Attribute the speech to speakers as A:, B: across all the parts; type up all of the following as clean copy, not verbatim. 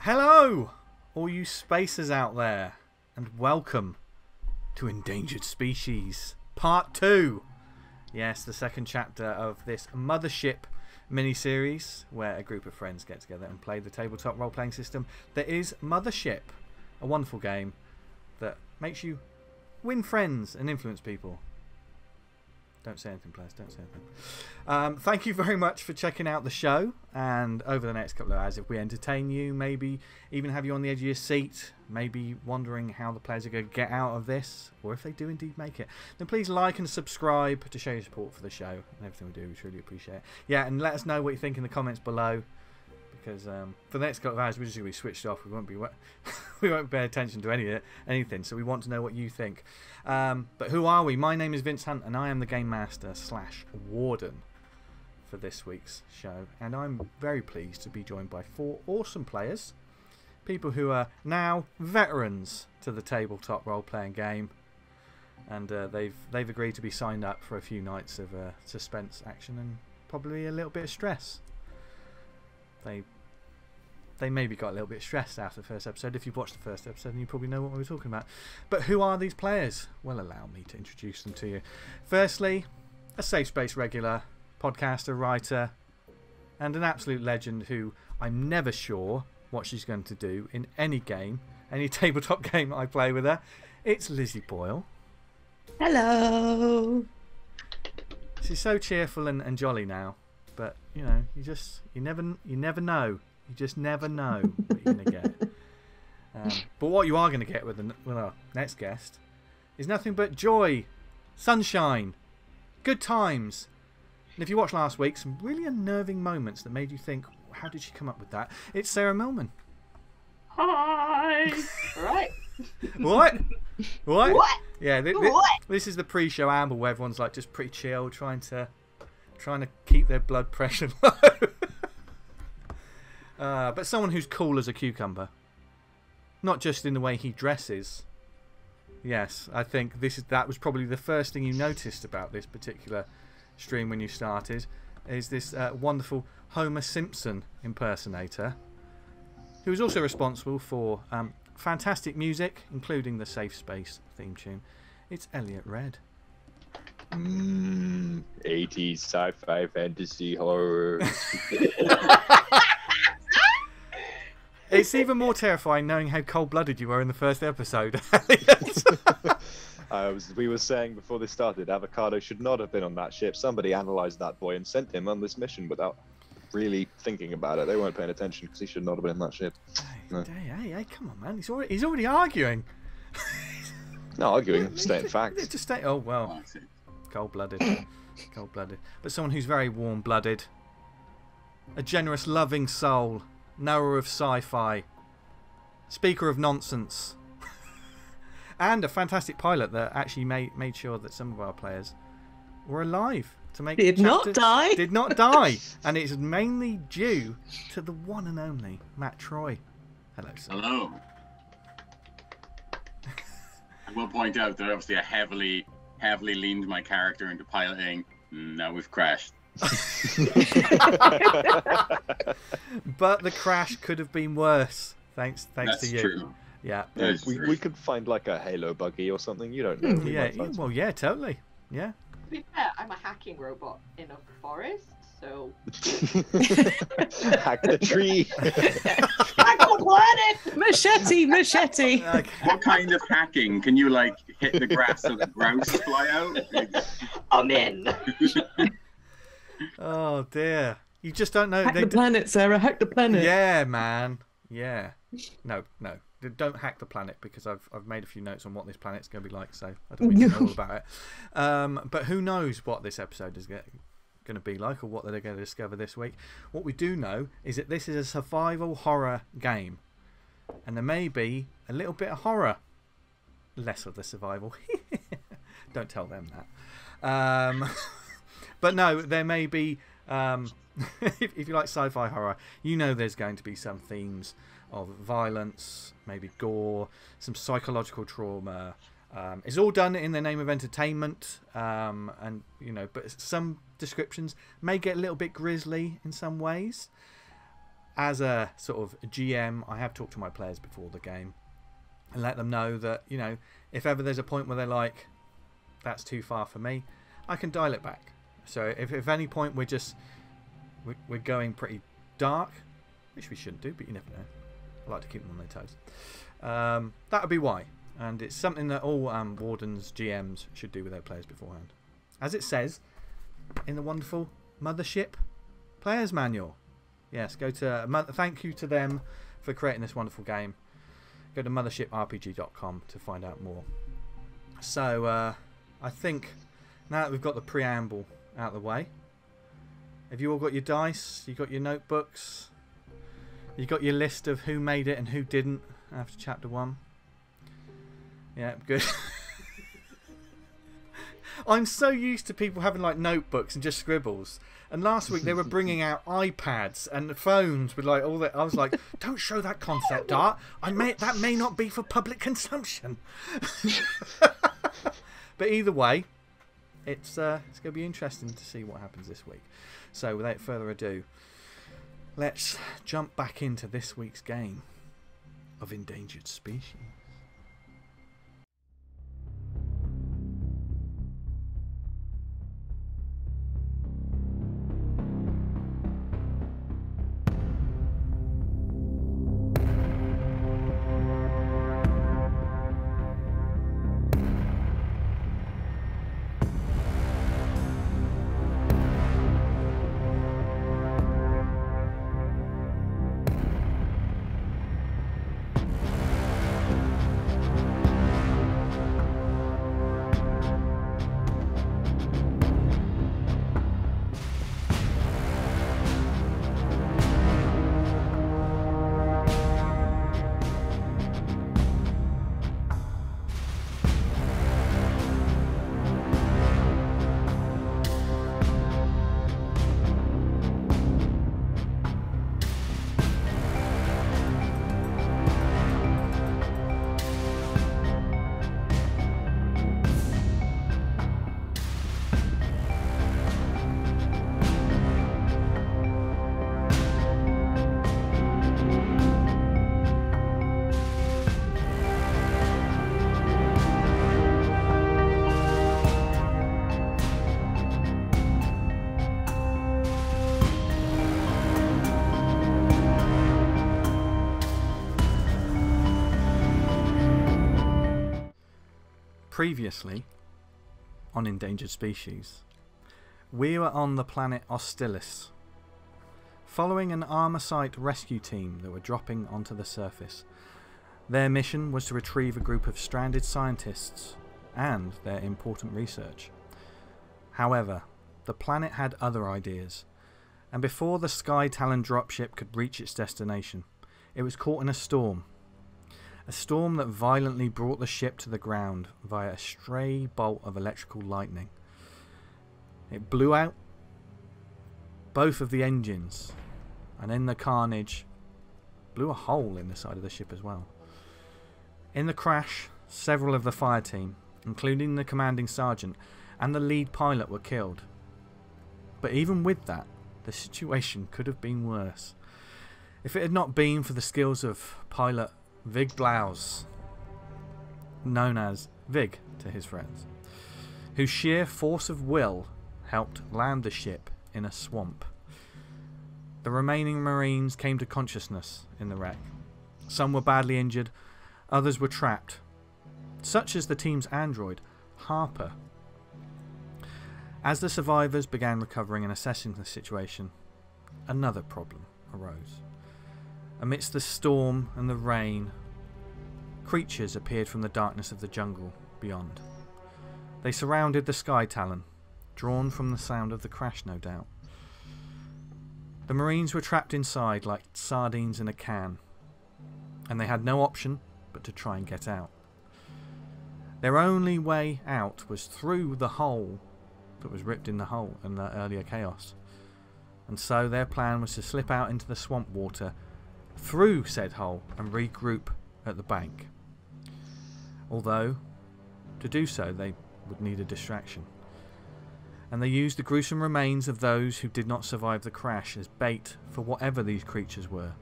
A: Hello, all you spacers out there, and welcome to Endangered Species Part 2. Yes, the second chapter of this Mothership mini-series where a group of friends get together and play the tabletop role-playing system that is Mothership, a wonderful game that makes you win friends and influence people. Don't say anything, players. Don't say anything. Thank you very much for checking out the show. And over the next couple of hours, if we entertain you, maybe even have you on the edge of your seat, maybe wondering how the players are going to get out of this, or if they do indeed make it, then please like and subscribe to show your support for the show and everything we do. We truly appreciate it. Yeah, and let us know what you think in the comments below. Because for the next couple of hours, we're just going to be switched off. We won't be we won't pay attention to anything. So we want to know what you think. But who are we? My name is Vince Hunt, and I am the Game Master / Warden for this week's show. And I'm very pleased to be joined by 4 awesome players, people who are now veterans to the tabletop role-playing game, and they've agreed to be signed up for a few nights of suspense, action, and probably a little bit of stress. They maybe got a little bit stressed after the first episode. If you've watched the first episode, then you probably know what we were talking about. But who are these players? Well, allow me to introduce them to you. Firstly, a Safe Space regular, podcaster, writer, and an absolute legend who I'm never sure what she's going to do in any game, any tabletop game I play with her. It's Lizzie Boyle.
B: Hello.
A: She's so cheerful and jolly now. But you know, you never know. You just never know what you're going to get. But what you are going to get with our next guest is nothing but joy, sunshine, good times. And if you watched last week, some really unnerving moments that made you think, how did she come up with that? It's Sarah Millman.
B: Hi. Right.
A: What?
B: What?
A: Yeah.
B: What?
A: This is the pre-show amble where everyone's like just pretty chill, trying to keep their blood pressure low. But someone who's cool as a cucumber. Not just in the way he dresses. Yes, I think that was probably the first thing you noticed about this particular stream when you started. Is this wonderful Homer Simpson impersonator. Who is also responsible for fantastic music, including the Safe Space theme tune. It's Eliot Red.
C: 80s sci-fi fantasy horror.
A: It's even more terrifying knowing how cold-blooded you were in the first episode.
C: We were saying before this started, Avocado should not have been on that ship. Somebody analysed that boy and sent him on this mission without really thinking about it. They weren't paying attention because he should not have been in that ship.
A: Hey, come on, man. He's already arguing.
C: No, arguing. Stating facts.
A: Just state. Oh well. Cold-blooded. Cold-blooded. But someone who's very warm-blooded. A generous, loving soul. Knower of sci-fi. Speaker of nonsense. And a fantastic pilot that actually made sure that some of our players were alive. Did not die. And it's mainly due to the one and only Matt Troy. Hello, sir.
D: Hello. I will point out that obviously I heavily leaned my character into piloting. Now we've crashed.
A: But the crash could have been worse. Thanks to you.
D: True.
A: Yeah.
C: We could find like a Halo buggy or something. You don't know.
A: Yeah, totally. Yeah.
B: To be fair, I'm a hacking robot in a forest, so.
C: Hack the tree.
B: Hack the planet. Machete.
A: Okay.
D: What kind of hacking? Can you like hit the grass so the grouse fly out?
B: I'm in.
A: Oh dear. You just don't know.
E: Hack the planet, Sarah. Hack the planet.
A: Yeah, man. Yeah. No. Don't hack the planet because I've made a few notes on what this planet's going to be like, so I don't really know all about it. But who knows what this episode is going to be like or what they're going to discover this week. What we do know is that this is a survival horror game. And there may be a little bit of horror. Less of the survival. Don't tell them that. But no, there may be, if you like sci-fi horror, you know there's going to be some themes of violence, maybe gore, some psychological trauma. It's all done in the name of entertainment, and you know, but some descriptions may get a little bit grisly in some ways. as a sort of GM, I have talked to my players before the game and let them know that, you know, if ever there's a point where they're like, that's too far for me, I can dial it back. So if any point we're going pretty dark, which we shouldn't do, but you never know. I like to keep them on their toes. That would be why. And it's something that all Wardens, GMs should do with their players beforehand. As it says in the wonderful Mothership Players Manual. Yes, go to thank you to them for creating this wonderful game. Go to mothership.rpg.com to find out more. So I think now that we've got the preamble out of the way, have you all got your dice? You got your notebooks? You got your list of who made it and who didn't after chapter 1? Yeah, good. I'm so used to people having like notebooks and just scribbles. And last week they were bringing out iPads and phones with like all that. I was like, don't show that concept art. That may not be for public consumption. But either way, it's going to be interesting to see what happens this week. So without further ado, let's jump back into this week's game of Endangered Species. Previously on Endangered Species, we were on the planet Ostillis, following an armor site rescue team that were dropping onto the surface. Their mission was to retrieve a group of stranded scientists and their important research. However, the planet had other ideas, and before the Sky Talon dropship could reach its destination, it was caught in a storm. A storm that violently brought the ship to the ground via a stray bolt of electrical lightning. It blew out both of the engines, and in the carnage blew a hole in the side of the ship as well. In the crash, several of the fire team, including the commanding sergeant and the lead pilot, were killed. But even with that, the situation could have been worse. If it had not been for the skills of pilot BLOUSE, known as Vig to his friends, whose sheer force of will helped land the ship in a swamp. The remaining Marines came to consciousness in the wreck. Some were badly injured, others were trapped, such as the team's android, Harper. As the survivors began recovering and assessing the situation, another problem arose. Amidst the storm and the rain, creatures appeared from the darkness of the jungle beyond. They surrounded the Sky Talon, drawn from the sound of the crash, no doubt. The Marines were trapped inside like sardines in a can, and they had no option but to try and get out. Their only way out was through the hole that was ripped in the hull in the earlier chaos, and so their plan was to slip out into the swamp water through said hole and regroup at the bank. Although, to do so they would need a distraction. and they used the gruesome remains of those who did not survive the crash as bait for whatever these creatures were,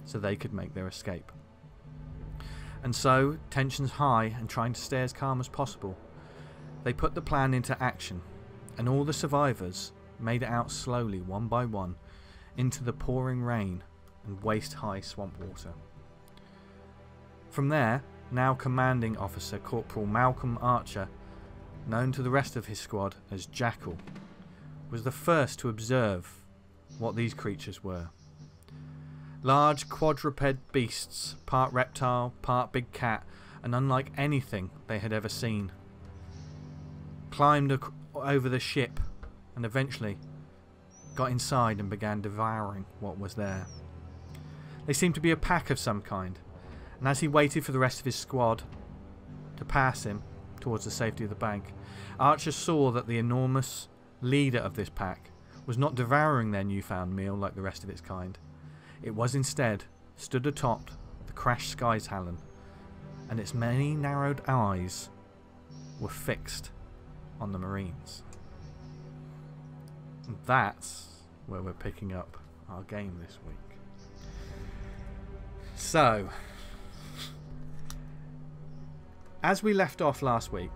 A: so they could make their escape. And so, tensions high and trying to stay as calm as possible, they put the plan into action, and all the survivors made it out slowly, one by one, into the pouring rain and waist-high swamp water. From there, now commanding officer Corporal Malcolm Archer, known to the rest of his squad as JACKAL, was the first to observe what these creatures were. Large quadruped beasts, part reptile, part big cat, and unlike anything they had ever seen. Climbed over the ship and eventually got inside and began devouring what was there. They seemed to be a pack of some kind, and as he waited for the rest of his squad to pass him towards the safety of the bank, Archer saw that the enormous leader of this pack was not devouring their newfound meal like the rest of its kind. It was instead stood atop the crashed Sky's Talon, and its many narrowed eyes were fixed on the Marines. And that's where we're picking up our game this week. So, as we left off last week,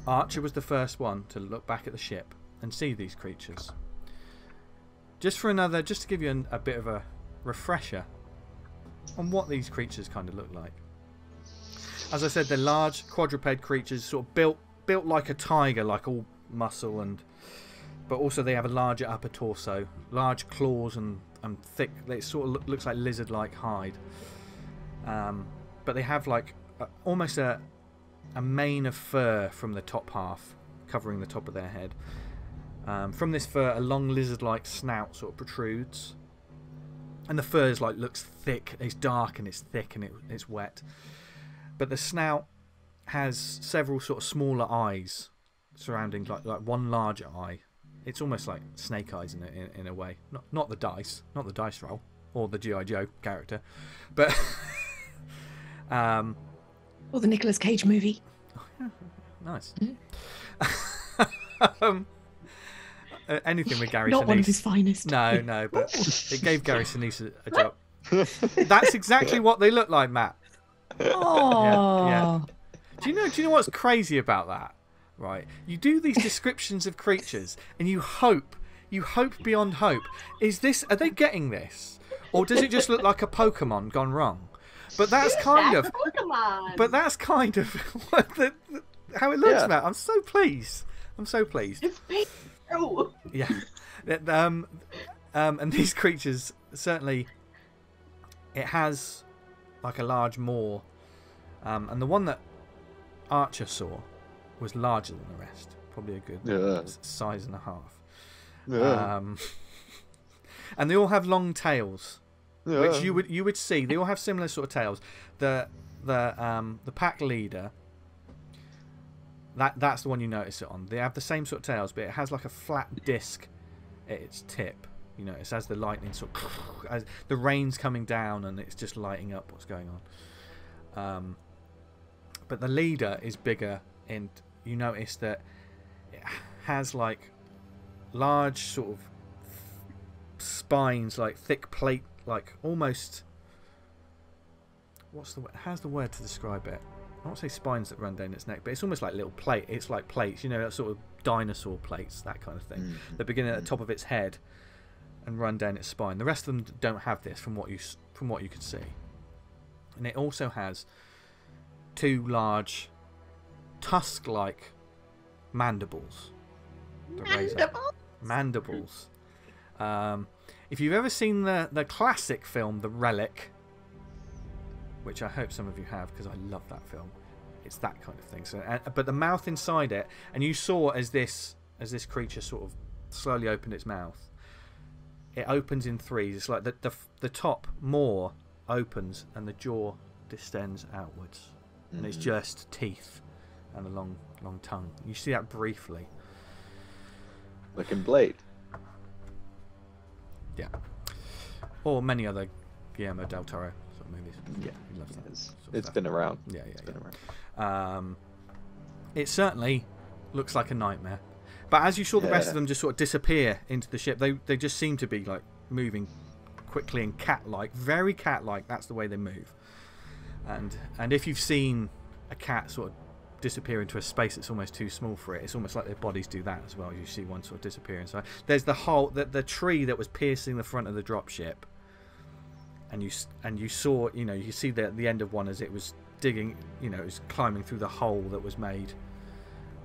A: Archer was the first one to look back at the ship and see these creatures. Just to give you a bit of a refresher on what these creatures kind of look like. As I said, they're large quadruped creatures, sort of built like a tiger, like all muscle, but also they have a larger upper torso, large claws and thick. It sort of looks like lizard-like hide, but they have like almost a mane of fur from the top half, covering the top of their head. From this fur, a long lizard-like snout sort of protrudes, and the fur is looks thick. It's dark and it's thick and it's wet. But the snout has several sort of smaller eyes surrounding, like one larger eye. It's almost like snake eyes in a way. Not the dice roll or the G.I. Joe character, but
E: or the Nicolas Cage movie.
A: Oh, yeah. Nice. Anything with Gary
E: Not
A: Sinise.
E: one of his finest.
A: No, but it gave Gary Sinise a job. That's exactly what they look like, Matt.
E: Oh.
A: Yeah. Do you know what's crazy about that? Right, you do these descriptions of creatures, and you hope beyond hope. Are they getting this, or does it just look like a Pokemon gone wrong? But that's kind of
B: Pokemon.
A: But that's kind of how it looks,
C: Yeah.
A: Matt. I'm so pleased.
B: It's big. Oh.
A: Yeah. And these creatures, certainly, it has like a large maw, and the one that Archer saw was larger than the rest, probably a good size and a half.
C: Yeah.
A: And they all have long tails,
C: Yeah.
A: which you would see. They all have similar sort of tails. The pack leader, that's the one you notice it on. They have the same sort of tails, but it has like a flat disc at its tip. You notice as the lightning as the rain's coming down and it's just lighting up what's going on. But the leader is bigger, and you notice that it has like large sort of spines, like thick plate, like almost. How's the word to describe it? I won't say spines that run down its neck, but it's almost like little plate. It's like plates, sort of dinosaur plates, that kind of thing. That begin at the top of its head and run down its spine. The rest of them don't have this, from what you could see. And it also has two large tusk-like mandibles. Mandibles. If you've ever seen the classic film The Relic, which I hope some of you have, because I love that film, it's that kind of thing. So, but the mouth inside it, and you saw as this creature sort of slowly opened its mouth, it opens in threes. It's like the top maw opens and the jaw distends outwards, and it's just teeth and a long tongue. You see that briefly.
C: Like in Blade.
A: Yeah. Or many other Guillermo del Toro sort of movies. Yeah, he loves that.
C: It's been around.
A: Yeah.
C: Been around.
A: It certainly looks like a nightmare. But as you saw the rest of them just sort of disappear into the ship, they just seem to be like moving quickly and cat-like, very cat-like. That's the way they move. And if you've seen a cat sort of disappear into a space that's almost too small for it, it's almost like their bodies do that as well. You see one sort of disappear inside. There's the tree that was piercing the front of the dropship, and you saw, you know, you see the end of one as it was digging, you know, it was climbing through the hole that was made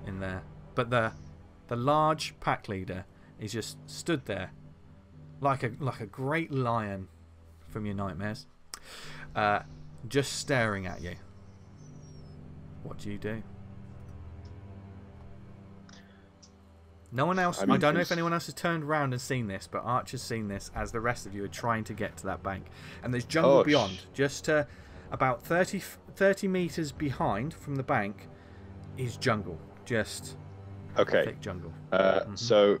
A: in there. But the large pack leader is just stood there like a great lion from your nightmares, just staring at you. What do you do? No one else. I don't know if anyone else has turned around and seen this, but Archer's seen this as the rest of you are trying to get to that bank. And there's jungle beyond, just about 30 meters behind from the bank is jungle. Just thick jungle.
C: So,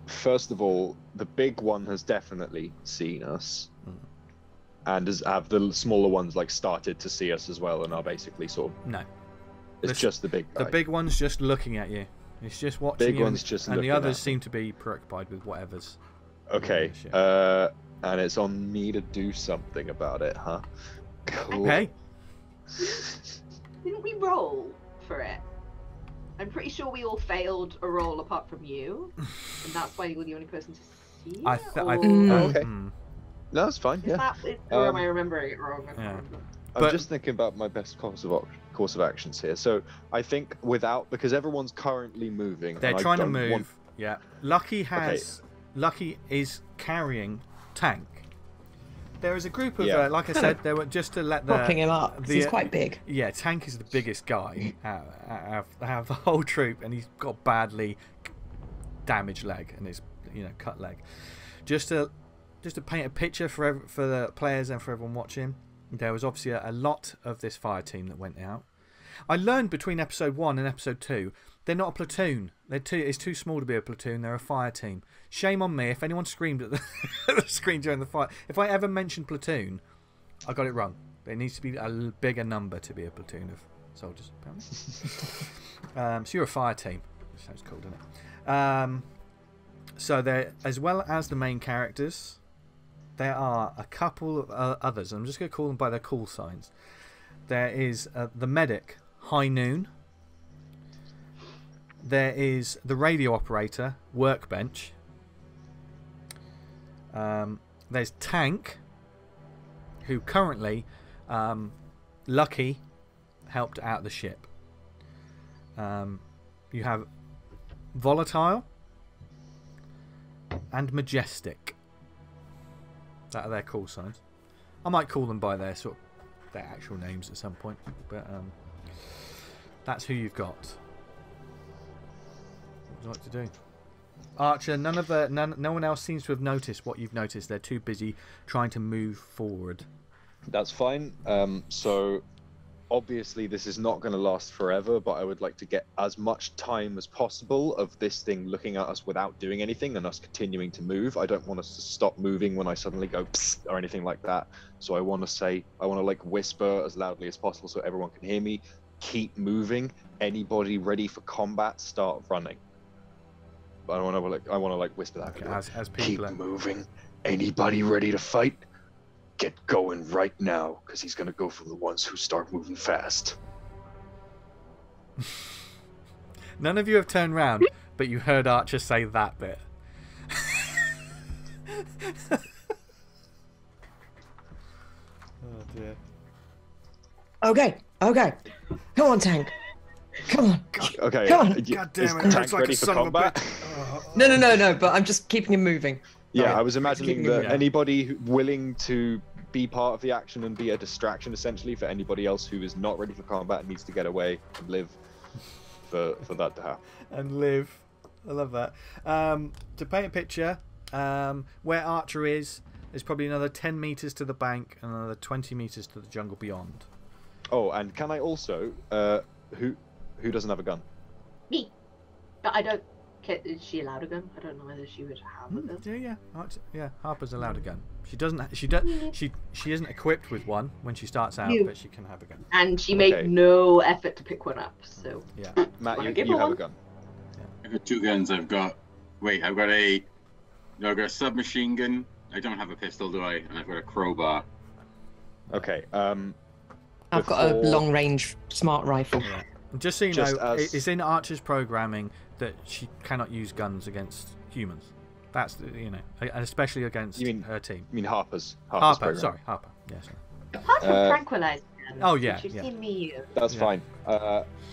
C: first of all, the big one has definitely seen us. And have the smaller ones like started to see us as well and are basically sort of...
A: No.
C: It's just the big guy.
A: The big one's just looking at you. It's just watching
C: big
A: you,
C: one's just
A: and
C: looking
A: the others
C: at
A: seem to be preoccupied with whatever's...
C: Okay. And it's on me to do something about it, huh? Cool.
A: Okay.
B: Didn't we roll for it? I'm pretty sure we all failed a roll apart from you. And that's why you're the only person to see it?
C: Okay. No, that's fine.
B: Or am I remembering it wrong?
C: I'm just thinking about my best course of actions here. So I think because everyone's currently moving.
A: They're trying to move. Yeah. Lucky is carrying Tank. There is a group of, like I said, there were just to let the
E: propping him up because he's quite big.
A: Yeah, Tank is the biggest guy out of the whole troop, and he's got badly damaged leg and his cut leg. Just to paint a picture for the players and for everyone watching, there was obviously a lot of this fire team that went out. I learned between episode 1 and episode 2, they're not a platoon. It's too small to be a platoon. They're a fire team. Shame on me if anyone screamed at the screen during the fight. If I ever mentioned platoon, I got it wrong. There needs to be a bigger number to be a platoon of soldiers, apparently. So you're a fire team. Sounds cool, doesn't it? So there, as well as the main characters, there are a couple of others. I'm just going to call them by their call signs. There is the medic, High Noon. There is the radio operator, Workbench. There's Tank, who currently, Lucky, helped out the ship. You have Volatile and Majestic. That are their call signs. I might call them by their their actual names at some point, but that's who you've got. What would you like to do? Archer, no one else seems to have noticed what you've noticed. They're too busy trying to move forward.
C: That's fine. So obviously this is not going to last forever, but I would like to get as much time as possible of this thing looking at us without doing anything and us continuing to move. I don't want us to stop moving when I suddenly go psst or anything like that. So I want to like whisper as loudly as possible so everyone can hear me. Keep moving. Anybody ready for combat, start running. But I want to whisper that.
A: Okay, as people
C: keep moving. Anybody ready to fight? Get going right now, because he's going to go for the ones who start moving fast.
A: None of you have turned round, but you heard Archer say that bit. Oh dear.
E: Okay. Come on, Tank. Come on.
C: Okay.
E: Come on.
A: God damn it.
C: Is Tank
A: It's like
C: ready
A: a
C: for
A: son of a
C: combat?
A: bitch.
E: No, but I'm just keeping him moving.
C: Yeah,
E: Right.
C: I was imagining that
A: Yeah.
C: anybody willing to be part of the action and be a distraction, essentially, for anybody else who is not ready for combat and needs to get away and live for that to happen.
A: And live. I love that. To paint a picture, where Archer is, there's probably another 10 meters to the bank and another 20 meters to the jungle beyond.
C: Oh, and can I also, who doesn't have a gun?
B: Me. But I don't. Is she allowed a gun? I don't know whether she would have a gun.
A: Yeah. Harper's allowed a gun. She isn't equipped with one when she starts out, but she can have a gun.
B: And she made no effort to pick one up. So
A: yeah,
C: Matt,
B: Wanna
C: you
B: give her
C: have
B: one?
C: a gun.
D: I've got 2 guns. I've got a submachine gun. I don't have a pistol, do I? And I've got a crowbar.
C: Okay.
E: I've got a long-range smart rifle.
A: Yeah. Just so you know, it's in Archer's programming that she cannot use guns against humans. That's, you know, and especially against her team.
C: You mean Harper's
A: Harper, sorry, Harper. Yes.
B: Apart from tranquilizer.
A: Oh yeah,
B: You've
A: yeah.
B: seen me use.
C: That's fine.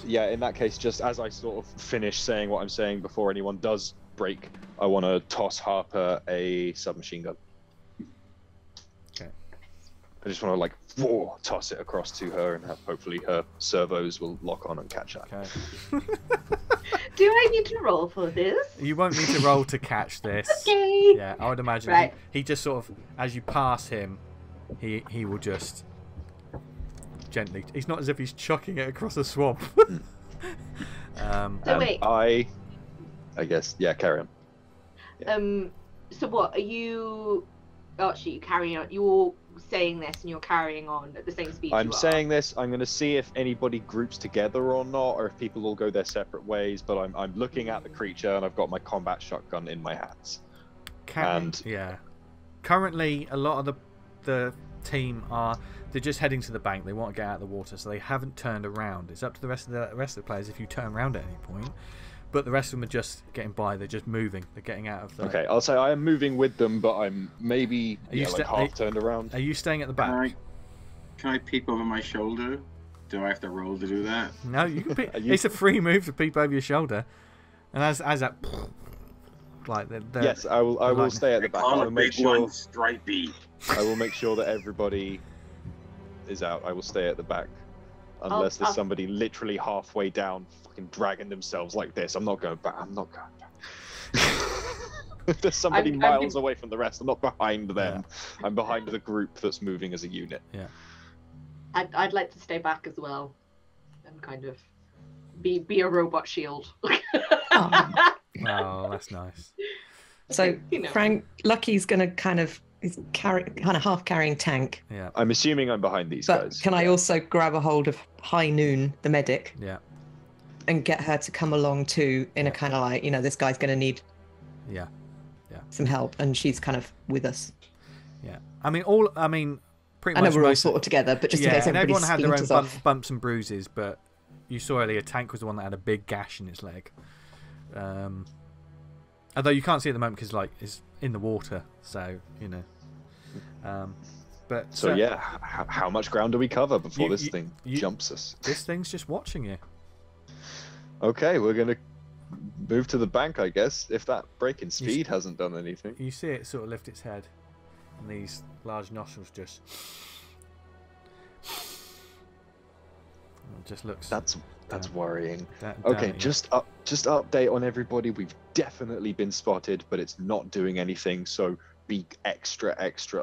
C: Yeah, in that case, just as I sort of finish saying what I'm saying before anyone does break, I want to toss Harper a submachine gun.
A: Okay.
C: I just want to like toss it across to her, and hopefully her servos will lock on and catch that.
A: Okay.
B: Do I need to roll for this?
A: You won't need to roll to catch this.
B: Okay.
A: Yeah, I would imagine
B: Right.
A: he just sort of, as you pass him, he will just gently. It's not as if he's chucking it across a swamp.
B: So wait.
C: I guess, yeah, carry on. Yeah.
B: So what are you? Archie, you carrying on? You're saying this and you're carrying on at the same speed.
C: I'm saying this. I'm going to see if anybody groups together or not, or if people all go their separate ways. But I'm looking at the creature, and I've got my combat shotgun in my hands.
A: Yeah. Currently, a lot of the team they're just heading to the bank. They want to get out of the water, so they haven't turned around. It's up to the rest of the players if you turn around at any point. But the rest of them are just getting by. They're just moving. They're getting out of the...
C: Okay, I'll say I am moving with them, but I'm maybe like half turned around.
A: Are you staying at the back?
D: Can I peek over my shoulder? Do I have to roll to do that?
A: No, you can peek. It's a free move to peep over your shoulder. And as that... Like
C: yes, I will stay at the back. I will make sure...
D: Stripey.
C: I will make sure that everybody is out. I will stay at the back. Unless there's somebody literally halfway down fucking dragging themselves like this. I'm not going back. I'm not going back. If there's somebody miles away from the rest, I'm not behind them. Yeah. I'm behind the group that's moving as a unit.
A: Yeah.
B: I'd like to stay back as well. And kind of be a robot shield.
A: Oh, that's nice.
E: So, Frank, Lucky's going to kind of half carrying tank.
A: Yeah.
C: I'm assuming I'm behind these guys.
E: Can I also grab a hold of High Noon, the medic?
A: Yeah.
E: And get her to come along too, in a kind of like, this guy's going to need some help, and she's kind of with us.
A: Yeah. Pretty much.
E: I know we're all sort of together, but just in case
A: everyone had their own
E: bumps
A: and bruises, but you saw earlier Tank was the one that had a big gash in its leg. Although you can't see it at the moment because it's in the water, so but
C: so yeah, how much ground do we cover before this thing jumps us?
A: This thing's just watching you.
C: Okay, we're gonna move to the bank, I guess, if that break in speed hasn't done anything.
A: You see it sort of lift its head, and these large nostrils just looks.
C: That's worrying. Okay, just update on everybody. We've definitely been spotted, but it's not doing anything. So be extra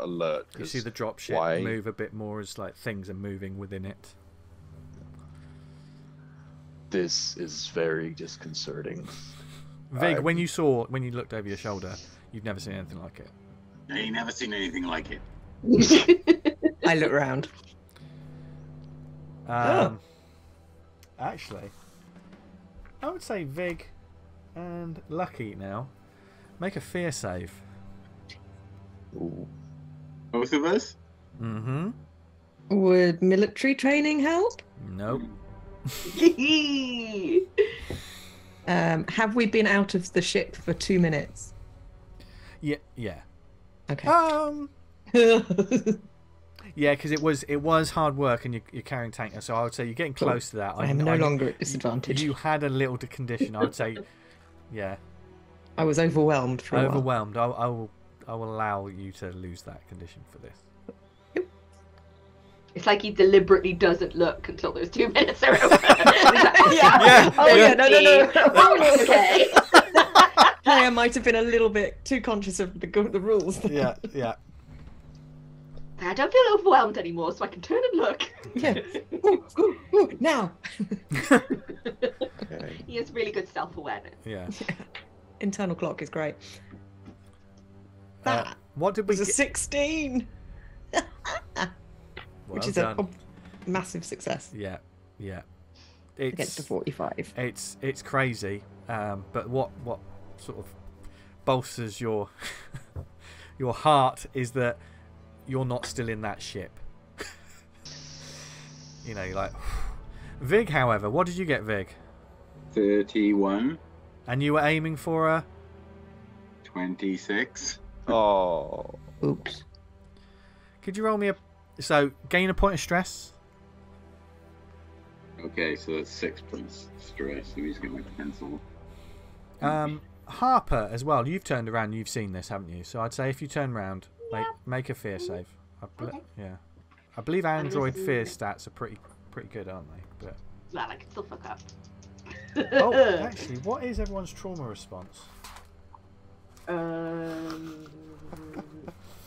C: alert.
A: You see the dropship move a bit more as like things are moving within it.
C: This is very disconcerting.
A: Vig, when you looked over your shoulder, you've never seen anything like it.
D: No, you've never seen anything like it.
E: I look round.
A: Actually, I would say Vig and Lucky now make a fear save.
C: Ooh.
D: Both of us?
A: Mm-hmm.
E: Would military training help?
A: Nope.
E: Have we been out of the ship for 2 minutes?
A: Yeah.
E: Okay.
A: Yeah, because it was hard work, and you're carrying tank, so I would say you're getting close to that.
E: I'm no longer at disadvantage.
A: You had a little condition, I would say. Yeah.
E: I was overwhelmed for a while.
A: Overwhelmed. I will allow you to lose that condition for this.
B: It's like he deliberately doesn't look until those 2 minutes are over.
A: Yeah.
E: Oh yeah, no.
B: Okay.
E: I might have been a little bit too conscious of the rules.
A: Yeah.
B: I don't feel overwhelmed anymore, so I can turn and look.
E: Yeah. Ooh, now.
C: Okay.
B: He has really good self-awareness.
A: Yeah.
E: Internal clock is great.
A: What did we
E: get? 16. Which is a massive success.
A: Yeah.
E: Against a 45.
A: It's crazy. But what sort of bolsters your your heart is that you're not still in that ship. You know, you're like... Vig, however, what did you get, Vig?
D: 31.
A: And you were aiming for a...
D: 26.
C: Oh.
E: Oops.
A: Could you roll me a... So, gain a point of stress.
D: Okay, so that's 6 points stress. Let me just get my pencil.
A: Harper, as well, you've turned around, you've seen this, haven't you? So I'd say if you turn around, make a fear save.
B: Okay.
A: Yeah. I believe Android fear stats are pretty good, aren't they? But...
B: Well, I can still fuck up.
A: Oh, actually, what is everyone's trauma response?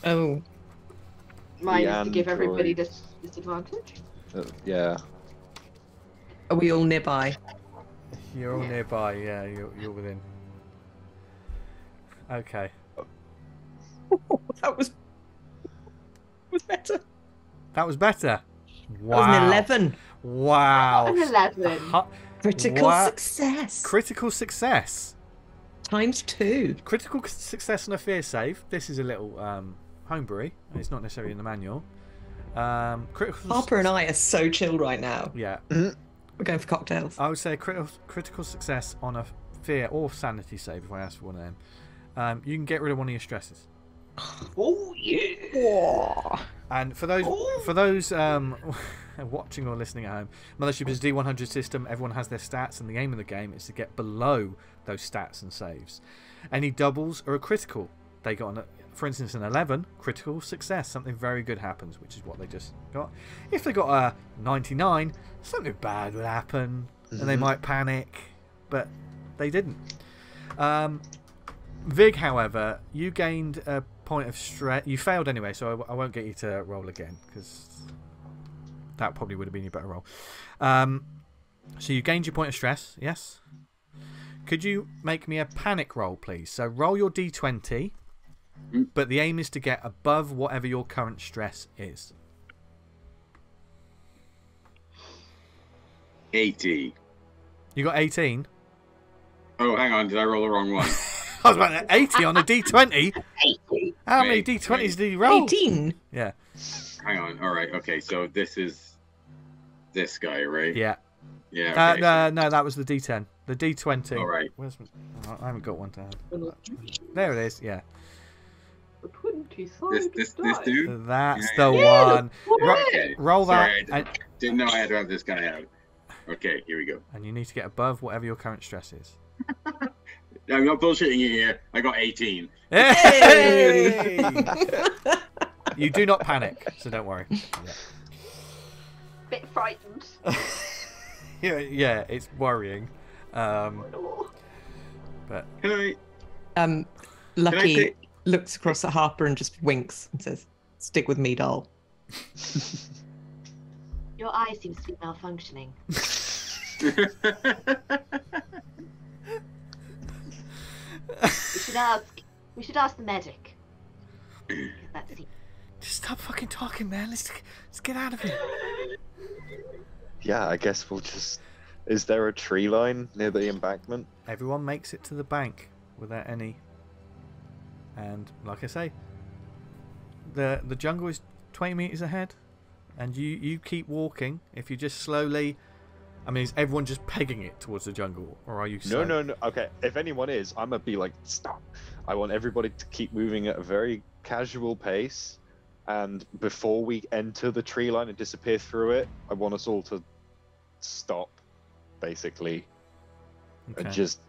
E: Oh.
B: Mine is to give everybody disadvantage.
C: Yeah.
E: Are we all nearby?
A: You're all nearby, yeah, you're within. Okay.
E: That was better.
A: That was better. Wow.
E: That was an 11.
A: Wow.
B: An 11.
E: Critical success.
A: Critical success.
E: Times 2.
A: Critical success on a fear save. This is a little homebrewy. It's not necessarily in the manual.
E: Harper and I are so chilled right now.
A: Yeah.
E: We're going for cocktails.
A: I would say critical success on a fear or sanity save if I ask for one of them. You can get rid of one of your stresses.
E: Oh yeah.
A: And for those watching or listening at home, Mothership is a D100 system. Everyone has their stats, and the aim of the game is to get below those stats and saves. Any doubles are a critical. They got, for instance, an 11, critical success. Something very good happens, which is what they just got. If they got a 99, something bad would happen, and they might panic, but they didn't. Vig, however, you gained a point of stress. You failed anyway, so I won't get you to roll again, because that probably would have been your better roll. So you gained your point of stress, yes? Could you make me a panic roll, please? So roll your d20, but the aim is to get above whatever your current stress is.
D: 80.
A: You got 18?
D: Oh, hang on. Did I roll the wrong one?
A: I was about 80 on a d20. How many d20s did you roll?
E: 18.
A: Yeah.
D: Hang on. All right. Okay. So this is this guy, right?
A: Yeah.
D: Yeah. Okay,
A: no, that was the d10. The d20.
D: All right.
A: I haven't got one to hand. There it is. Yeah.
D: This dude.
A: That's the one.
D: Okay.
A: Roll that.
D: Sorry, I didn't know I had to have this guy out. Okay, here we go.
A: And you need to get above whatever your current stress is.
D: I'm not bullshitting you here. I got 18.
A: Hey! You do not panic, so don't worry. Yeah.
B: Bit frightened.
A: Yeah, it's worrying. But
D: Can
E: Lucky looks across at Harper and just winks and says, "Stick with me, doll."
B: Your eye seems to be malfunctioning. We should ask the medic.
A: Just stop fucking talking, man. Let's get out of here.
C: Yeah, I guess we'll just... Is there a tree line near the embankment?
A: Everyone makes it to the bank without any... And, like I say, the jungle is 20 meters ahead. And you keep walking. If you just slowly... I mean, is everyone just pegging it towards the jungle? Or are you...
C: No. Okay, if anyone is, I'm going to be like, stop. I want everybody to keep moving at a very casual pace. And before we enter the tree line and disappear through it, I want us all to stop, basically.
A: Okay.
C: And just,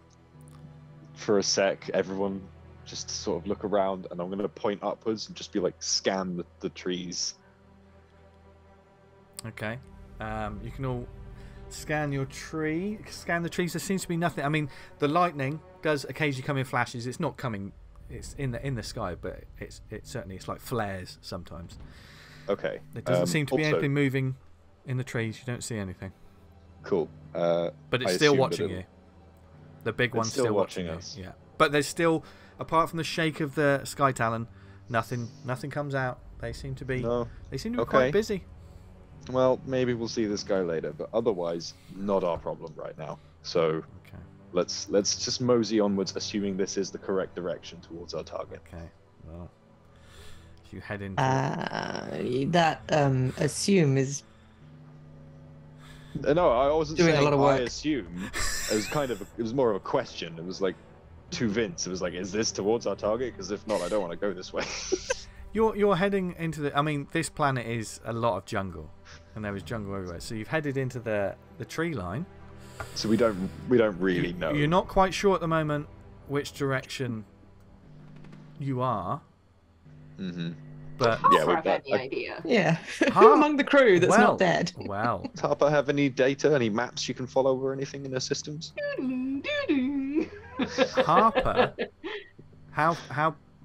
C: for a sec, everyone just sort of look around, and I'm going to point upwards and just be like, scan the trees.
A: Okay. You can all scan your tree. Scan the trees. There seems to be nothing. I mean, the lightning does occasionally come in flashes. It's not coming... It's in the sky, but it's like flares sometimes.
C: Okay.
A: There doesn't seem to be
C: also,
A: anything moving in the trees. You don't see anything.
C: Cool.
A: But it's still watching you. The big one's still watching
C: us.
A: You. Yeah. But there's still, apart from the shake of the Sky Talon, nothing comes out. They seem to be.
C: No.
A: They seem to be quite busy.
C: Well, maybe we'll see this guy later, but otherwise, not our problem right now. So, let's just mosey onwards, assuming this is the correct direction towards our target.
A: Okay. Well, as you head into
E: that assume is
C: no, I wasn't
E: doing
C: saying
E: a lot of
C: I
E: work.
C: assume. It was kind of it was more of a question. It was like to Vince. It was like, is this towards our target? Because if not, I don't want to go this way.
A: You're heading into the. I mean, this planet is a lot of jungle, and there is jungle everywhere. So you've headed into the tree line.
C: So we don't really know.
A: You're not quite sure at the moment which direction you are.
C: Mm-hmm.
A: But
C: Yeah,
B: Harper
C: we've
B: have
C: got-
B: any idea?
E: Yeah. Who among the crew that's
A: well,
E: not dead?
A: Well,
C: Does Harper have any data, any maps you can follow or anything in their systems?
A: Harper,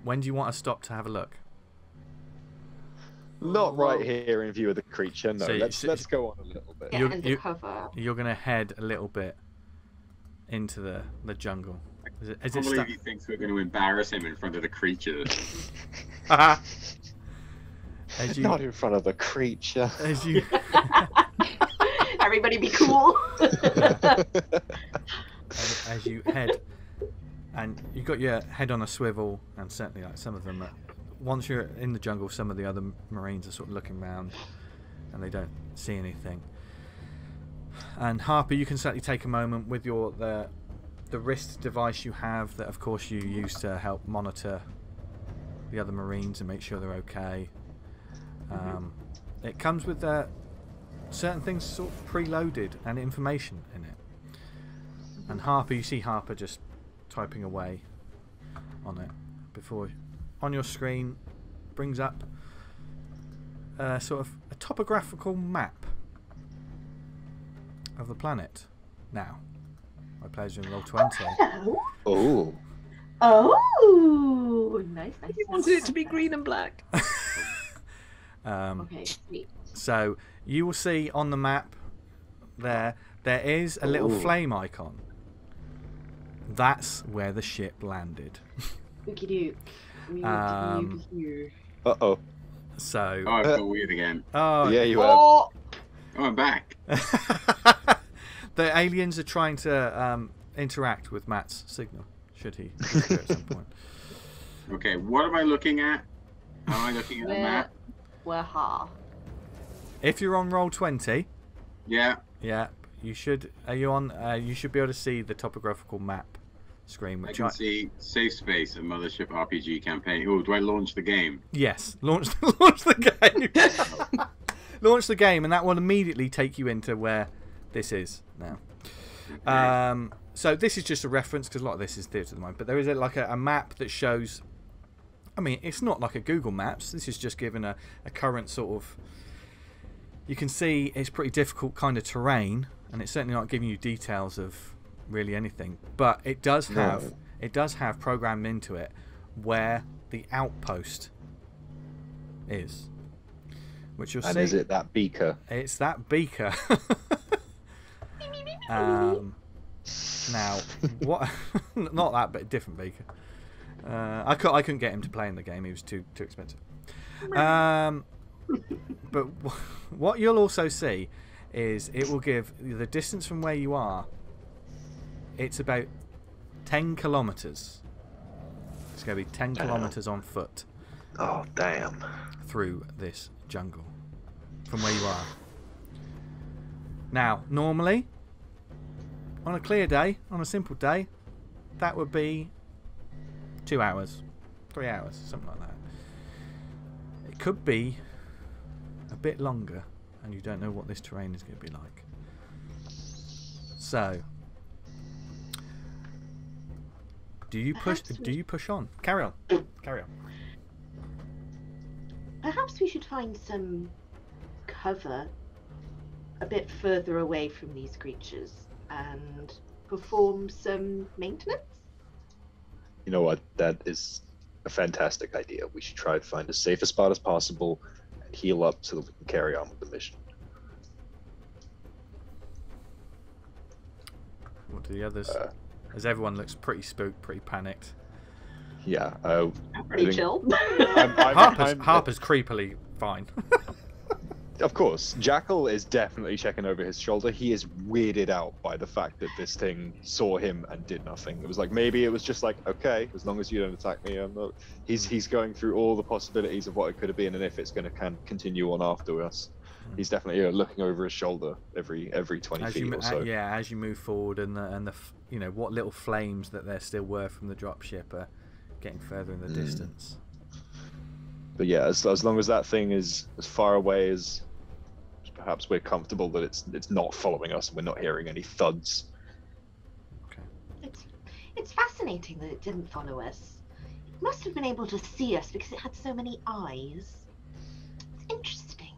A: when do you want to stop to have a look?
C: Not right here in view of the creature. No,
A: So-
C: let's go on a little bit.
B: Get
A: You're-
B: under
A: you-
B: cover.
A: You're gonna head a little bit into the jungle. Is
D: I
A: it
D: can't believe he thinks we're going to embarrass him in front of the creatures.
A: as you
C: Not in front of the creature.
A: as you
B: Everybody be cool.
A: as you head, and you got your head on a swivel, and certainly like some of them. Once you're in the jungle, some of the other Marines are sort of looking around, and they don't see anything. And Harper, you can certainly take a moment with the wrist device you have, that of course you use to help monitor the other Marines and make sure they're okay. It comes with certain things sort of preloaded and information in it. And Harper, you see Harper just typing away on it before on your screen brings up sort of a topographical map of the planet. Now, my players are in roll 20.
C: Oh.
B: Oh, nice.
E: He wanted it to be green and black.
B: Okay, sweet.
A: So you will see on the map there is a little flame icon. That's where the ship landed.
B: Okie doke.
C: Uh-oh.
A: So
D: Oh, I feel weird again.
A: oh
C: Yeah, you have.
B: Oh,
D: Oh, I'm back.
A: the aliens are trying to interact with Matt's signal. Should he appear at some point?
D: Okay, what am I looking at? How am I looking at the map?
B: we're ha.
A: If you're on roll 20,
D: Yeah.
A: yeah, you should. Are you on? You should be able to see the topographical map screen.
D: I
A: Which
D: can see Safe Space and Mothership RPG campaign. Oh, do I launch the game?
A: Yes, launch the game. Launch the game, and that will immediately take you into where this is now.
D: Okay.
A: So this is just a reference because a lot of this is theatre at the moment. But there is like a map that shows. I mean, it's not like a Google Maps. This is just given a current sort of. You can see it's pretty difficult kind of terrain, and it's certainly not giving you details of really anything. But it does have programmed into it where the outpost is, which you'll see.
C: And is it that beaker?
A: It's that beaker. Now, what? Not that, but a different beaker. I couldn't get him to play in the game. He was too expensive. But what you'll also see is it will give the distance from where you are. It's about 10 kilometers. It's going to be 10 kilometers on foot.
C: Oh, damn.
A: Through this jungle from where you are. Now, normally, on a clear day, on a simple day, that would be 2 hours, 3 hours, something like that. It could be a bit longer, and you don't know what this terrain is going to be like. So, do you push on? Carry on. Carry on.
B: Perhaps we should find some cover a bit further away from these creatures and perform some maintenance.
C: You know what? That is a fantastic idea. We should try to find as safe a spot as possible and heal up so that we can carry on with the mission.
A: What do the others? As everyone looks pretty spooked, pretty panicked.
C: Yeah.
B: Pretty chill.
A: Harper's creepily fine.
C: of course, Jackal is definitely checking over his shoulder. He is weirded out by the fact that this thing saw him and did nothing. It was like, maybe it was just like, okay, as long as you don't attack me, I'm not. He's going through all the possibilities of what it could have been and if it's going to continue on after us. He's definitely looking over his shoulder every 20 feet or so.
A: Yeah, as you move forward, and the you know, what little flames that there still were from the dropship are getting further in the distance.
C: But yeah, as long as that thing is as far away as perhaps we're comfortable that it's not following us, and we're not hearing any thuds.
A: Okay.
B: It's fascinating that it didn't follow us. It must have been able to see us because it had so many eyes. It's interesting.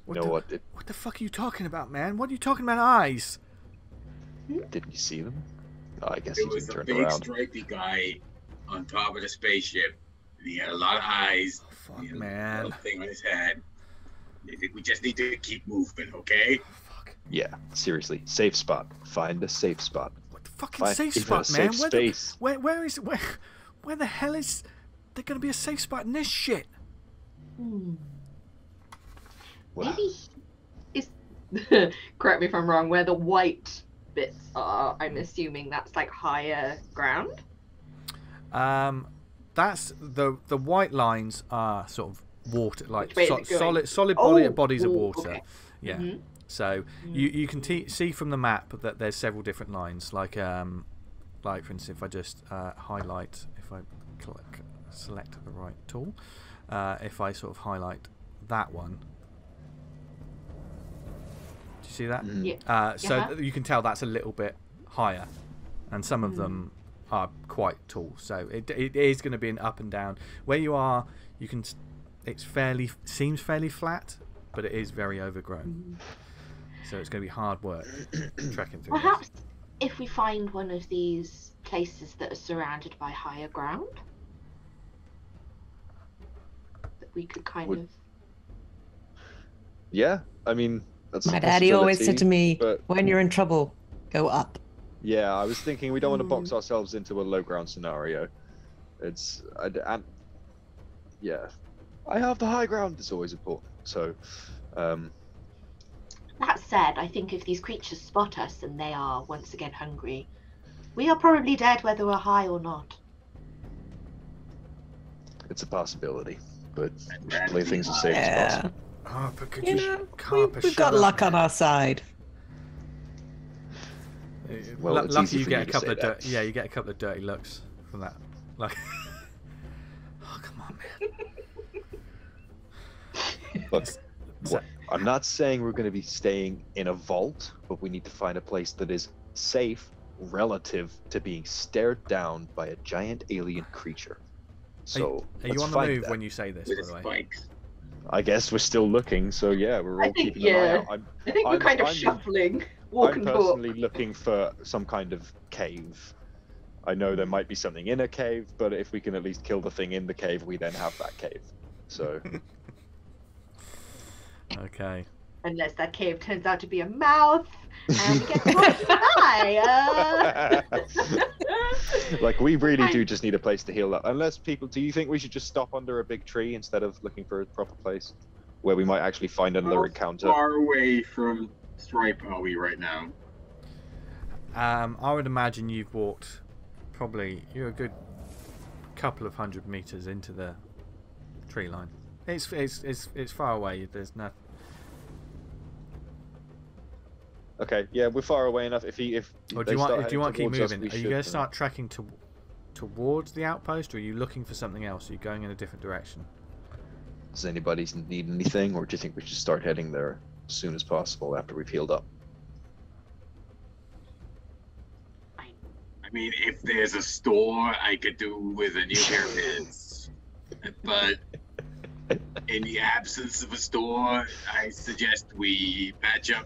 C: What
A: the fuck are you talking about, man? What are you talking about, eyes?
C: Didn't you see them? Oh, I guess
D: It was a big stripy guy on top of the spaceship. And he had a lot of eyes.
A: Oh, fuck, man.
D: A little thing on his head. We just need to keep moving, okay?
A: Fuck.
C: Yeah, seriously. Safe spot. Find a safe spot.
A: What the fucking safe spot, man?
C: Space.
A: Where the hell is there gonna be a safe spot in this shit?
C: Wow.
B: Maybe is correct me if I'm wrong, where the white bits are, I'm assuming that's like higher ground?
A: That's the white lines are sort of water, like solid bodies of water.
B: Okay.
A: Yeah. So you can see from the map that there's several different lines. Like for instance, if I just highlight, if I select the right tool, if I sort of highlight that one. Do you see that?
B: Yeah.
A: So you can tell that's a little bit higher, and some of them are quite tall. So it is going to be an up and down. Where you are, you can. Seems fairly flat, but it is very overgrown. So it's going to be hard work trekking through.
B: Perhaps if we find one of these places that are surrounded by higher ground, that we could kind of.
C: Yeah, I mean that's.
E: My daddy always said to me, "When you're in trouble, go up."
C: Yeah, I was thinking we don't want to box ourselves into a low ground scenario. Yeah. I have the high ground. It's always important. So,
B: that said, I think if these creatures spot us and they are once again hungry, we are probably dead whether we're high or not.
C: It's a possibility, but we should play things as safe as possible.
A: Harper, could
E: we've got luck on our side.
C: Well,
A: lucky you get a couple of you get a couple of dirty looks from that. Like, oh come on, man.
C: Look, I'm not saying we're going to be staying in a vault, but we need to find a place that is safe relative to being stared down by a giant alien creature. So,
A: are you on the move when you say this, by the way?
D: Spikes.
C: I guess we're still looking, so yeah, we're all keeping an eye out.
B: I think we're kind of shuffling, walk and talk.
C: I'm personally looking for some kind of cave. I know there might be something in a cave, but if we can at least kill the thing in the cave, we then have that cave. So.
A: Okay.
B: Unless that cave turns out to be a mouth, and we get to die.
C: Like, we really do just need a place to heal up. Unless people, do you think we should just stop under a big tree instead of looking for a proper place where we might actually find another encounter?
D: How far away from Stripe are we right now?
A: I would imagine you've walked you're a good couple of 100 meters into the tree line. It's far away. There's nothing.
C: Okay, yeah, we're far away enough. If do you want
A: to keep moving? Are you going to start trekking towards the outpost, or are you looking for something else? Are you going in a different direction?
C: Does anybody need anything, or do you think we should start heading there as soon as possible after we've healed up?
D: I mean, if there's a store, I could do with a new pair of pants, but. In the absence of a store, I suggest we patch up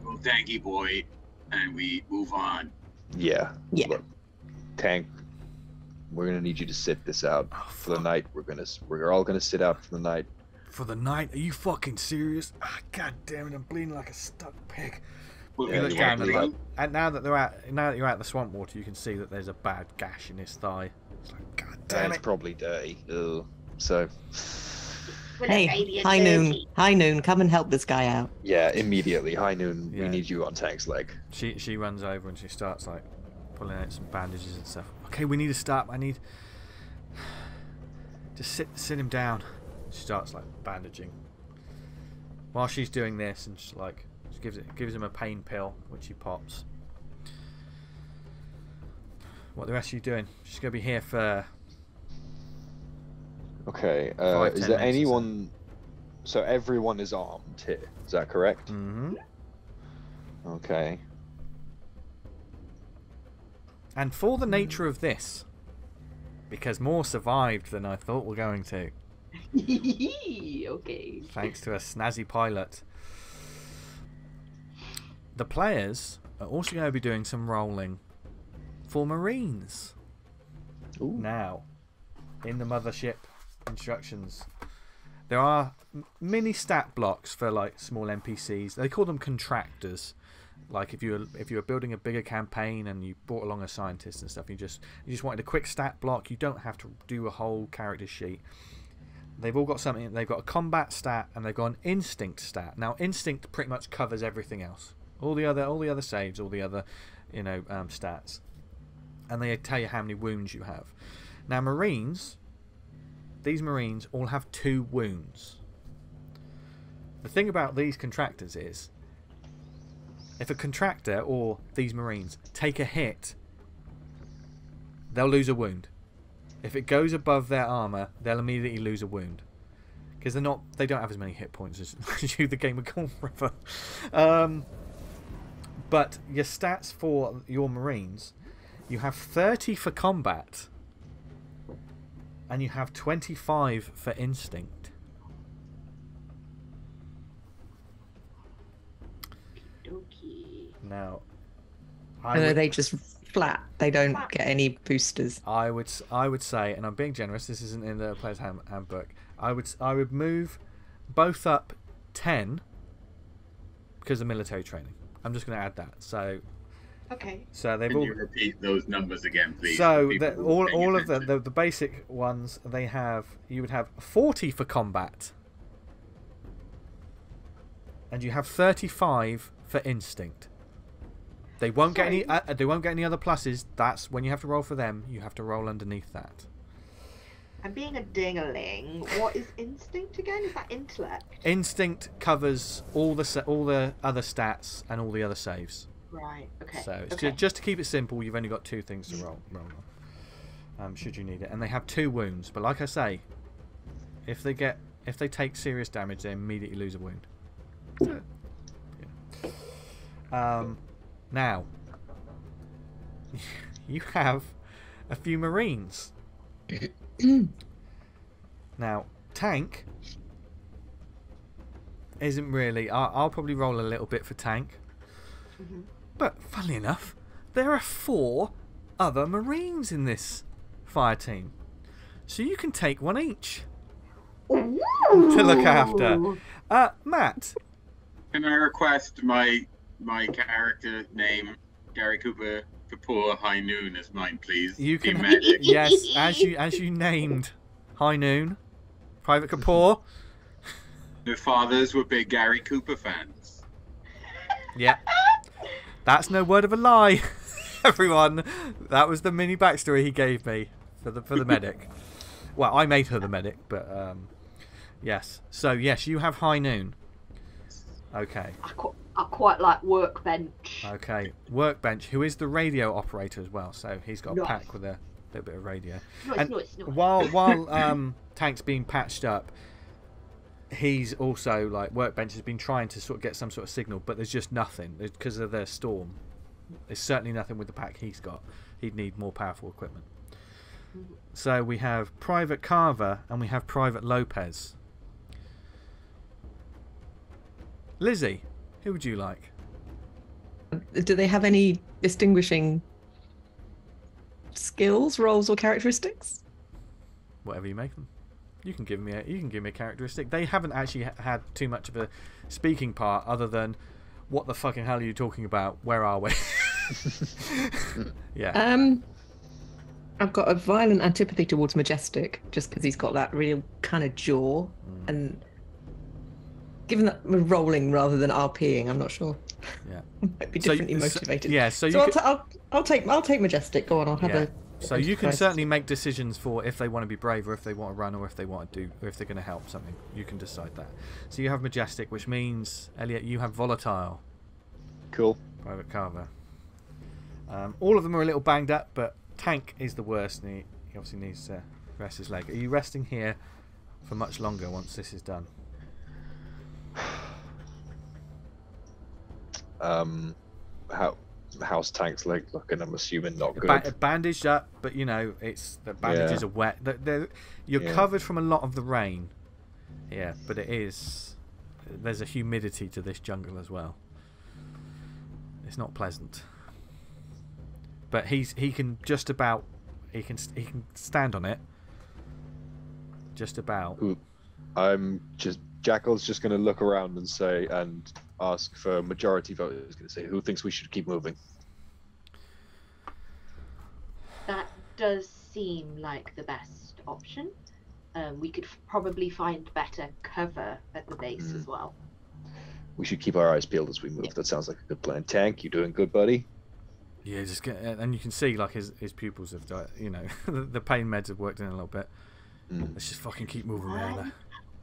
D: little Tanky Boy and we move on.
C: Yeah. Look, Tank, we're gonna need you to sit this out for the night. We're all gonna sit out for the night.
A: For the night? Are you fucking serious? God damn it! I'm bleeding like a stuck pig.
D: Well,
A: you look down and now that you're out the swamp water, you can see that there's a bad gash in his thigh. It's like, God damn it!
C: It's probably dirty. Ugh. So.
E: Hey, High Noon. High Noon, come and help this guy out.
C: Yeah, immediately. High Noon, we need you on Tank's leg.
A: She runs over and she starts like pulling out some bandages and stuff. Okay, we need to stop. I need just sit him down. She starts like bandaging. While she's doing this, and she gives him a pain pill, which he pops. What the rest of you doing? She's gonna be here for.
C: Okay. Is there anyone? So everyone is armed here. Is that correct?
A: Mm-hmm.
C: Okay.
A: And for the nature of this, because more survived than I thought were going to.
B: Okay.
A: Thanks to a snazzy pilot. The players are also going to be doing some rolling for Marines.
C: Ooh.
A: Now, in the Mothership instructions, there are mini stat blocks for like small NPCs. They call them contractors. Like if you were building a bigger campaign and you brought along a scientist and stuff, you just wanted a quick stat block. You don't have to do a whole character sheet. They've all got something. They've got a combat stat and they've got an instinct stat. Now, instinct pretty much covers everything else. All the other saves, all the other, stats, and they tell you how many wounds you have. Now, these Marines all have 2 wounds. The thing about these contractors is, if a contractor or these Marines take a hit, they'll lose a wound. If it goes above their armor, they'll immediately lose a wound, because they don't have as many hit points as you. The game would go on forever. But your stats for your Marines, you have 30 for combat, and you have 25 for instinct. Now,
E: they just flat. They don't get any boosters.
A: I would say, and I'm being generous. This isn't in the player's handbook. I would move both up 10 because of military training. I'm just going to add that. So.
B: Okay.
A: So they've
D: Can you repeat those numbers again, please?
A: So all of the basic ones you would have 40 for combat, and you have 35 for instinct. They won't get any. They won't get any other pluses. That's when you have to roll for them. You have to roll underneath that.
B: I'm being a dingaling. What is instinct again? Is that intellect?
A: Instinct covers all the other stats and all the other saves.
B: Right. Okay.
A: So it's just to keep it simple. You've only got 2 things to roll on. Should you need it, and they have 2 wounds. But like I say, if they take serious damage, they immediately lose a wound. So, yeah. Now, you have a few Marines. Now, Tank isn't really. I'll probably roll a little bit for Tank.
B: Mm-hmm.
A: But, funnily enough, there are 4 other Marines in this fire team. So you can take 1 each to look after. Matt.
D: Can I request my character name, Gary Cooper Kapoor High Noon, as mine, please?
A: You can. Yes, as you named High Noon, Private Kapoor.
D: Their fathers were big Gary Cooper fans.
A: Yeah. That's no word of a lie, everyone. That was the mini backstory he gave me for the medic. Well, I made her the medic, but yes. So yes, you have High Noon. Okay.
B: I quite like Workbench.
A: Okay, Workbench, who is the radio operator as well, so he's got a pack with a little bit of radio.
B: Nice.
A: While Tank's being patched up, he's also, like, Workbench has been trying to sort of get some sort of signal, but there's just nothing because of the storm. There's certainly nothing with the pack he's got. He'd need more powerful equipment. So we have Private Carver and we have Private Lopez. Lizzie, who would you like?
E: Do they have any distinguishing skills, roles, or characteristics?
A: Whatever you make them. You can give me a characteristic. They haven't actually had too much of a speaking part, other than, "What the fucking hell are you talking about? Where are we?"
E: Yeah.
A: Yeah.
E: What do they have? I've got a violent antipathy towards Majestic, just because he's got that real kind of jaw, and given that we're rolling rather than RPing, I'm not sure.
A: Yeah,
E: might be differently motivated. I'll take Majestic. Go on, I'll have a.
A: So you can certainly make decisions for if they want to be brave, or if they want to run, or if they want to do, or if they're going to help something. You can decide that. So you have Majestic, which means Eliot, you have Volatile.
C: Cool.
A: Private Carver. All of them are a little banged up, but Tank is the worst, and he obviously needs to rest his leg. Are you resting here for much longer once this is done?
C: How's Tank's leg looking? I'm assuming not good.
A: Bandaged up, but you know, it's the bandages are wet. You're covered from a lot of the rain. Yeah, but there's a humidity to this jungle as well. It's not pleasant. But he can just about he can stand on it. Just about.
C: Jackal's just going to look around and say and ask for majority vote. He's going to say, who thinks we should keep moving?
B: That does seem like the best option. We could probably find better cover at the base as well.
C: We should keep our eyes peeled as we move. That sounds like a good plan. Tank, you doing good, buddy?
A: Yeah, and you can see like his pupils have, you know, the pain meds have worked in a little bit. Let's just fucking keep moving, man.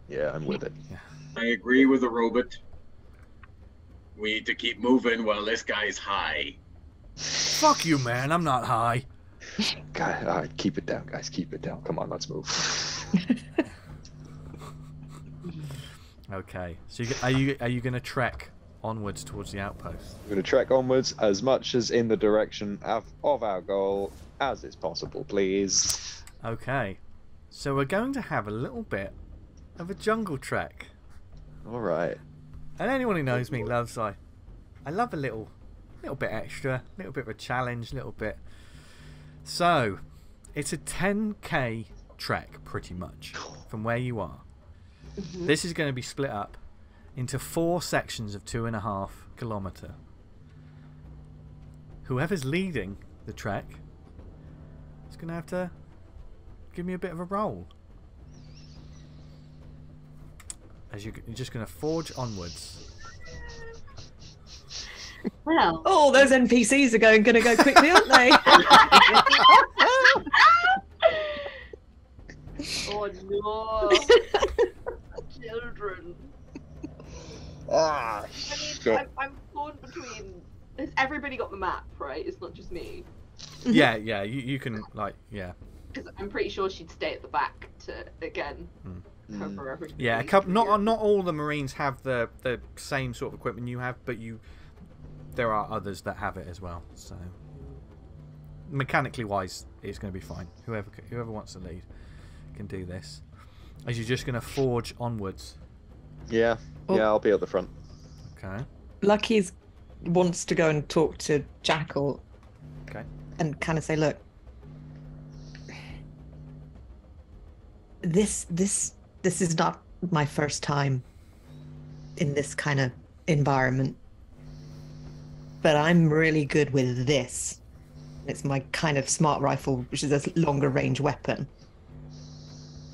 C: Yeah, I'm with it.
A: Yeah.
D: I agree with the robot. We need to keep moving while this guy's high.
A: Fuck you, man. I'm not high.
C: God, all right, keep it down, guys. Keep it down. Come on, let's move.
A: Okay. So are you going to trek onwards towards the outpost?
C: We're going to trek onwards as much as in the direction of our goal as is possible, please.
A: Okay. So we're going to have a little bit of a jungle trek.
C: All right.
A: And anyone who knows me loves I love a little bit extra, a little bit of a challenge, a little bit. So it's a 10k trek pretty much from where you are. This is going to be split up into 4 sections of 2.5 kilometer. Whoever's leading the trek is going to have to give me a bit of a roll. As you're just going to forge onwards.
B: Well,
E: oh, those NPCs are going to go quickly, aren't they?
B: Oh no, children. I mean, I'm torn between. Has everybody got the map, right? It's not just me.
A: Yeah, you can
B: Because I'm pretty sure she'd stay at the back to again. Cover everything.
A: Yeah, not all the Marines have the same sort of equipment you have, but there are others that have it as well. So mechanically wise, it's going to be fine. Whoever wants to lead can do this. As you're just going to forge onwards.
C: Yeah, I'll be at the front.
A: Okay.
E: Lucky's wants to go and talk to Jackal.
A: Okay.
E: And kind of say, look, this is not my first time in this kind of environment, but I'm really good with this. It's my kind of smart rifle, which is a longer range weapon,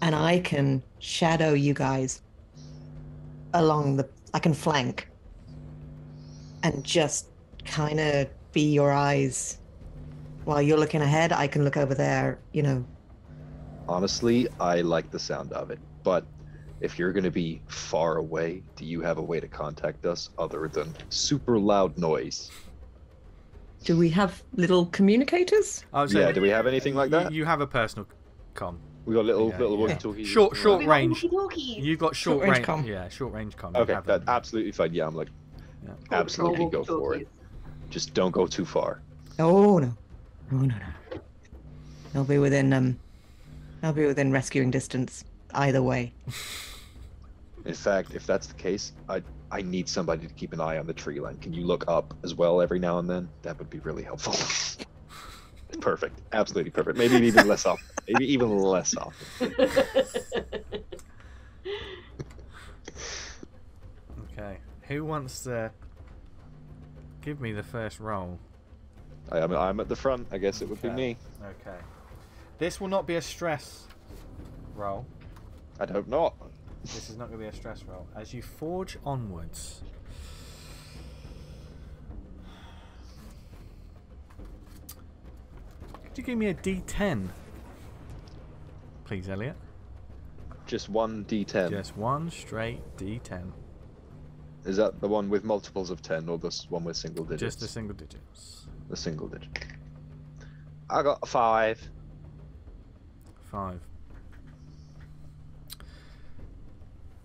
E: and I can shadow you guys along I can flank and just kind of be your eyes while you're looking ahead. I can look over there, you know.
C: Honestly, I like the sound of it, but if you're going to be far away, do you have a way to contact us other than super loud noise?
E: Do we have little communicators?
C: Yeah, do we have anything like that?
A: You have a personal comm.
C: We got little walkie-talkies.
A: Short range. You've got short range
E: comm.
A: Yeah, short range comm.
C: Okay, that's absolutely fine. Yeah, I'm like, absolutely go for it. Just don't go too far.
E: Oh no. I'll be within rescuing distance either way.
C: In fact, if that's the case, I need somebody to keep an eye on the tree line. Can you look up as well every now and then? That would be really helpful. Perfect. Absolutely perfect. Maybe even less often.
A: Okay. Who wants to give me the first roll?
C: I'm at the front. I guess it would be me.
A: Okay. This will not be a stress roll.
C: I'd hope not.
A: This is not going to be a stress roll. As you forge onwards, could you give me a D10, please, Eliot?
C: Just one D10.
A: Just one straight D10.
C: Is that the one with multiples of 10 or this one with single digits?
A: Just the single digits.
C: The single digit. I got a 5.
A: 5.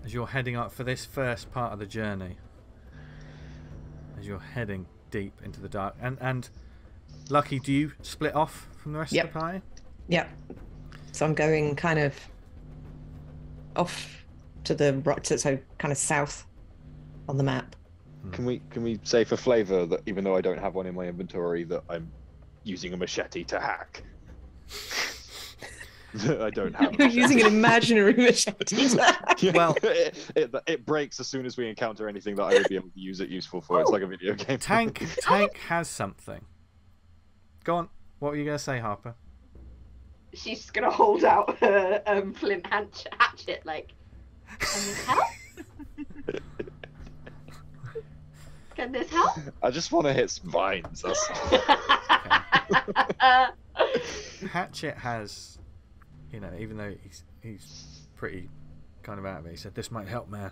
A: As you're heading up for this first part of the journey, as you're heading deep into the dark, and Lucky, do you split off from the rest of the party?
E: Yep. So I'm going kind of off to the right, so kind of south on the map.
C: Can we say for flavour that even though I don't have one in my inventory, that I'm using a machete to hack? I don't have.
E: You're using an imaginary machete.
A: Well,
C: it breaks as soon as we encounter anything that I would be able to use it useful for. It's like a video game.
A: Tank has something. Go on. What were you going to say, Harper?
B: She's gonna hold out her flint hatchet, like, can this help? Can this help?
C: I just want to hit some vines. That's...
A: Hatchet has, you know, even though he's pretty kind of out of it, he said, "This might help, man."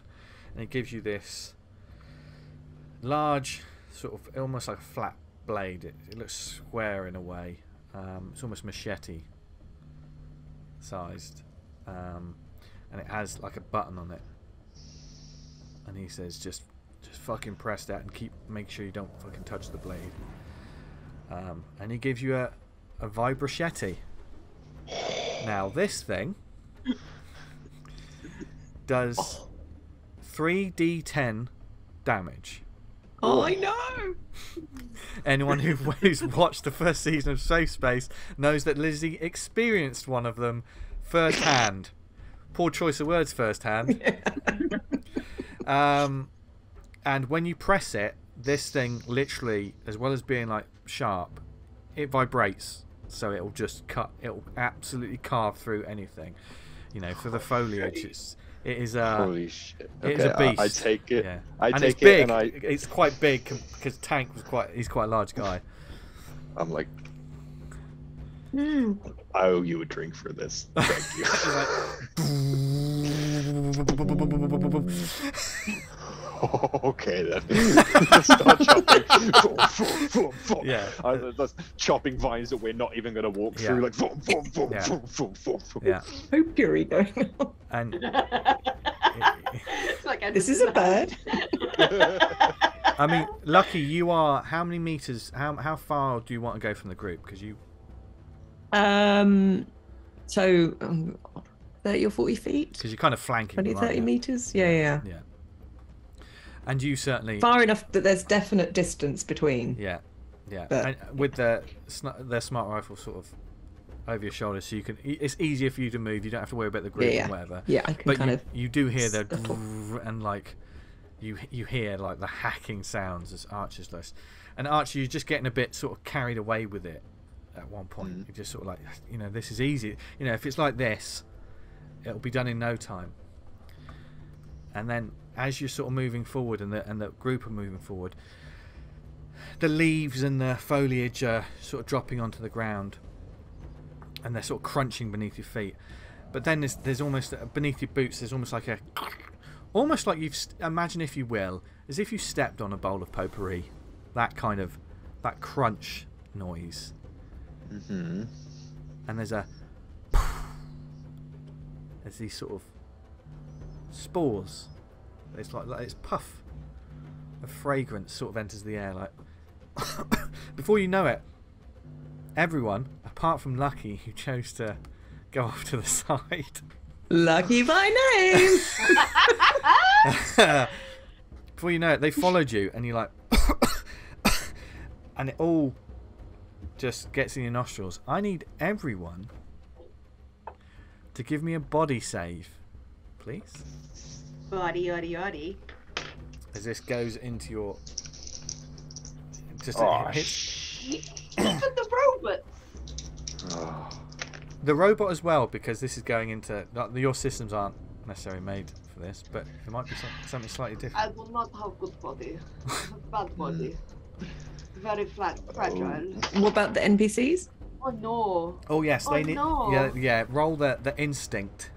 A: And it gives you this large, sort of almost like a flat blade. It looks square in a way. It's almost machete sized, and it has like a button on it. And he says, just fucking press that and make sure you don't fucking touch the blade. And he gives you a vibrachete. Now this thing does 3d10 damage.
E: Oh, I know.
A: Anyone who's watched the first season of Safe Space knows that Lizzie experienced one of them firsthand. Poor choice of words, firsthand.
E: Yeah.
A: And when you press it, this thing literally, as well as being like sharp, it vibrates. So it'll just it'll absolutely carve through anything. You know, for the foliage, it is
C: holy shit. Okay,
A: it is a beast.
C: I take it.
A: Yeah.
C: I take
A: it's big.
C: it, and
A: it's quite big because Tank he's quite a large guy.
C: I'm like, I owe you a drink for this. Thank you. Okay then. Start chopping.
A: Yeah.
C: That's chopping vines that we're not even going to walk through. Like,
A: yeah.
E: Potpourri going on.
A: And
B: It's like
E: This is a bird.
A: I mean, Lucky, you are how many meters? How far do you want to go from the group? Because you.
E: So 30 or 40 feet.
A: Because you're kind of flanking.
E: 20,
A: them,
E: 30 meters. Yeah.
A: And you certainly
E: Far enough that there's definite distance between.
A: Yeah.
E: But...
A: And with their smart rifle sort of over your shoulder, so you can. It's easier for you to move. You don't have to worry about the group or whatever.
E: Yeah, I can
A: but
E: kind of.
A: You do hear the and like you hear like the hacking sounds as Archer's list. And Archer, you're just getting a bit sort of carried away with it at one point. You're just sort of like, you know, this is easy. You know, if it's like this, it'll be done in no time. And then as you're sort of moving forward and the group are moving forward, the leaves and the foliage are sort of dropping onto the ground and they're sort of crunching beneath your feet. But then there's almost beneath your boots, there's almost like you've imagine, if you will, as if you stepped on a bowl of potpourri. That crunch noise. And there's these sort of spores. It's like it's puff of fragrance sort of enters the air, like before you know it, everyone apart from Lucky, who chose to go off to the side.
E: Lucky by name.
A: Before you know it, they followed you, and you're like, and it all just gets in your nostrils. I need everyone to give me a body save, please.
B: Body.
A: As this goes into your. Just
C: Oh,
A: hits.
B: Even the robots.
C: Oh.
A: The robot as well, because this is going into... Your systems aren't necessarily made for this, but it might be something slightly different.
B: I do not have good body. I have bad body. Very fragile.
E: What about the NPCs?
B: Oh no.
A: Oh yes, they need...
B: No.
A: Yeah, roll the instinct,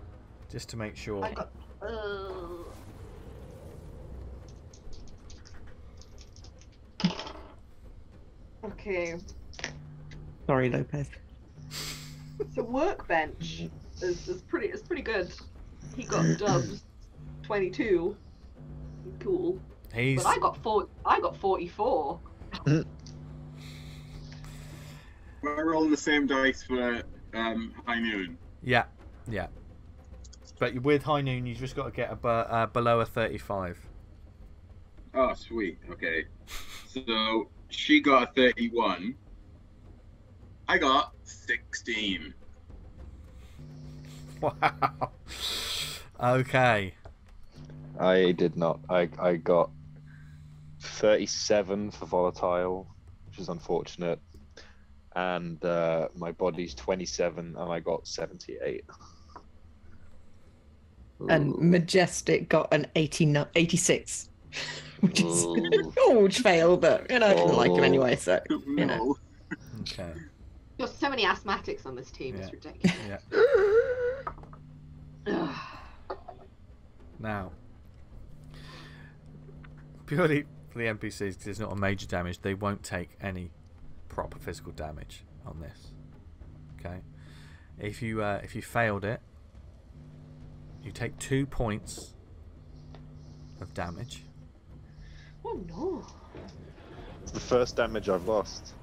A: just to make sure.
B: I got... Okay.
E: Sorry, Lopez.
B: So workbench is pretty good. He got dubs 22. Cool. But I got 44.
D: We're rolling the same dice for High Noon.
A: Yeah. But with High Noon, you just got to get below a 35.
D: Oh, sweet. Okay. So she got a 31. I got 16.
A: Wow. Okay.
C: I did not. I got 37 for volatile, which is unfortunate. And my body's 27, and I got 78.
E: And Majestic got an 86, which is a huge fail, but I didn't like him anyway, so you know.
A: Okay.
B: There's so many asthmatics on this team. It's ridiculous.
A: Yeah. Now, purely for the NPCs, because it's not a major damage, they won't take any proper physical damage on this. Okay. If you failed it, you take 2 points of damage.
B: Oh no.
C: It's the first damage I've lost.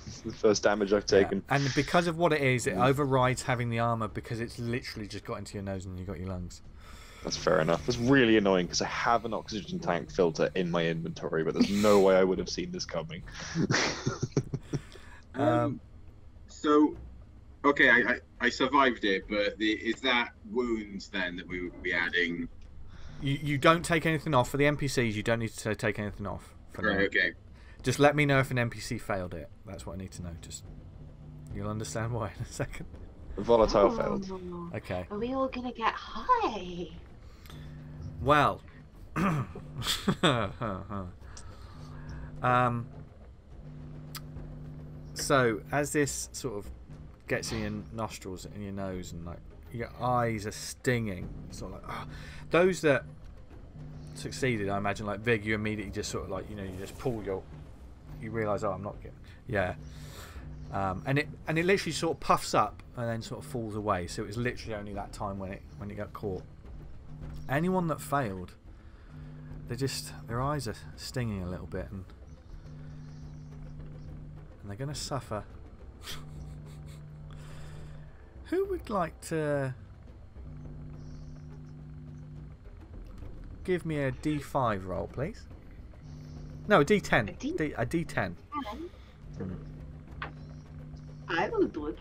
C: It's the first damage I've taken.
A: Yeah. And because of what it is, it overrides having the armor because it's literally just got into your nose and you got your lungs.
C: That's fair enough. It's really annoying because I have an oxygen tank filter in my inventory, but there's no way I would have seen this coming.
D: So, okay, I survived it, but is that wounds then that we would be adding?
A: You don't take anything off. For the NPCs, you don't need to take anything off.
D: Right, okay.
A: Just let me know if an NPC failed it. That's what I need to know. You'll understand why in a second.
C: Volatile failed.
A: Okay.
B: Are we all gonna get high?
A: Well. So as this sort of gets in your nostrils and your nose, and like your eyes are stinging, sort of like those that succeeded, I imagine, like Vig, you immediately just sort of like, you just pull you realise, I'm not getting, and it literally sort of puffs up and then sort of falls away. So it was literally only that time when it got caught. Anyone that failed, their eyes are stinging a little bit, and they're going to suffer. Who would like to give me a D5 roll, please? No, a D10. A D10.
B: I will do it.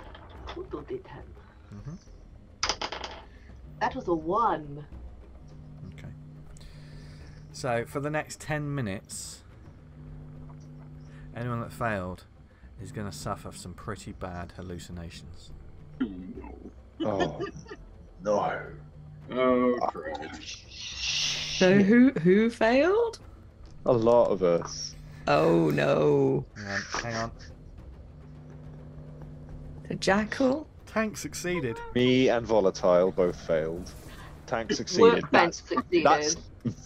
B: We'll do D10. That was a 1.
A: Okay. So for the next 10 minutes, anyone that failed is going to suffer some pretty bad hallucinations.
C: Oh no!
D: Oh crap!
E: So who failed?
C: A lot of us.
E: Oh no!
A: Hang on.
E: The Jackal.
A: Tank succeeded.
C: Me and Volatile both failed. Tank succeeded.
B: Workbench succeeded.
C: That's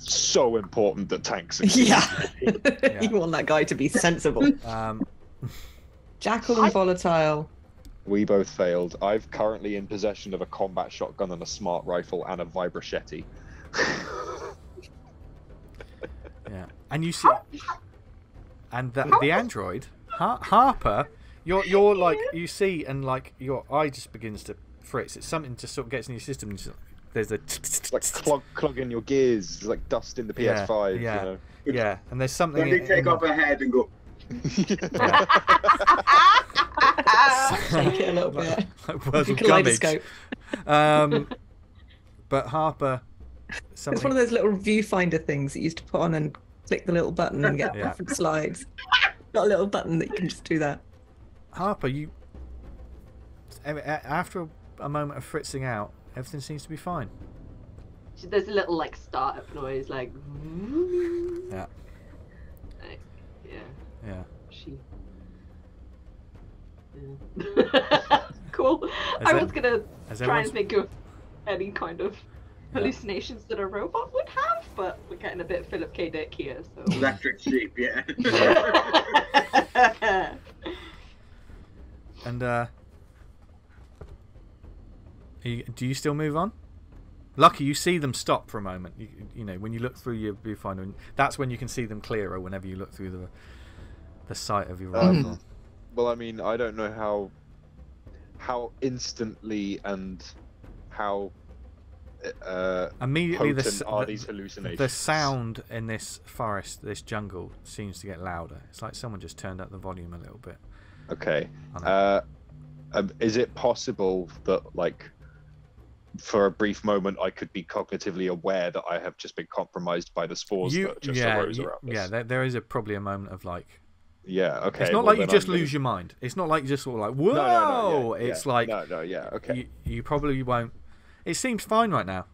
C: so important that Tank succeeded.
E: Yeah. You want that guy to be sensible. Jackal and Volatile.
C: We both failed. I'm currently in possession of a combat shotgun and a smart rifle and a vibrachette.
A: Yeah, and you see, and the android Harper, you're like, you see, and like your eye just begins to fritz. It's something just sort of gets in your system. And there's a
C: it's like clogging your gears. It's like dust in the PS5.
A: Yeah,
C: you know?
A: Yeah, and there's something.
D: Let me take off her head and go.
E: Shake it a little bit.
A: Like
E: Kaleidoscope.
A: But Harper, something...
E: It's one of those little viewfinder things that you used to put on and click the little button and get different slides. Got a little button that you can just do that.
A: Harper, after a moment of fritzing out, everything seems to be fine.
B: There's a little like startup noise, like.
A: Yeah.
B: Like, yeah.
A: Yeah.
B: She. Yeah. Cool. I was gonna try and think of any kind of hallucinations that a robot would have, but we're getting a bit Philip K. Dick here, so.
D: Electric sheep, yeah.
A: And do you still move on? Lucky, you see them stop for a moment. You know, when you look through your viewfinder, that's when you can see them clearer. Whenever you look through the sight of your rifle.
C: Well, I mean, I don't know how instantly and how
A: immediately
C: potent are these hallucinations.
A: The sound in this forest, this jungle, seems to get louder. It's like someone just turned up the volume a little bit.
C: Okay. Is it possible that, like, for a brief moment, I could be cognitively aware that I have just been compromised by the spores that just arose around us?
A: Yeah, there is probably a moment of like.
C: Yeah. Okay.
A: It's not like you just lose your mind. It's not like you just sort of like whoa.
C: No,
A: it's like
C: yeah. Okay.
A: You probably won't. It seems fine right now.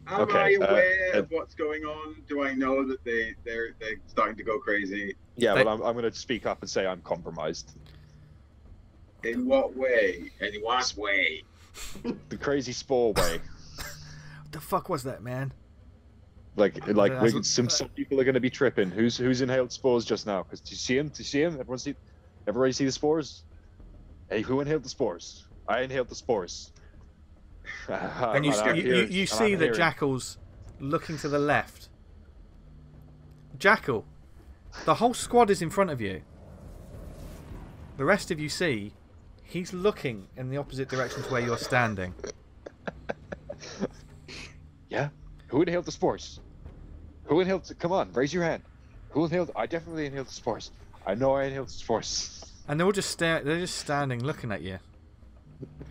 D: Am I aware of what's going on? Do I know that they're starting to go crazy?
C: Yeah, well, I'm going to speak up and say I'm compromised.
D: In what way? In what way?
C: The crazy spore way.
A: What the fuck was that, man?
C: Like some people are going to be tripping. Who's inhaled spores just now? Because do you see him? Everybody see the spores? Hey, who inhaled the spores? I inhaled the spores.
A: And you see that Jackal's looking to the left. Jackal, the whole squad is in front of you. The rest of you see he's looking in the opposite direction to where you're standing.
C: Yeah? Who inhaled the spores? Who inhaled... Come on, raise your hand. Who inhaled... I definitely inhaled the spores. I know I inhaled the spores.
A: And they're all just they're just standing looking at you.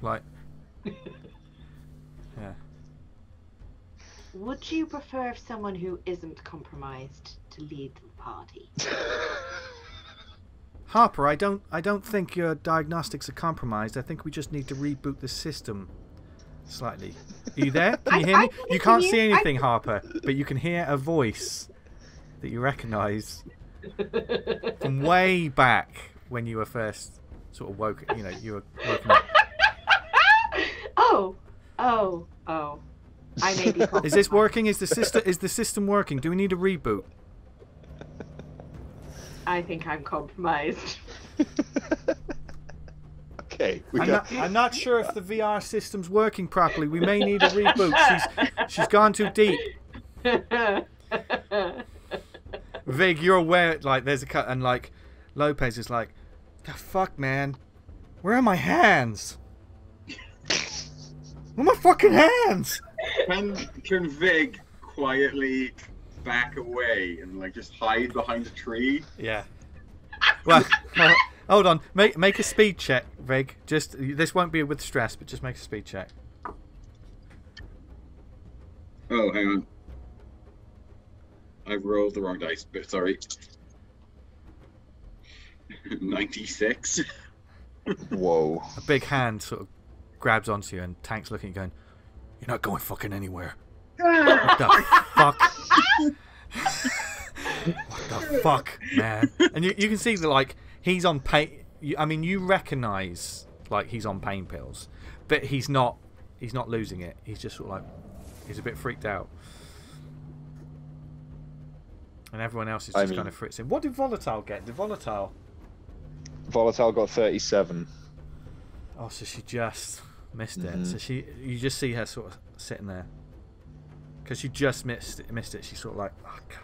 A: Like... Yeah.
B: Would you prefer someone who isn't compromised to lead the party?
A: Harper, I don't think your diagnostics are compromised. I think we just need to reboot the system slightly. Are you there? Can you hear me? You can't see anything, Harper, but you can hear a voice that you recognise from way back when you were first sort of woke. You know, you were woken up.
B: Oh. I may be compromised.
A: Is this working? Is the system working? Do we need a reboot?
B: I think I'm compromised.
C: Okay.
A: I'm not sure if the VR system's working properly. We may need a reboot. She's gone too deep. Vig, you're aware, like, there's a cut, and, like, Lopez is like, the fuck, man? Where are my hands? Where are my fucking hands?
D: Can Vig quietly back away and, like, just hide behind a tree?
A: Yeah. Well, hold on. Make a speed check, Vig. Just this won't be with stress, but just make a speed check.
D: Oh, hang on. I've rolled the wrong dice, but sorry. 96.
C: Whoa.
A: A big hand sort of grabs onto you, and Tank's looking at you going, "You're not going fucking anywhere." What the fuck? What the fuck, man? And you can see that, like, he's on pain. I mean, you recognise, like, he's on pain pills, but he's not losing it. He's just sort of like, he's a bit freaked out. And everyone else is just kind of fritzing. What did Volatile get? Did Volatile
C: got 37.
A: Oh, so she just missed it. So you just see her sort of sitting there. Because she just missed it. She's sort of like, oh, God.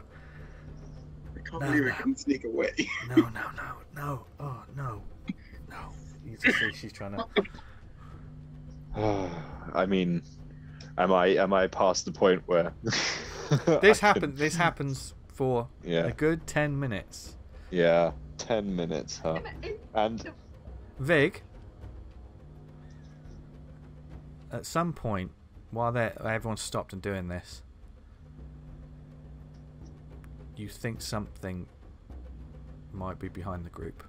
D: I can't believe I couldn't sneak away.
A: No. Oh, no. You just see she's trying to...
C: I mean, am I past the point where...
A: This happens for a good 10 minutes.
C: Yeah, 10 minutes, huh? And...
A: Vig, at some point, while everyone's stopped and doing this, you think something might be behind the group.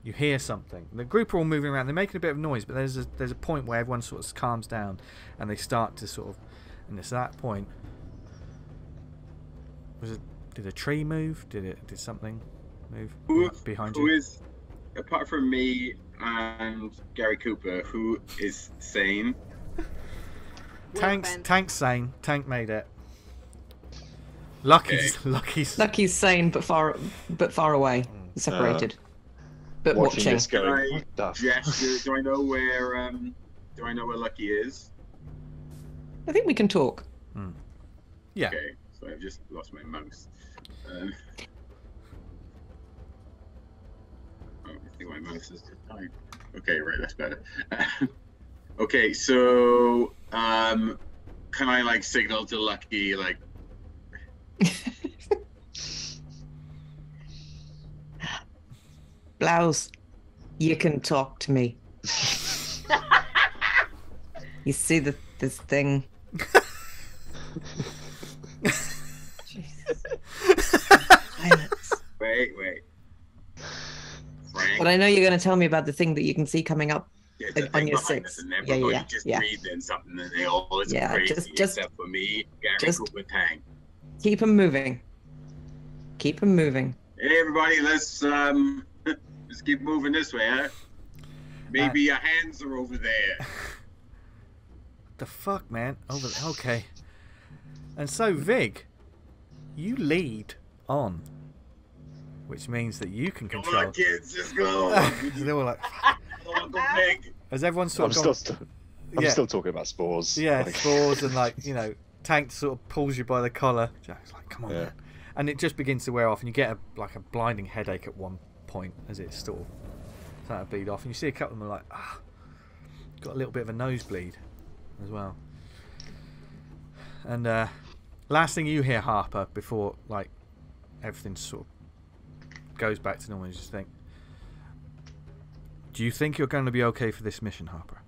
A: You hear something. The group are all moving around. They're making a bit of noise, but there's a point where everyone sort of calms down and they start to sort of. And it's that point. Did a tree move? Did something move behind you?
D: Who is, apart from me and Gary Cooper, who is sane?
A: Tank's sane. Tank made it. Lucky's
E: sane, but far away, separated. But watching.
C: This going,
D: do I know where Lucky is?
E: I think we can talk.
A: Yeah.
D: Okay, so I've just lost my mouse. I think my mouse is dying. Okay, right, that's better. Okay, so can I like signal to Lucky like?
E: Blouse, you can talk to me. You see this thing? Jesus. Silence.
D: Wait. Frank.
E: But I know you're going to tell me about the thing that you can see coming up on your 6. Yeah.
D: Just breathe in something and they all is crazy except for me, Gary Cooper, Tank.
E: Keep them moving. Keep them moving.
D: Hey everybody, let's keep moving this way, huh? Maybe your hands are over there.
A: The fuck, man? Okay. And so, Vig, you lead on, which means that you can control.
D: Come on, kids, let's go.
A: They were like,
D: Big.
A: as everyone sort of
C: I'm still talking about spores.
A: Yeah, spores and Tank sort of pulls you by the collar. Jack's like, come on, man. And it just begins to wear off, and you get a blinding headache at one point as it's sort of starting to bleed off. And you see a couple of them are like, got a little bit of a nosebleed as well. And last thing you hear, Harper, before everything sort of goes back to normal, you just think, do you think you're going to be okay for this mission, Harper?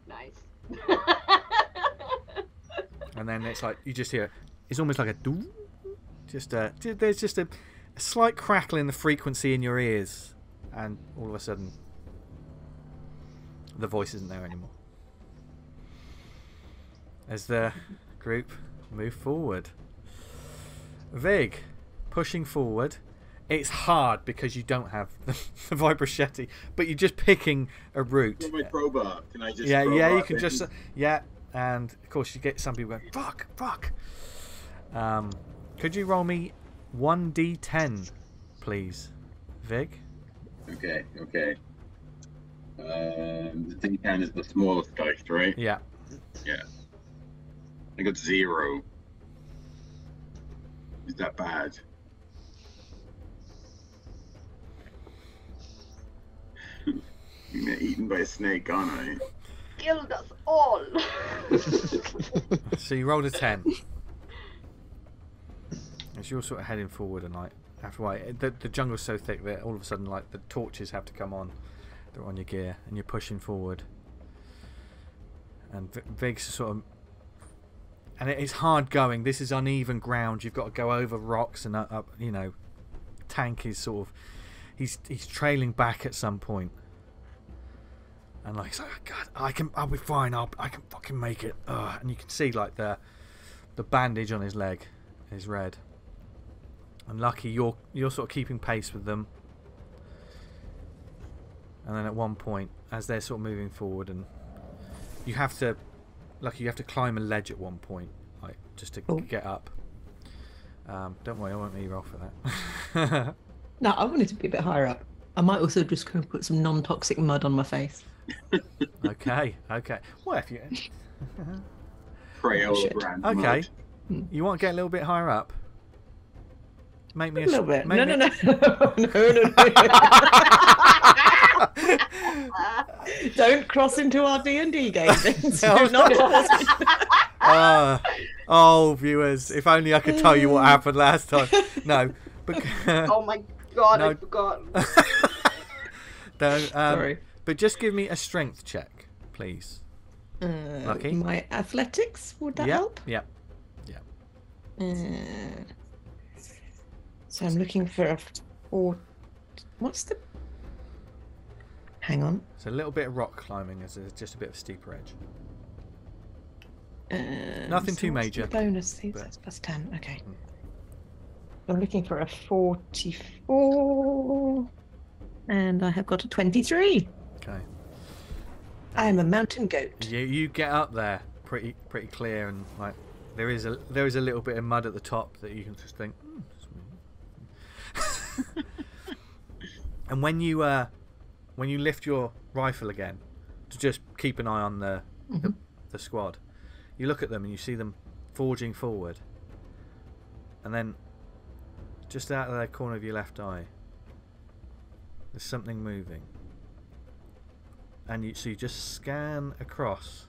B: Nice.
A: And then it's like you just hear it's almost like a doo. There's just a slight crackle in the frequency in your ears, and all of a sudden the voice isn't there anymore. As the group move forward, Vig pushing forward. It's hard because you don't have the vibrochetti, but you're just picking a route.
D: My crowbar. Can I just?
A: Yeah, you can just. And of course you get some people going, fuck. Could you roll me 1d10, please, Vig?
D: Okay. The D10 is the smallest dice, right?
A: Yeah.
D: I got 0. Is that bad? You get eaten by a snake, aren't I?
B: Killed us all.
A: So you rolled a 10. As you're sort of heading forward, and after a while, the jungle's so thick that all of a sudden, the torches have to come on. They're on your gear, and you're pushing forward. And Vig's sort of, and it is hard going. This is uneven ground. You've got to go over rocks and up. Tank is sort of, he's trailing back at some point. And he's like, God, I'll be fine. I can fucking make it. And you can see the bandage on his leg is red. And Lucky, you're sort of keeping pace with them. And then at one point, as they're sort of moving forward, and you have to climb a ledge at one point, just to get up. Don't worry, I won't re-roll for that.
E: No, I wanted to be a bit higher up. I might also just kind of put some non-toxic mud on my face.
A: Okay. Well, if you...
D: Crayola brand
A: okay.
D: mud.
A: You want to get a little bit higher up? Make me
E: A little bit. No. Don't cross into our D&D game.
A: Viewers, if only I could tell you what happened last time. No, but
B: oh my god,
A: no.
B: I forgot.
A: Don't.
E: Sorry.
A: But just give me a strength check, please. Lucky.
E: My athletics, would that help?
A: Yeah.
E: So I'm looking for a what's the... Hang on.
A: It's a little bit of rock climbing as just a bit of a steeper edge. Nothing too major.
E: Bonus, that's plus 10. Okay. I'm looking for a 44, and I have got a 23.
A: Okay.
E: I am a mountain goat.
A: You get up there pretty clear, and like there is a little bit of mud at the top that you can just think. And when you lift your rifle again to just keep an eye on the squad, you look at them and you see them forging forward, and then just out of the corner of your left eye there's something moving, and so you just scan across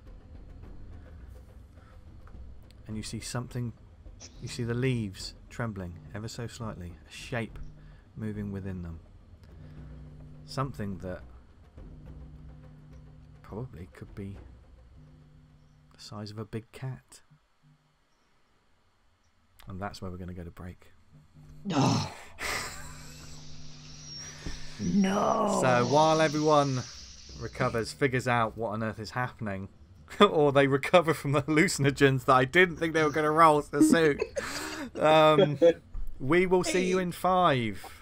A: and you see something. You see the leaves trembling ever so slightly, a shape moving within them, something that probably could be the size of a big cat. And that's where we're going to go to break.
E: No. No.
A: So while everyone recovers, figures out what on earth is happening, or they recover from the hallucinogens that I didn't think they were going to roll so soon, we will see you in 5.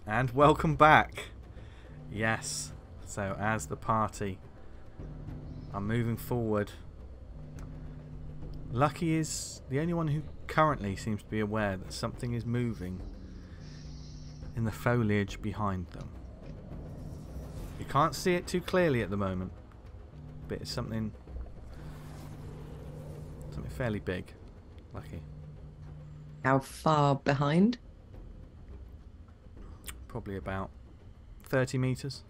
A: And welcome back. Yes. So as the party are moving forward, Lucky is the only one who currently seems to be aware that something is moving in the foliage behind them. You can't see it too clearly at the moment, but it's something fairly big. Lucky.
E: How far behind?
A: Probably about 30 meters.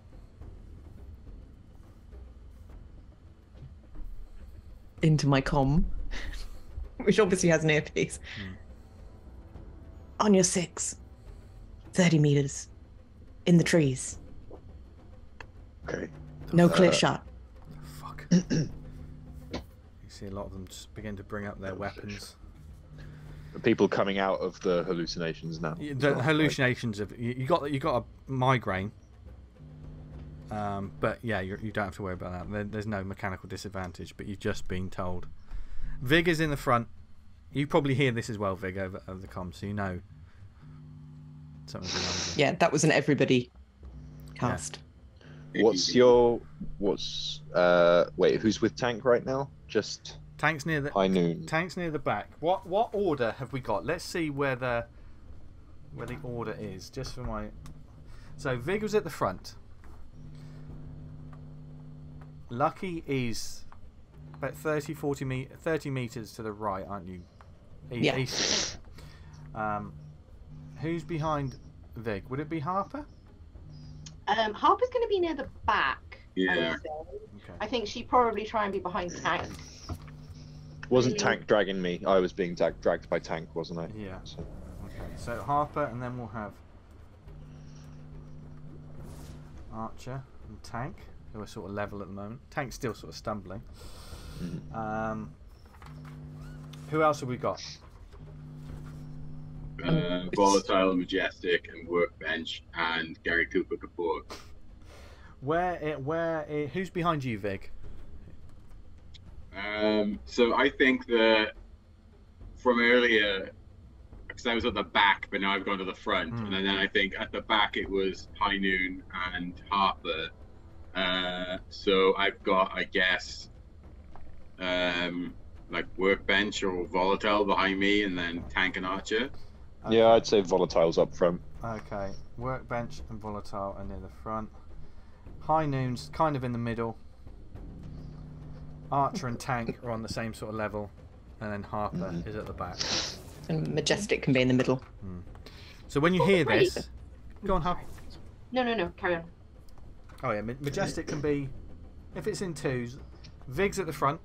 E: Into my comm, which obviously has an earpiece. On your 6, 30 meters in the trees.
C: Okay.
E: No clear shot.
A: Fuck. You see a lot of them just begin to bring up their weapons.
C: The people coming out of the hallucinations now.
A: The hallucinations of you got a migraine. But yeah, you don't have to worry about that. There's no mechanical disadvantage, but you've just been told. Vig is in the front. You probably hear this as well, Vig, over the comm, so you know something's going on.
E: Yeah, that was an everybody cast.
C: Yeah. Wait, who's with Tank right now? Just
A: Tank's near the
C: high noon.
A: Tank's near the back. What order have we got? Let's see where the order is. Just for my. So Vig was at the front. Lucky is about 30 meters to the right, aren't you?
E: Yeah.
A: East. Who's behind Vig? Would it be Harper?
B: Harper's going to be near the back.
D: Yeah.
A: Okay.
B: I think she'd probably try and be behind Tank.
C: Wasn't Tank dragging me? I was being dragged by Tank, wasn't I?
A: Yeah. So. Okay. So Harper, and then we'll have Archer and Tank, who are sort of level at the moment. Tank's still sort of stumbling. Who else have we got?
D: Volatile and Majestic and Workbench and Gary Cooper Kapoor.
A: Who's behind you, Vig?
D: So I think that from earlier, because I was at the back, but now I've gone to the front, and then I think at the back it was High Noon and Harper. So I've got, I guess, like Workbench or Volatile behind me, and then Tank and Archer.
A: Okay.
C: Yeah, I'd say Volatile's up front.
A: Okay, Workbench and Volatile are near the front. High Noon's kind of in the middle. Archer and Tank are on the same sort of level, and then Harper is at the back.
E: And Majestic can be in the middle.
A: So when you hear this, go on, Harper.
B: No, carry on.
A: Oh yeah, Majestic can be, if it's in twos, Vig's at the front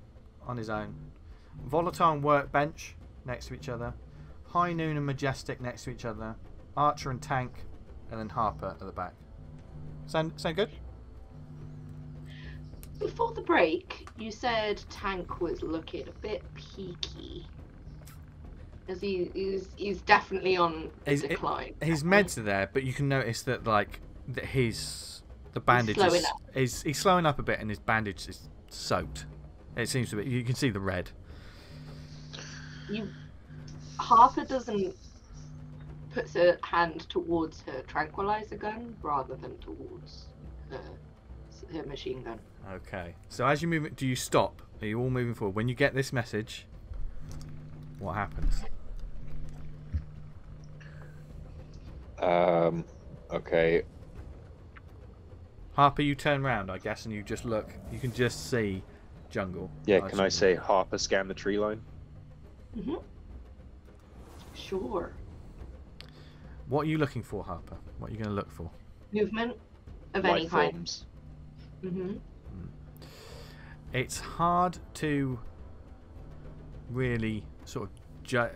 A: on his own. Volatile and Workbench next to each other. High Noon and Majestic next to each other. Archer and Tank, and then Harper at the back. Sound good?
B: Before the break, you said Tank was looking a bit peaky. As he's definitely on decline.
A: His meds are there, but you can notice that the bandage he's slowing up a bit, and his bandage is soaked. It seems to be. You can see the red.
B: Harper doesn't put her hand towards her tranquilizer gun rather than towards her machine gun.
A: Okay. So as you move it, do you stop? Are you all moving forward? When you get this message, what happens?
C: Okay.
A: Harper, you turn round, I guess, and you just look. You can just see jungle.
C: Yeah, can I say Harper scan the tree line?
B: Sure.
A: What are you looking for, Harper? What are you going to look for?
B: Movement of any kind.
A: It's hard to really sort of judge.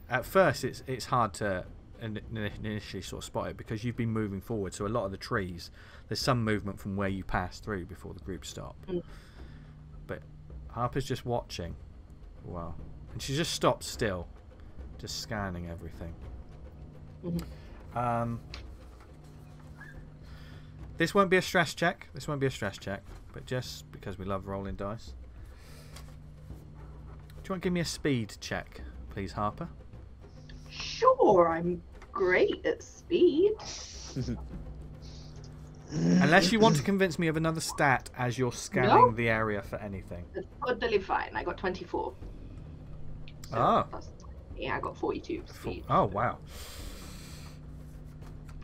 A: At first, it's hard to initially sort of spot it because you've been moving forward. So a lot of the trees, there's some movement from where you pass through before the group stop. But Harper's just watching. Wow. And she just stopped still, just scanning everything. This won't be a stress check. But just because we love rolling dice. Do you want to give me a speed check, please, Harper?
B: Sure, I'm great at speed.
A: Unless you want to convince me of another stat as you're scanning the area for anything.
B: It's totally fine. I got 24. So
A: Oh.
B: Yeah, I got 42 speed.
A: Oh, wow.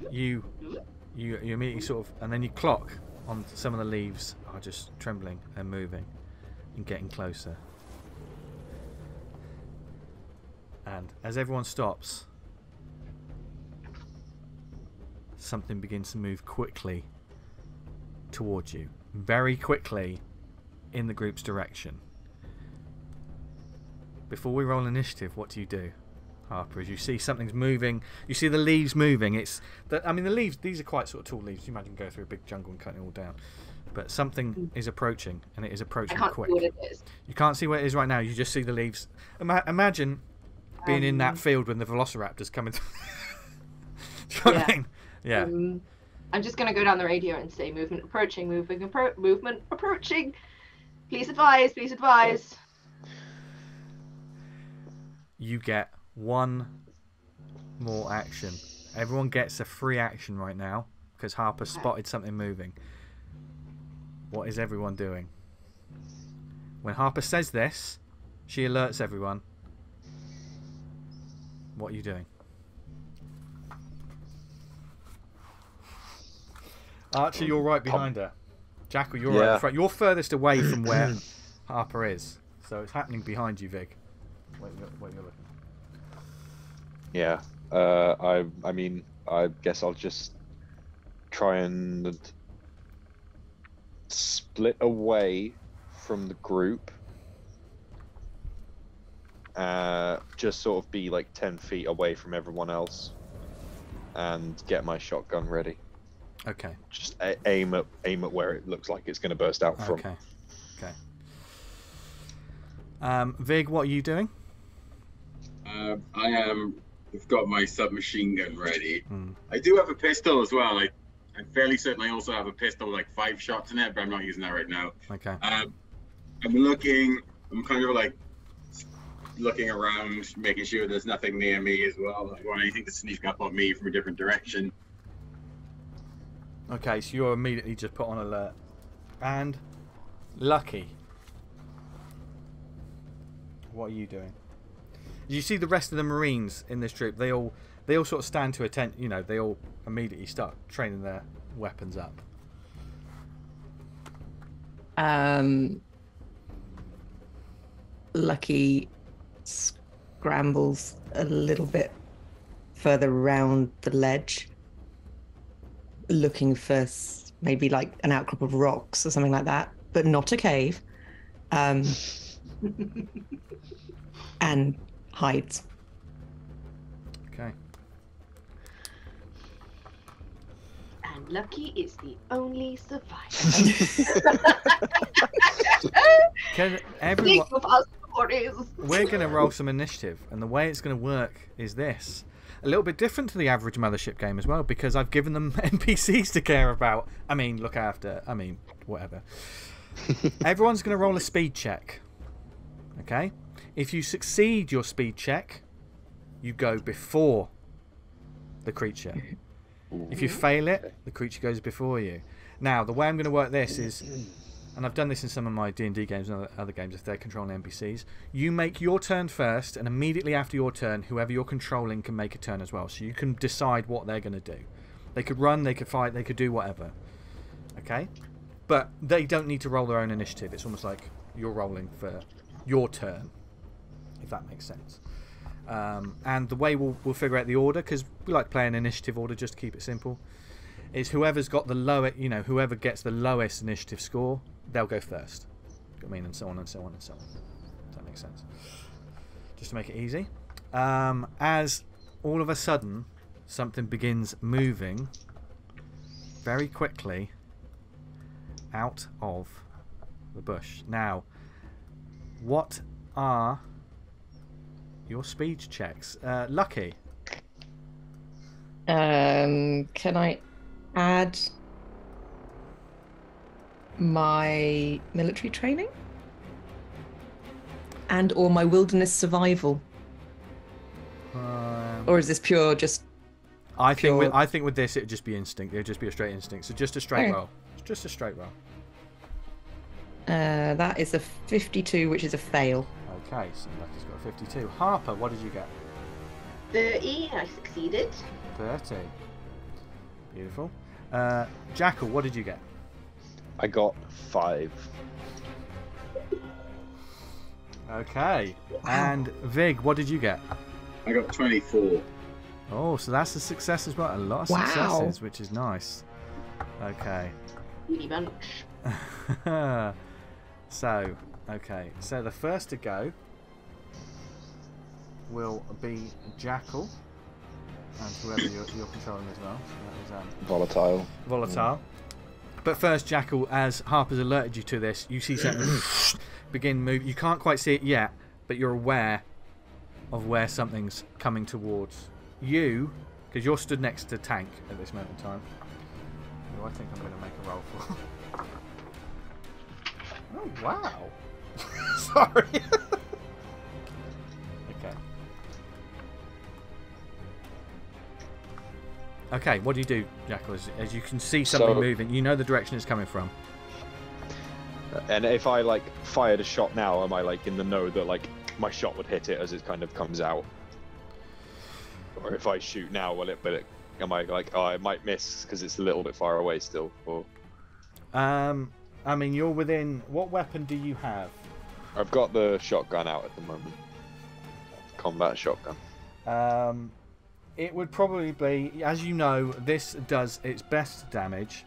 A: You immediately sort of, and then you clock on some of the leaves are just trembling and moving and getting closer. And as everyone stops, something begins to move quickly towards you, very quickly in the group's direction. Before we roll initiative, what do you do, Harper? As you see something's moving, you see the leaves moving. I mean, the leaves, these are quite sort of tall leaves. You imagine go through a big jungle and cutting it all down. But something is approaching, and it is approaching quick.
B: I can't see what it is.
A: You can't see where it is right now. You just see the leaves. Imagine being in that field when the velociraptor's coming through. Do you know what I mean? Yeah.
B: I'm just going to go down the radio and say movement approaching, movement approaching. Please advise, please advise.
A: You get one more action. Everyone gets a free action right now because Harper spotted something moving. What is everyone doing? When Harper says this, she alerts everyone. What are you doing? Archie, you're right behind her. Jackal, you're right in front. You're furthest away from where Harper is. So it's happening behind you, Vig. Wait, you're looking.
C: Yeah. I mean, I guess I'll just try and split away from the group. Just sort of be like 10 feet away from everyone else and get my shotgun ready.
A: Okay.
C: Just aim at where it looks like it's going to burst out from.
A: Okay. Okay. Vig, what are you doing?
D: I've got my submachine gun ready. I do have a pistol as well. I'm fairly certain I also have a pistol with like 5 shots in it, but I'm not using that right now.
A: Okay.
D: I'm kind of like looking around, making sure there's nothing near me as well. I don't want anything to sneak up on me from a different direction.
A: Okay, so you're immediately just put on alert. And Lucky, what are you doing? You see the rest of the Marines in this troop. They all sort of stand to attention. You know, they all immediately start training their weapons up.
E: Lucky scrambles a little bit further around the ledge, looking for maybe like an outcrop of rocks or something like that, but not a cave. And hides.
A: Okay.
B: And Lucky is the only survivor.
A: Can everyone...
B: Think of our stories.
A: We're going to roll some initiative, and the way it's going to work is this. A little bit different to the average Mothership game as well, because I've given them NPCs to care about. I mean, look after. I mean, whatever. Everyone's going to roll a speed check. Okay? If you succeed your speed check, you go before the creature. If you fail it, the creature goes before you. Now, the way I'm going to work this is, and I've done this in some of my D&D games and other games if they're controlling NPCs, you make your turn first, and immediately after your turn, whoever you're controlling can make a turn as well. So you can decide what they're going to do. They could run, they could fight, they could do whatever. Okay? But they don't need to roll their own initiative. It's almost like you're rolling for your turn, if that makes sense. And the way we'll figure out the order, because we like playing initiative order just to keep it simple, is whoever's got the lowest, whoever gets the lowest initiative score, they'll go first. I mean, and so on and so on and so on. Does that make sense? Just to make it easy. As all of a sudden something begins moving very quickly out of the bush. Now, what are your speed checks? Lucky.
E: Can I add my military training and or my wilderness survival? Or is this pure just
A: I think with this, it'd just be instinct. It'd just be a straight instinct. So just a straight roll. Just a straight roll.
E: That is a 52, which is a fail.
A: Okay, so Lucky's got a 52. Harper, what did you get?
B: 30. I succeeded.
A: 30. Beautiful. Jackal, what did you get?
C: I got 5.
A: Okay. And Vig, what did you get?
D: I got 24.
A: Oh, so that's a success as well. A lot of successes, which is nice. Okay.
B: Really bunch.
A: So, okay. So the first to go will be Jackal. And whoever you're controlling as well. So that is,
C: Volatile.
A: Volatile. But first, Jackal, as Harper's alerted you to this, you see something begin move. You can't quite see it yet, but you're aware of where something's coming towards you, because you're stood next to Tank at this moment in time. Who I think I'm going to make a roll for. Oh, wow. Sorry. Okay. Okay, what do you do, Jackal? As you can see something moving, you know the direction it's coming from.
C: And if I like fired a shot now, am I like in the know that like my shot would hit it as it kind of comes out? Or if I shoot now, am I like, oh, I might miss because it's a little bit far away still? Or
A: I mean, you're within. What weapon do you have?
C: I've got the shotgun out at the moment. Combat shotgun.
A: It would probably be, as you know, this does its best damage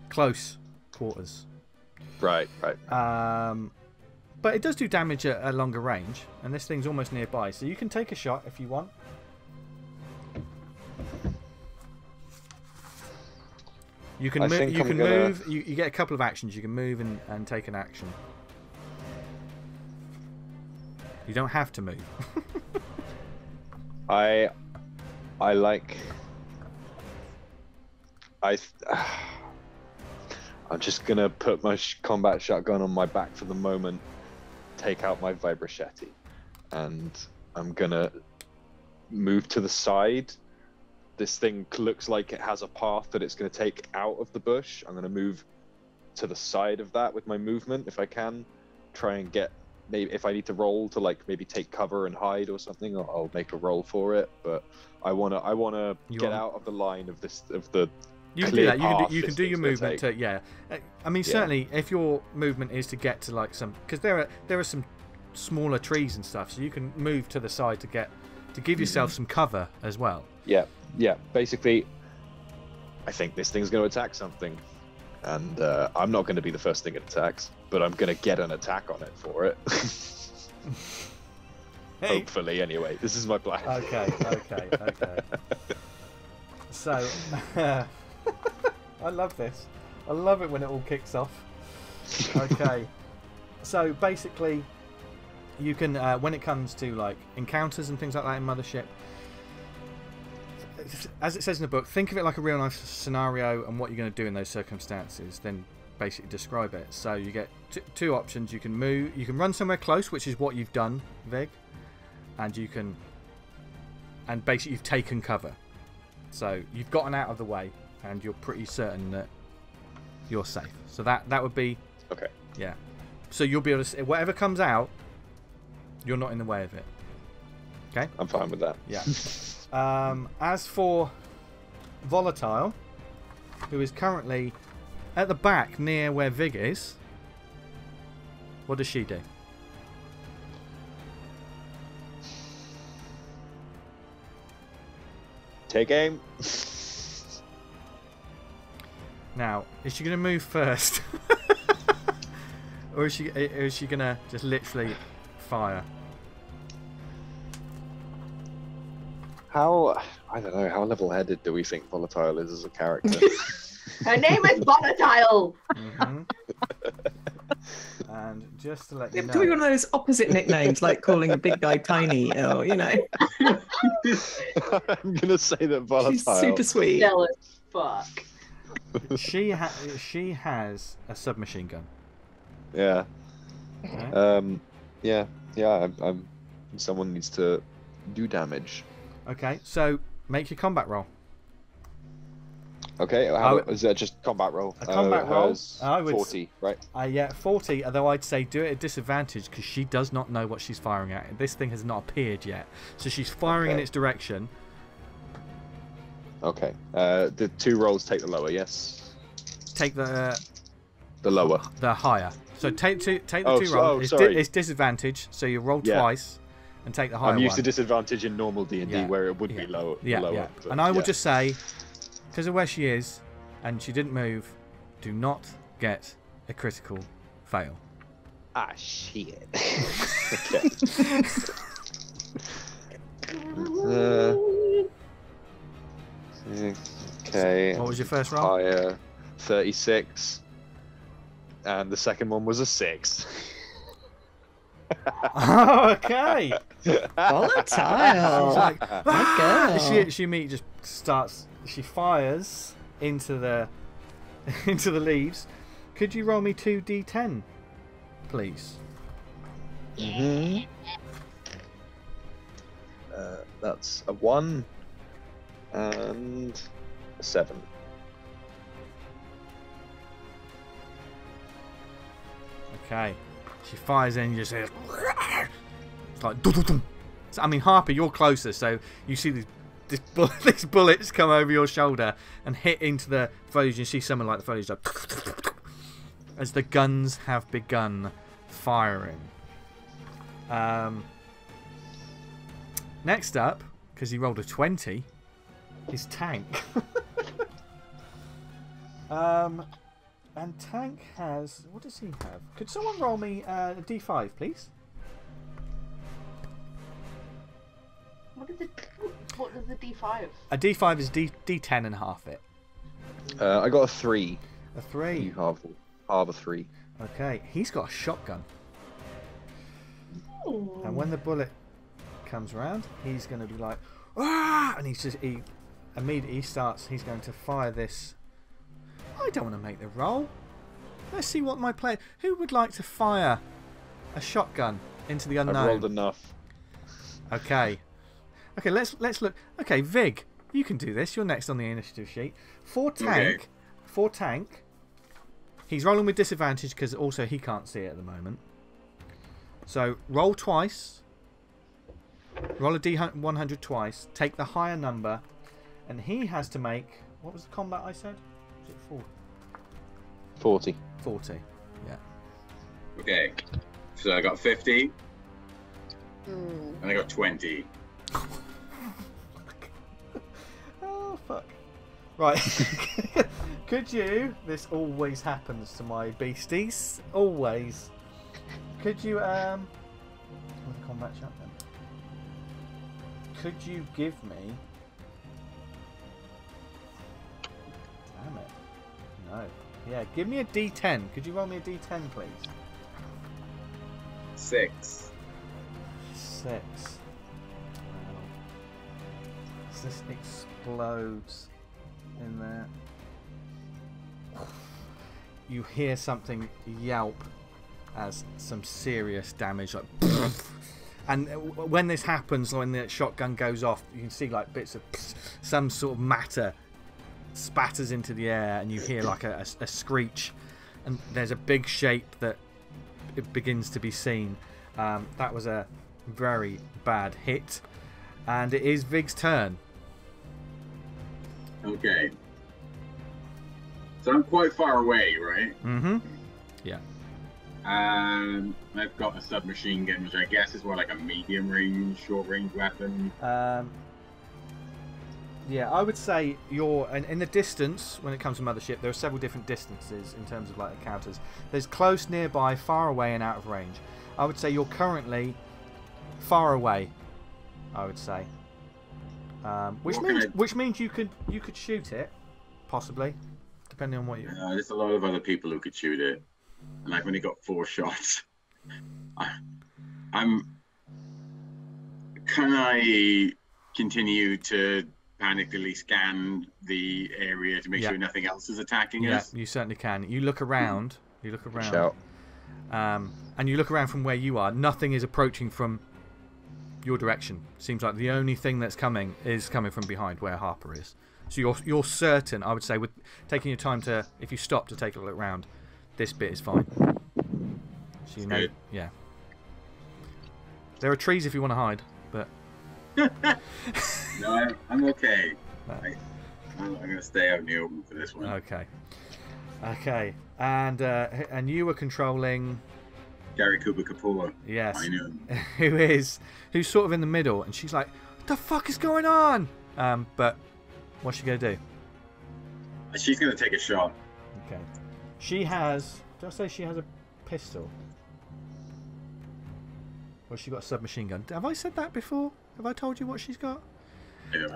A: close quarters.
C: Right.
A: But it does do damage at a longer range, and this thing's almost nearby, so you can take a shot if you want. You can move. You can move. You get a couple of actions. You can move and take an action. You don't have to move.
C: I'm just gonna put my combat shotgun on my back for the moment, take out my vibrochetti, and I'm gonna move to the side. This thing looks like it has a path that it's gonna take out of the bush. I'm gonna move to the side of that with my movement if I can, try and get. Maybe if I need to roll to like maybe take cover and hide or something, I'll make a roll for it. But I wanna get out of the line of the.
A: You can do that. You can do your movement. Yeah. I mean, certainly if your movement is to get to like some, because there are some smaller trees and stuff, so you can move to the side to give yourself some cover as well. Yeah.
C: Basically, I think this thing's going to attack something, and I'm not going to be the first thing it attacks, but I'm going to get an attack on it for it. Hey. Hopefully, anyway. This is my plan.
A: Okay. So, I love this. I love it when it all kicks off. Okay. So basically, you can when it comes to like encounters and things like that in Mothership, as it says in the book, think of it like a real life scenario and what you're going to do in those circumstances, then basically describe it. So you get two options. You can move, you can run somewhere close, which is what you've done, Vig, and basically you've taken cover. So you've gotten out of the way and you're pretty certain that you're safe. So that would be
C: okay.
A: Yeah. So you'll be able to see whatever comes out, you're not in the way of it. Okay?
C: I'm fine with that.
A: Yeah. As for Volatile, who is currently at the back near where Vig is, what does she do?
C: Take aim.
A: Now, is she going to move first? Or is she going to just literally fire?
C: I don't know, how level-headed do we think Volatile is as a character?
B: Her name is Volatile!
A: Mm-hmm. And just to let you know...
E: Doing one of those opposite nicknames, like calling a big guy tiny, or, you know.
C: I'm going to say that Volatile...
E: She's super sweet.
B: Jealous fuck.
A: She has a submachine gun.
C: Yeah.
A: Okay.
C: Yeah. Someone needs to do damage.
A: Okay, so make your combat roll.
C: Okay, is that just combat roll?
A: A combat roll. I would
C: 40, right?
A: Yeah, 40. Although I'd say do it at disadvantage because she does not know what she's firing at. This thing has not appeared yet, so she's firing in its direction.
C: Okay. The 2 rolls take the lower, yes.
A: Take the
C: lower.
A: The higher. So take the 2 rolls. It's disadvantage, so you roll twice and take the higher one.
C: I'm used to disadvantage in normal D&D where it would be lower.
A: Yeah. And I will just say, because of where she is and she didn't move, do not get a critical fail.
C: Ah, shit. Okay.
A: What was your first roll?
C: Higher, 36. And the second one was a 6.
A: Oh, okay.
E: Volatile.
A: She's like,
E: ah!
A: She immediately just starts. She fires into the leaves. Could you roll me 2d10, please?
C: That's a 1 and a 7.
A: Okay. She fires in and you just hear it's like dum-dum-dum. So, I mean, Harper, you're closer, so you see these bullets come over your shoulder and hit into the foliage. You see someone like the foliage like as the guns have begun firing. Next up, because he rolled a 20, is Tank. And Tank has... What does he have? Could someone roll me a d5, please?
B: What is the d5?
A: A d5 is d10 and half it.
C: I got a 3.
A: A 3?
C: You halve a 3.
A: Okay, he's got a shotgun.
B: Ooh.
A: And when the bullet comes around, he's going to be like, ah! And he immediately starts, he's going to fire this. I don't want to make the roll. Let's see what my player... Who would like to fire a shotgun into the unknown?
C: I've rolled enough.
A: Okay. Okay, let's look. Okay, Vig, you can do this. You're next on the initiative sheet. For Tank, he's rolling with disadvantage because also he can't see it at the moment. So roll twice. Roll a d100 twice. Take the higher number, and he has to make... What was the combat I said? Was it 4?
C: 40.
A: 40, yeah.
D: Okay, so I got 50, and I got 20.
A: Oh, fuck. Right. Could you... This always happens to my beasties. Always. Could you, with a combat shot then? Could you give me... Damn it. No. Yeah, give me a d10. Could you roll me a d10, please?
D: 6.
A: 6. Wow. This explodes in there. You hear something yelp as some serious damage, like, and when this happens, when the shotgun goes off, you can see like bits of some sort of matter spatters into the air, and you hear like a screech, and there's a big shape that it begins to be seen. That was a very bad hit, and it is Vig's turn.
D: Okay. So I'm quite far away, right?
A: Mm-hmm. Yeah.
D: I've got a submachine gun, which I guess is more like a medium range, short range weapon.
A: Yeah, I would say you're in the distance. When it comes to Mothership, there are several different distances in terms of like encounters. There's close, nearby, far away, and out of range. I would say you're currently far away. I would say, which means you could shoot it, possibly, depending on what you.
D: There's a lot of other people who could shoot it, and I've only got 4 shots. Can I continue to panically scan the area to make sure nothing else is attacking us?
A: Yeah, you certainly can. You look around. You look around.
C: Shout.
A: And you look around from where you are. Nothing is approaching from your direction. Seems like the only thing that's coming is coming from behind where Harper is. So you're certain, I would say, with taking your time to, if you stop to take a look round, this bit is fine. So you know,
D: good.
A: yeah. There are trees if you want to hide, but
D: No, I'm okay. I'm gonna stay out in the open for this one.
A: Okay. And you were controlling
D: Gary Cooper Kapoor.
A: Yes.
D: I knew him.
A: who's sort of in the middle, and she's like, "What the fuck is going on?" But what's she gonna do?
D: She's gonna take a shot.
A: Okay. She has. Did I say she has a pistol? Or she got a submachine gun? Have I said that before? Have I told you what she's got?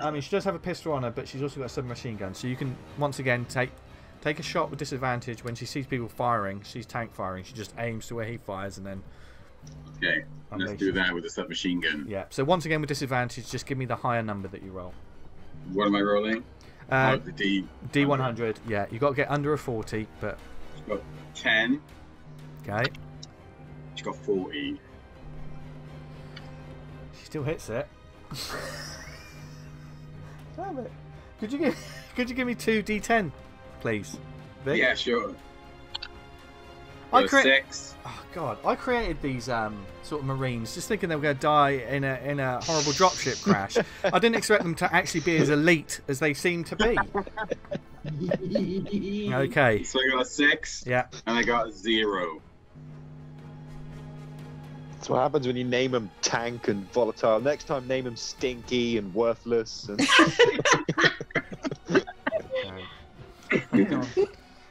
A: I mean, she does have a pistol on her, but she's also got a submachine gun. So you can once again take a shot with disadvantage when she sees people firing. She's tank firing. She just aims to where he fires and then.
D: Okay, let's do that with a submachine gun.
A: Yeah. So once again with disadvantage, just give me the higher number that you roll.
D: What am I rolling? The
A: D100. Yeah, you got to get under a 40, but.
D: She's got 10.
A: Okay.
D: She's got 40.
A: She still hits it. Damn it! Could you give me 2 D10, please? Vic?
D: Yeah, sure.
A: I
D: 6.
A: Oh god! I created these sort of marines just thinking they were going to die in a horrible dropship crash. I didn't expect them to actually be as elite as they seem to be. Okay.
D: So I got a 6.
A: Yeah.
D: And I got a 0.
C: That's what happens when you name them tank and volatile. Next time, name them stinky and worthless. And...
A: Hang on.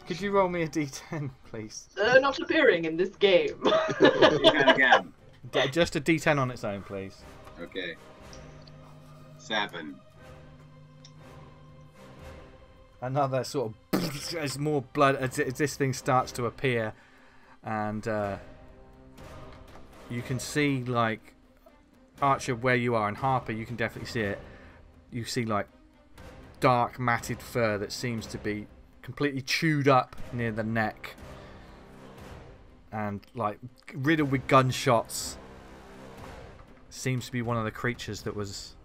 A: Could you roll me a D10, please?
B: Not appearing in this game.
D: Again.
A: Just a D10 on its own, please.
D: Okay. 7.
A: Another sort of as more blood as this thing starts to appear, and you can see like Archer where you are, and Harper you can definitely see it. You see like dark matted fur that seems to be completely chewed up near the neck and like riddled with gunshots. Seems to be one of the creatures that was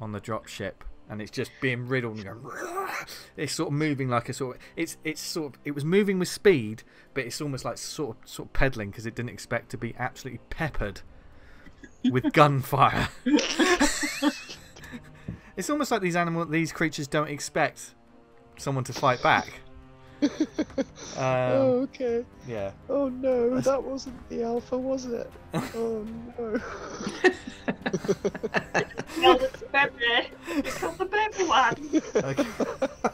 A: on the drop ship, and it's just being riddled and going, it's sort of moving like a sort of it was moving with speed, but it's almost like sort of pedaling because it didn't expect to be absolutely peppered with gunfire. It's almost like these creatures don't expect someone to fight back.
C: Oh, okay.
A: Yeah.
C: Oh no, that wasn't the alpha, was it? Oh no.
B: No, it's baby. Because the baby one.
A: Okay.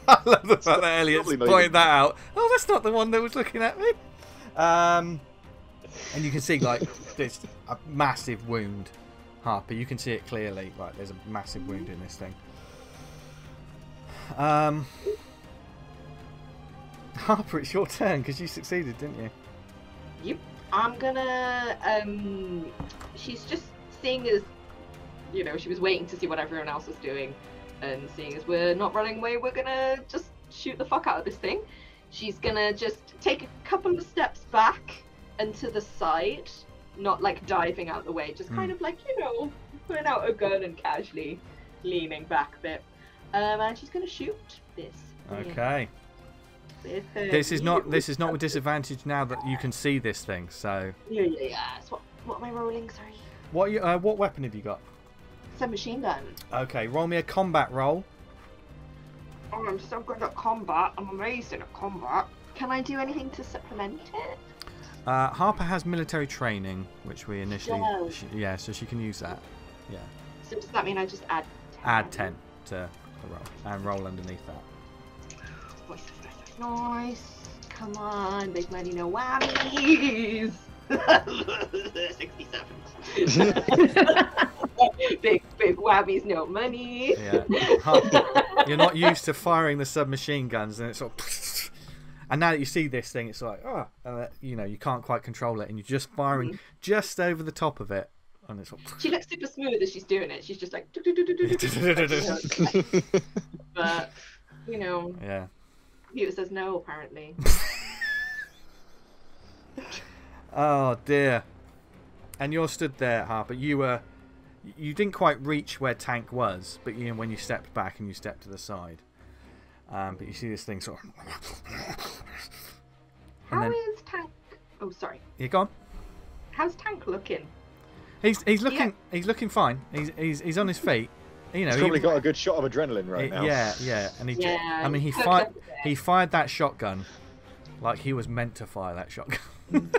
A: I love the fact that Eliot's pointed that out. Oh, that's not the one that was looking at me. And you can see like there's a massive wound. Harper, you can see it clearly. Like there's a massive wound in this thing. Harper, it's your turn because you succeeded, didn't you?
B: Yep. I'm gonna. She's just seeing as, you know, she was waiting to see what everyone else was doing, and seeing as we're not running away, we're gonna just shoot the fuck out of this thing. She's gonna just take a couple of steps back and to the side, not like diving out the way, just kind of like, you know, putting out a gun and casually leaning back a bit. And she's gonna shoot this.
A: Okay. This is not with disadvantage now that you can see this thing. So.
B: Yeah. So what am I rolling? Sorry.
A: What weapon have you got?
B: Submachine gun.
A: Okay, roll me a combat roll.
B: Oh, I'm so good at combat. I'm amazing at combat. Can I do anything to supplement it?
A: Harper has military training, which we initially.
B: Yeah.
A: So she can use that. Yeah.
B: So does that mean I just add 10?
A: Add 10 to the roll and roll underneath that.
B: Nice. Come on, big money, no whammies. 67. big whammies, no money.
A: Yeah. You're not used to firing the submachine guns, and it's sort of. And now that you see this thing, it's like, you know, you can't quite control it, and you're just firing just over the top of it. And it's
B: she looks super smooth as she's doing it. She's just like. But, you know.
A: Yeah.
B: Computer says no, apparently.
A: Oh dear. And you're stood there, Harper. You You didn't quite reach where Tank was, but you know when you stepped back and you stepped to the side. But you see this thing sort of.
B: How is Tank? Oh, sorry.
A: You gone?
B: How's Tank looking?
A: He's looking fine. He's on his feet. You know,
C: He's probably got a good shot of adrenaline right now.
A: Yeah, and he fired that shotgun like he was meant to fire that shotgun.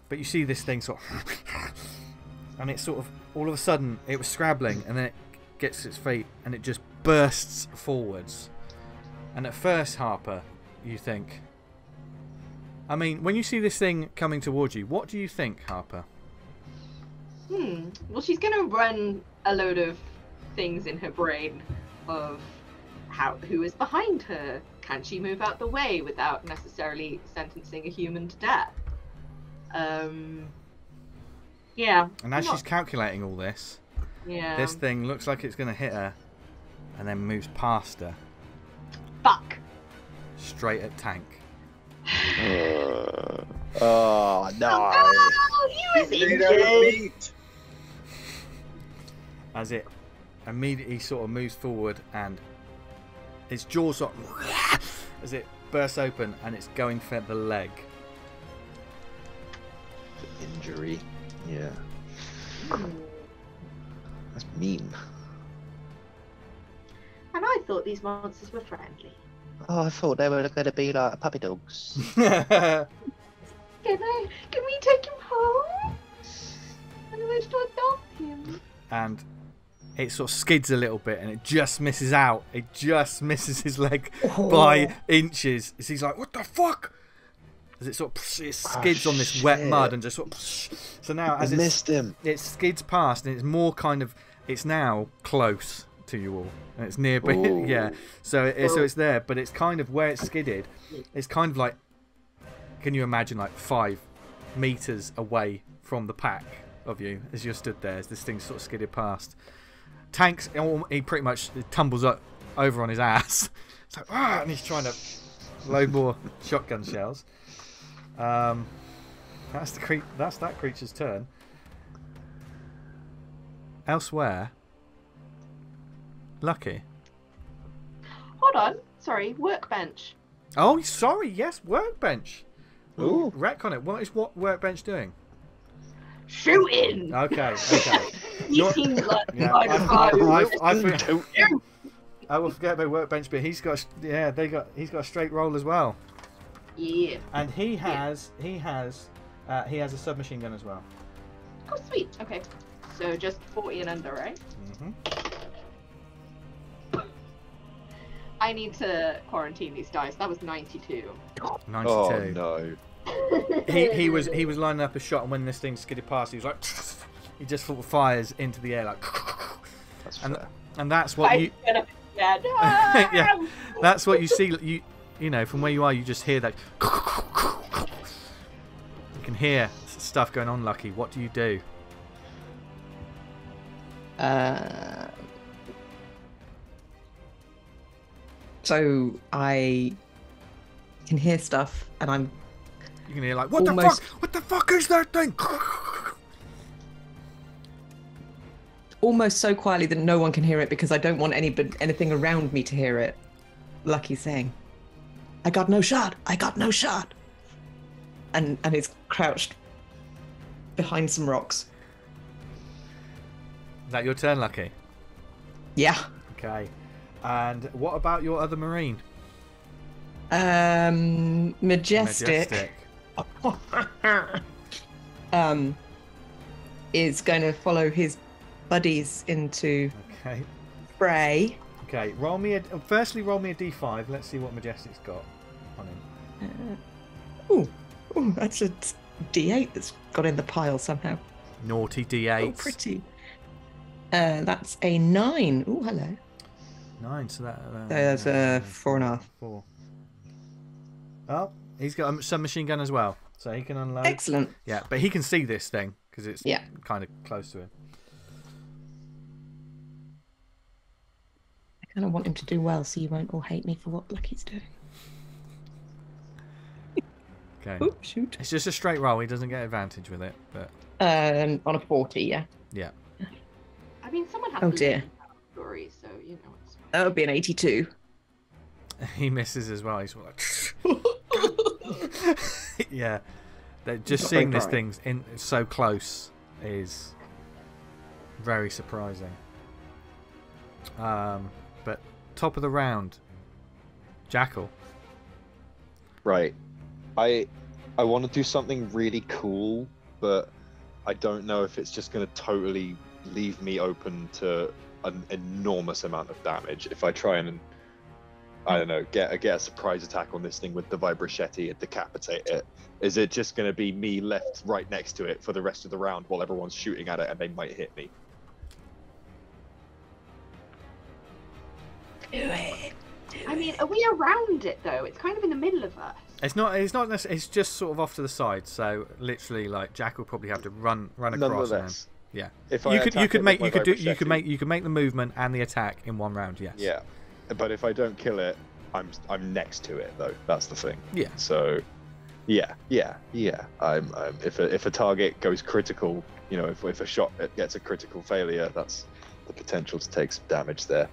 A: But you see this thing sort of, and it's sort of all of a sudden it was scrabbling, and then it gets its feet and it just bursts forwards. And at first, Harper, you think, I mean, when you see this thing coming towards you, what do you think, Harper?
B: Well, she's gonna run a load of things in her brain of who is behind her. Can she move out the way without necessarily sentencing a human to death? Yeah.
A: And as she's calculating all this, this thing looks like it's gonna hit her, and then moves past her.
B: Fuck.
A: Straight at Tank.
C: Oh no!
B: Oh, he was injured.
A: As it immediately sort of moves forward, and its jaws sort of, as it bursts open, and it's going for the leg.
C: Injury. Yeah. That's mean.
B: And I thought these monsters were friendly.
C: Oh, I thought they were going to be like puppy dogs.
B: Can we take him home? I wish to adopt him.
A: And it sort of skids a little bit, and it just misses out. It just misses his leg by inches. As he's like, "What the fuck?" As it sort of it skids on this wet mud and just sort of. So now, as it skids past, and it's more kind of. It's now close to you all, and it's near. Yeah. So it's there, but it's kind of where it's skidded. It's kind of like. Can you imagine like 5 meters away from the pack of you as you're stood there as this thing sort of skidded past? Tank's he pretty much tumbles up over on his ass. It's like and he's trying to load more shotgun shells. That's that creature's turn. Elsewhere, Lucky.
B: Hold on, sorry, workbench.
A: Oh, sorry, yes, workbench.
C: Ooh.
A: Retcon it. What is workbench doing?
B: Shooting.
A: Okay.
B: You seem like
A: I will forget about workbench, but he's got a straight roll as well.
B: Yeah.
A: And he has a submachine gun as well.
B: Oh sweet. Okay. So just 40 and under, right?
A: Mhm.
B: I need to quarantine these dice. That was 92.
A: 92.
C: Oh no.
A: He was lining up a shot, and when this thing skidded past, he was like, he just sort of fires into the air like.
C: That's fair.
A: And that's what you. Yeah, that's what you see. You know, from where you are, you just hear that. You can hear stuff going on. Lucky, what do you do?
E: So I can hear stuff, and I'm.
A: You can hear like, what the fuck? What the fuck is that thing?
E: Almost so quietly that no one can hear it because I don't want anything around me to hear it. Lucky saying, "I got no shot. I got no shot." And it's crouched behind some rocks.
A: Is that your turn, Lucky?
E: Yeah.
A: Okay. And what about your other Marine?
E: Majestic. Is going to follow his buddies into fray.
A: Okay, firstly roll me a d5. Let's see what Majestic's got on him.
E: That's a d8 that's got in the pile somehow.
A: Naughty d8.
E: Oh, pretty. That's a 9. Oh, hello.
A: 9, so
E: that's a 4.5.
A: 4. Oh, he's got a submachine gun as well, so he can unload.
E: Excellent.
A: Yeah, but he can see this thing because it's kind of close to him.
E: I kind of want him to do well, so you won't all hate me for what Lucky's doing.
A: Okay.
E: Oh, shoot.
A: It's just a straight roll. He doesn't get advantage with it, but.
E: On a 40, yeah.
A: Yeah.
B: I mean, someone has
E: Oh,
B: to
E: dear.
B: live the story, so you know it's fine.
E: That would be an 82.
A: He misses as well. He's like, yeah. Just
E: Not
A: seeing
E: very
A: this
E: bright.
A: thing in so close is very surprising. But top of the round, Jackal.
C: Right. I want to do something really cool, but I don't know if it's just going to totally leave me open to an enormous amount of damage if I try and, I don't know, get a surprise attack on this thing with the vibrochetti and decapitate it. Is it just going to be me left right next to it for the rest of the round while everyone's shooting at it and they might hit me?
E: Do it.
B: I mean, are we around it though? It's kind of in the middle of us.
A: It's not. It's just sort of off to the side. So literally, like Jackal probably have to run across.
C: Nonetheless,
A: Yeah.
C: if
A: You
C: I
A: could
C: attack it with
A: make
C: my vibrochetti-
A: you could make the movement and the attack in one round. Yes.
C: Yeah, but if I don't kill it, I'm next to it though. That's the thing.
A: Yeah.
C: So, yeah. I'm if a target goes critical, you know, if a shot gets a critical failure, that's the potential to take some damage there.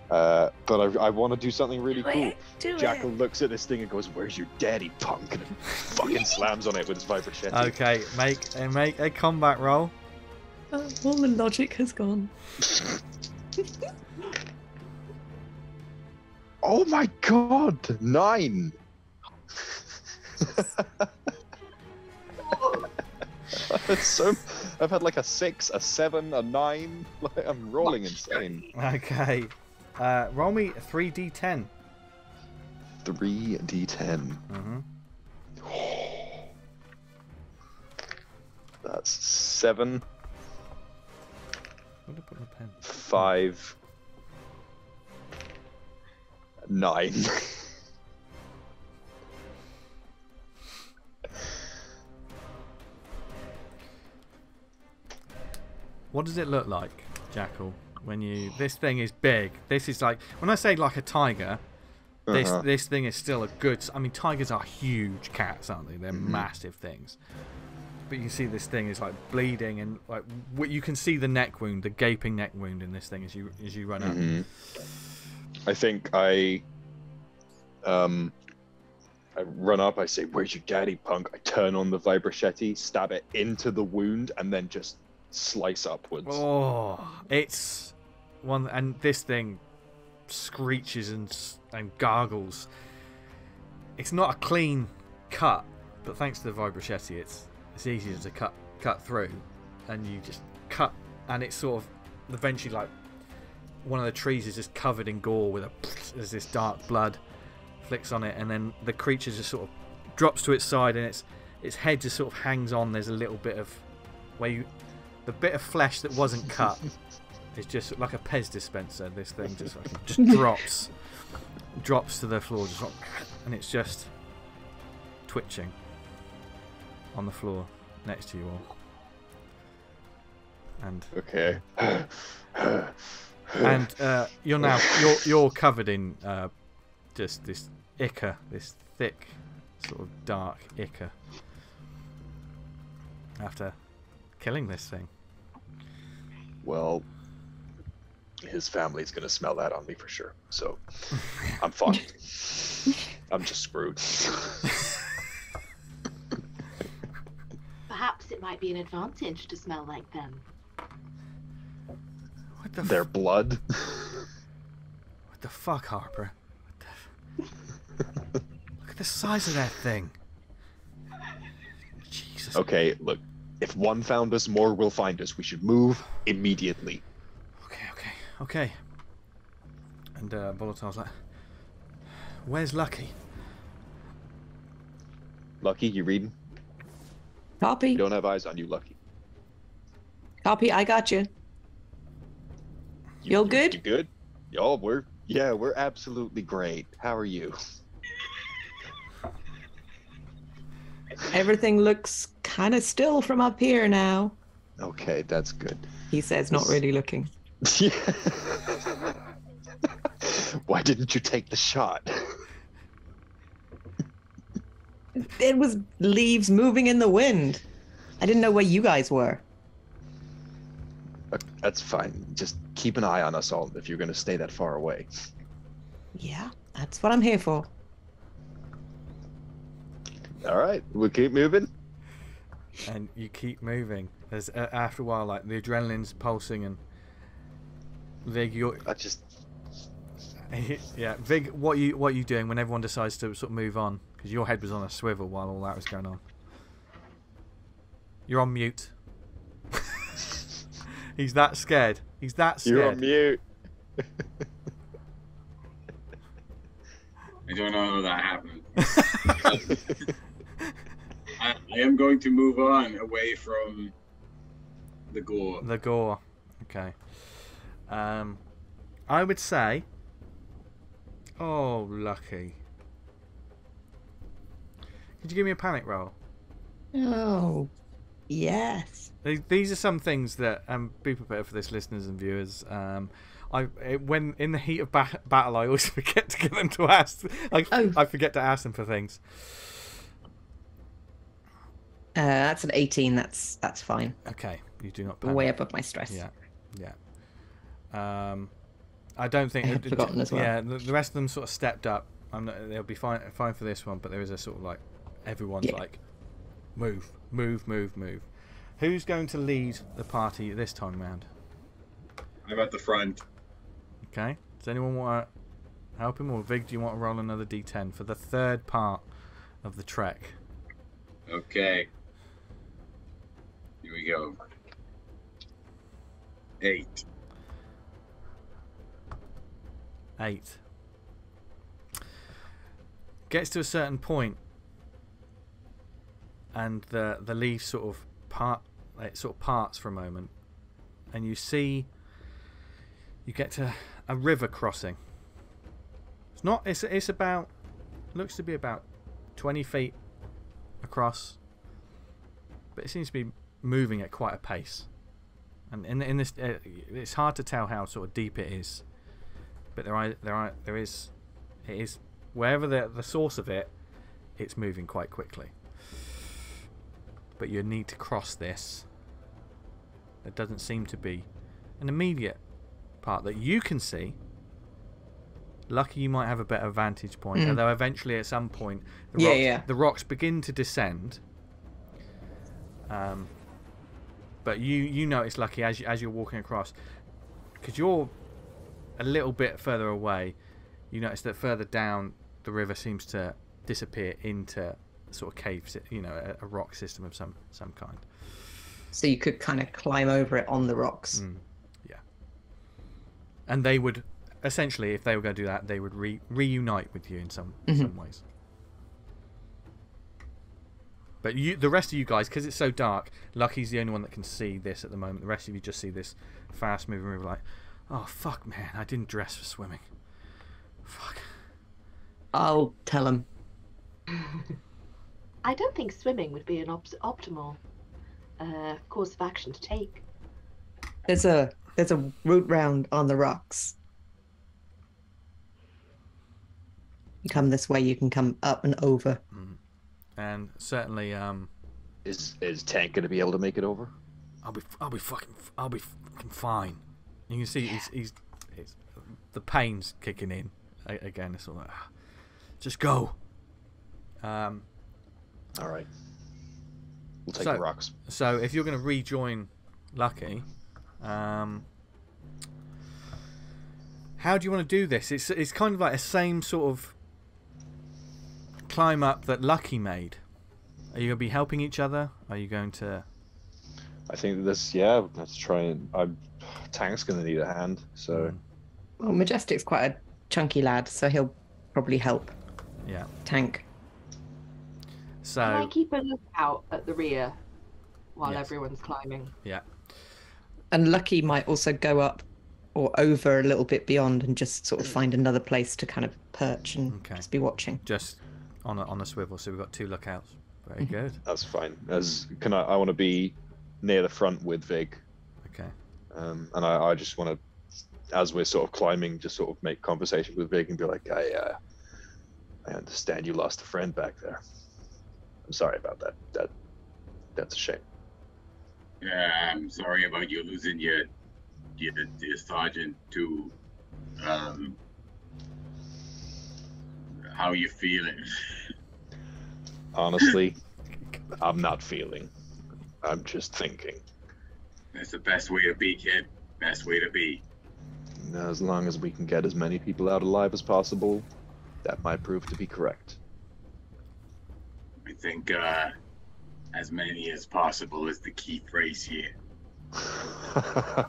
C: But I want to do something really cool. Jackal looks at this thing and goes, "Where's your daddy, punk?" and fucking slams on it with his vibrochetti.
A: Okay. Make a combat roll.
E: All the logic has gone.
C: Oh my god, 9. So I've had like a 6, a 7, a 9. Like, I'm rolling insane.
A: Okay. Roll me 3d10.
C: 3d10.
A: Mm-hmm.
C: That's 7,
A: Where did I put my pen?
C: 5, 9.
A: What does it look like, Jackal? When you this thing is big. This is like when I say like a tiger. This thing is still a good. I mean, tigers are huge cats, aren't they? They're massive things. But you can see this thing is like bleeding, and like you can see the neck wound, the gaping neck wound in this thing as you run up.
C: I think I run up. I say, "Where's your daddy, punk?" I turn on the vibrochetti, stab it into the wound, and then just slice upwards.
A: Oh, it's one, and this thing screeches and gargles. It's not a clean cut, but thanks to the vibrochetti, it's easier to cut through, and you just cut, and it's sort of eventually like one of the trees is just covered in gore with there's this dark blood flicks on it, and then the creature just sort of drops to its side, and its head just sort of hangs on. There's a little bit of the bit of flesh that wasn't cut is just like a Pez dispenser. This thing just drops to the floor, just and it's just twitching on the floor next to you all. And
C: Okay.
A: and you're covered in just this ichor, this thick sort of dark ichor after killing this thing.
C: Well, his family's gonna smell that on me for sure. So I'm fine. I'm just screwed.
B: Perhaps it might be an advantage to smell like them.
A: What the
C: Their blood.
A: what the fuck, Harper? Look at the size of that thing. Jesus.
C: Okay, look. If one found us, more will find us. We should move immediately.
A: Okay. And Volatile's like, "Where's Lucky?"
C: Lucky, you reading?
E: Copy.
C: You don't have eyes on you, Lucky.
E: Copy. I got you. You're good?
C: You good? Oh, we're absolutely great. How are you?
E: Everything looks kind of still from up here now.
C: Okay, that's good.
E: He says, not really looking.
C: Why didn't you take the shot?
E: It was leaves moving in the wind. I didn't know where you guys were.
C: That's fine. Just keep an eye on us all if you're going to stay that far away.
E: Yeah, that's what I'm here for.
C: All right, we'll keep moving.
A: And you keep moving. There's after a while, like the adrenaline's pulsing, and Vig, you're
C: I just
A: yeah, Vig, what are you doing when everyone decides to sort of move on? Because your head was on a swivel while all that was going on. You're on mute. He's that scared. He's that scared.
C: You're on mute.
D: I don't know how that happened. I am going to move on away from the gore.
A: The gore. Okay. I would say. Oh, lucky. Could you give me a panic roll?
E: Oh, yes.
A: These are some things that be prepared for this, listeners and viewers. When in the heat of battle, I always forget to get them to ask. I forget to ask them for things.
E: That's an 18. That's fine.
A: Okay, you do not panic.
E: Way above my stress.
A: Yeah. I don't think.
E: I had forgotten as well.
A: Yeah, the rest of them sort of stepped up. They'll be fine for this one, but there is a sort of like everyone's like, move. Who's going to lead the party this time round?
D: I'm at the front.
A: Okay. Does anyone want to help him, or Vig? Do you want to roll another D10 for the third part of the trek?
D: Okay. Here we go. 8.
A: 8. Gets to a certain point, and the leaf sort of parts for a moment, and you get to a river crossing. It's about, looks to be about 20 feet across, but it seems to be moving at quite a pace. And in this, it's hard to tell how sort of deep it is, but it is wherever the source of it, it's moving quite quickly. But you need to cross this. There doesn't seem to be an immediate part that you can see. Lucky you might have a better vantage point, although eventually at some point the rocks begin to descend. But you notice, Lucky, as you're walking across, because you're a little bit further away, you notice that further down the river seems to disappear into sort of caves, a rock system of some kind.
E: So you could kind of climb over it on the rocks.
A: Yeah. And they would, essentially, if they were going to do that, they would reunite with you in some ways. But the rest of you guys, because it's so dark, Lucky's the only one that can see this at the moment. The rest of you just see this fast-moving river like, oh, fuck, man, I didn't dress for swimming. Fuck.
E: I'll tell him.
B: I don't think swimming would be an optimal course of action to take.
E: There's a route round on the rocks. You come this way, you can come up and over.
A: And certainly,
C: is Tank gonna be able to make it over?
A: I'll be fucking fine. You can see he's the pain's kicking in again. It's all like, just go.
C: All right. We'll take the rocks.
A: So if you're going to rejoin Lucky, how do you want to do this? It's kind of like a same sort of climb up that Lucky made. Are you going to be helping each other? Are you going to?
C: I think let's try and. Tank's going to need a hand, so.
E: Well, Majestic's quite a chunky lad, so he'll probably help.
A: Yeah.
E: Tank.
A: So.
B: Can I keep a lookout at the rear while everyone's climbing?
A: Yeah.
E: And Lucky might also go up or over a little bit beyond and just sort of find another place to kind of perch and just be watching.
A: Just on a swivel, so we've got 2 lookouts. Very good.
C: That's fine. I want to be near the front with Vig.
A: Okay.
C: And I just want to, as we're sort of climbing, just sort of make conversation with Vig and be like, I understand you lost a friend back there. I'm sorry about that. That's a shame.
D: I'm sorry about you losing your sergeant too. How you feeling?
C: Honestly, I'm not feeling. I'm just thinking.
D: That's the best way to be, kid. Best way to be.
C: As long as we can get as many people out alive as possible, that might prove to be correct.
D: I think as many as possible is the key phrase here.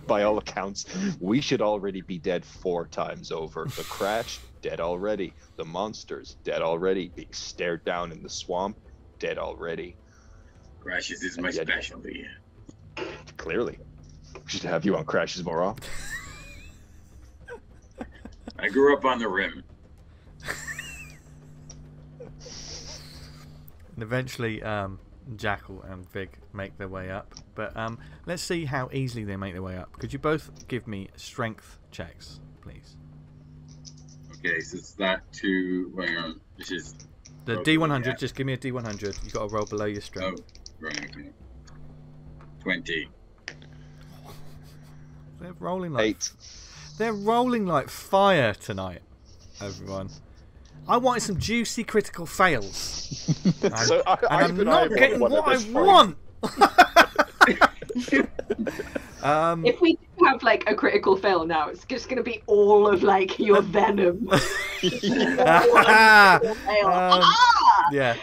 C: By all accounts, we should already be dead 4 times over. The crash, dead already. The monsters, dead already. Being stared down in the swamp, dead already.
D: Crashes is my specialty.
C: Clearly. We should have you on crashes more often.
D: I grew up on the rim.
A: And eventually, Jackal and Vig make their way up. But let's see how easily they make their way up. Could you both give me strength checks, please?
D: Okay, so it's that to... Hang on. This is...
A: The D100, yeah. Just give me a D100. You've got to roll below your strength.
D: Oh, right, okay. 20.
A: They're rolling like...
C: 8.
A: They're rolling like fire tonight, everyone. I wanted some juicy critical fails.
C: So
A: I'm not getting what I want!
B: If we have like a critical fail now, it's just going to be all of like your venom.
A: Yeah.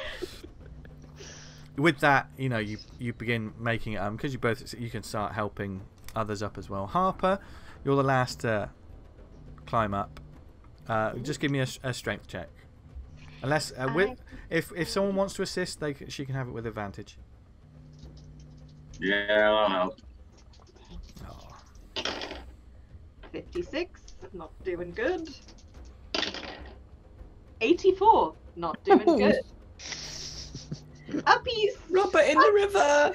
A: With that, you know, you begin making it because you can start helping others up as well. Harper, you're the last to climb up. Just give me a strength check. Unless if someone wants to assist, she can have it with advantage.
D: Yeah, I'll help.
A: Oh.
B: 56, not doing good. 84, not doing good. Uppies!
E: Robert in the river!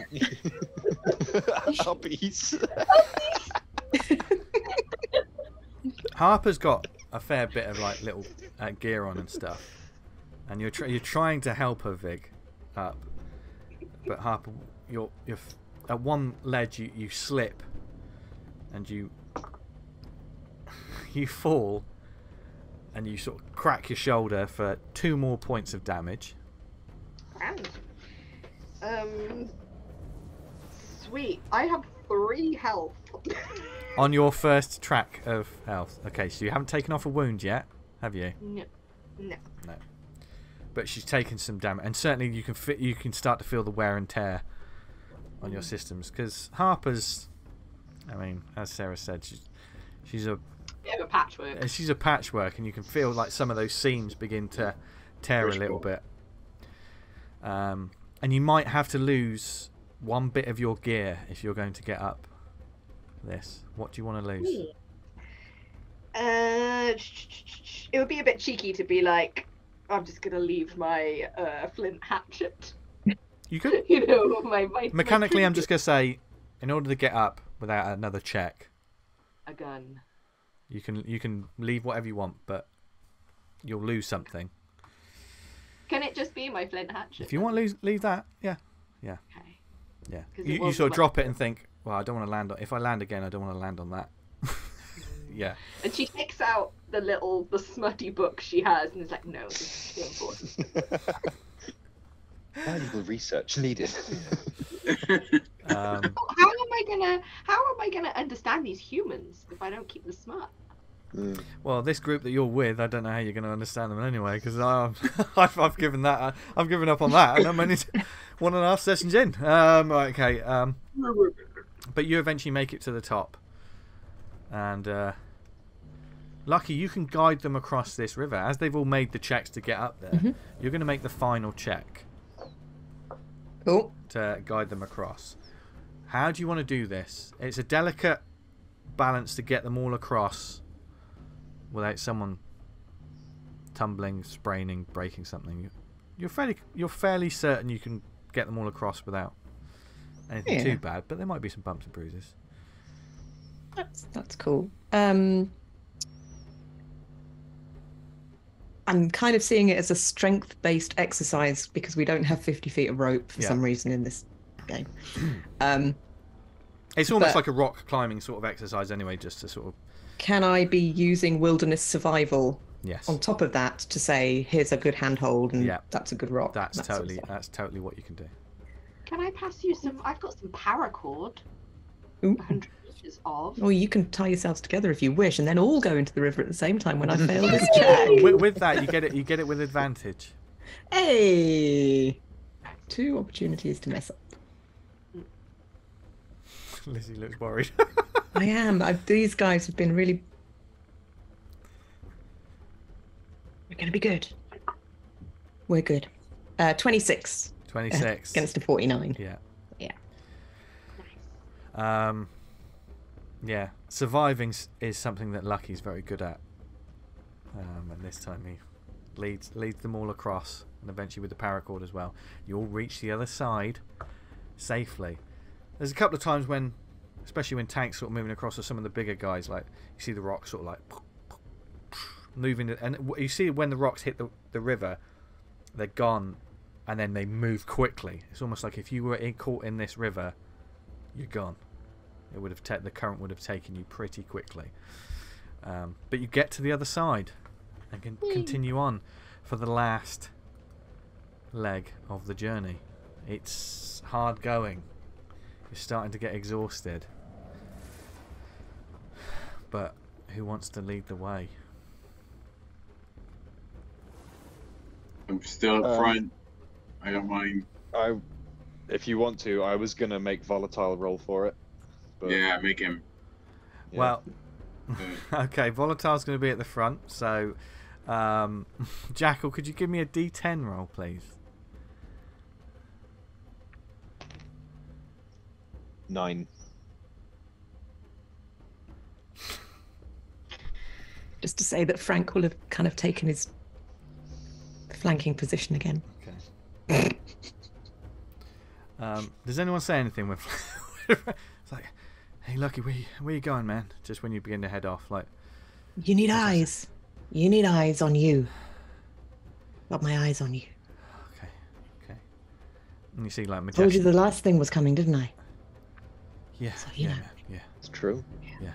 C: Uppies!
A: Harper's got a fair bit of like little gear on and stuff, and you're trying to help her, Vig, up, but Harper, you're at one ledge you slip, and you fall, and you sort of crack your shoulder for 2 more points of damage.
B: Sweet. I have 3 health.
A: On your first track of health. Okay, so you haven't taken off a wound yet, have you?
B: No.
A: No. But she's taken some damage, and certainly you can start to feel the wear and tear on your systems, because Harper's, I mean, as Sarah said, she's a
B: bit of a patchwork.
A: She's a patchwork, and you can feel like some of those seams begin to tear a little bit. And you might have to lose 1 bit of your gear if you're going to get up this. What do you want to lose?
B: It would be a bit cheeky to be like, I'm just gonna leave my flint hatchet.
A: You could.
B: You know, my
A: mechanically, I'm just gonna say, in order to get up without another check,
B: a gun.
A: You can leave whatever you want, but you'll lose something.
B: Can it just be my flint hatchet?
A: If you want to leave that, yeah.
B: Okay.
A: Yeah. You sort of drop it and think, well, I don't want to land on. If I land again, I don't want to land on that. Yeah.
B: And she takes out the smutty book she has and is like, no, this is too important.
C: Valuable research needed.
B: How am I gonna understand these humans if I don't keep them smart?
A: Well, this group that you're with, I don't know how you're going to understand them anyway, because I've given up on that, and I'm only 1.5 sessions in. Right, okay. But you eventually make it to the top, and Lucky, you can guide them across this river as they've all made the checks to get up there. Mm-hmm. You're going to make the final check.
E: Cool.
A: To guide them across. How do you want to do this? It's a delicate balance to get them all across without someone tumbling, spraining, breaking something. You're fairly certain you can get them all across without anything too bad, but there might be some bumps and bruises.
E: That's cool. I'm kind of seeing it as a strength-based exercise because we don't have 50 feet of rope for some reason in this game.
A: It's almost
E: But-
A: like a rock climbing sort of exercise anyway, just to sort of...
E: Can I be using wilderness survival
A: Yes.
E: on top of that to say, here's a good handhold and
A: Yeah.
E: that's a good rock?
A: That's
E: that sort of
A: totally
E: stuff?
A: that's totally what you can do.
B: Can I pass you some? I've got some paracord.
E: Ooh.
B: 100 meters of.
E: Or you can tie yourselves together if you wish, and then all go into the river at the same time when I fail this check.
A: With that, you get it with advantage.
E: Hey! 2 opportunities to mess up.
A: Lizzie looks worried.
E: I am. These guys have been really... We're going to be good. We're good. 26
A: 26.
E: against a 49.
A: Yeah.
E: Yeah.
A: Yeah. Surviving is something that Lucky's very good at. And this time he leads them all across, and eventually with the paracord as well. You all reach the other side safely. There's a couple of times when, especially when tanks sort of moving across with some of the bigger guys, like you see the rocks sort of like moving, and you see when the rocks hit the river, they're gone, and then they move quickly. It's almost like if you were caught in this river, you're gone. It would have the current would have taken you pretty quickly. But you get to the other side and can continue on for the last leg of the journey. It's hard going. You're starting to get exhausted. But who wants to lead the way?
D: I'm still up front. I don't mind.
C: If you want to, I was gonna make Volatile roll for it. But,
D: Yeah, make him.
C: yeah.
A: Well, okay, Volatile's going to be at the front. So, Jackal, could you give me a D10 roll, please?
C: 9.
E: Just to say that Frank will have kind of taken his flanking position again.
A: Okay. Does anyone say anything when it's like, hey, Lucky, where you going, man? Just when you begin to head off, like,
E: You need eyes. You need eyes on you. Got my eyes on you.
A: okay. And you see, like,
E: Told you
A: Majestic.
E: the last thing was coming, didn't I?
A: Yeah,
E: So, you
A: yeah,
E: know.
A: man. Yeah,
C: It's true.
A: yeah.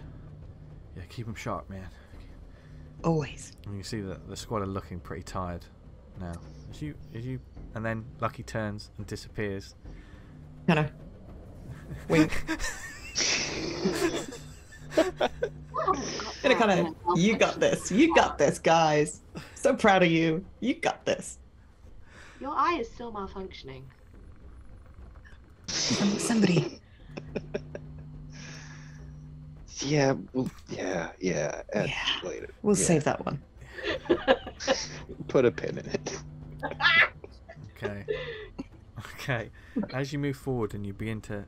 A: Keep them sharp, man.
E: Always.
A: And you see that the squad are looking pretty tired now. As you, and then Lucky turns and disappears.
E: Kind of. Wink. And kind of, you got this. You got this, guys. So proud of you. You got this.
B: Your eye is still malfunctioning.
E: Somebody.
C: Yeah, well, yeah. Later.
E: We'll
C: Yeah.
E: save that one.
C: Put a pin in it.
A: Okay. As you move forward and you begin to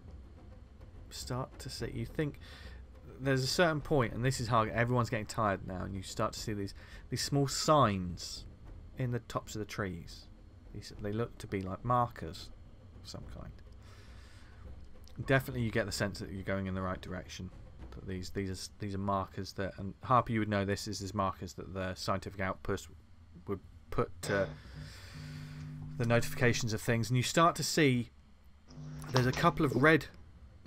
A: start to see, you think there's a certain point, and this is hard. Everyone's getting tired now, and you start to see these small signs in the tops of the trees. They look to be like markers of some kind. Definitely, you get the sense that you're going in the right direction. That these are markers that, and Harper, you would know this is markers that the scientific outpost would put to the notifications of things, and you start to see there's a couple of red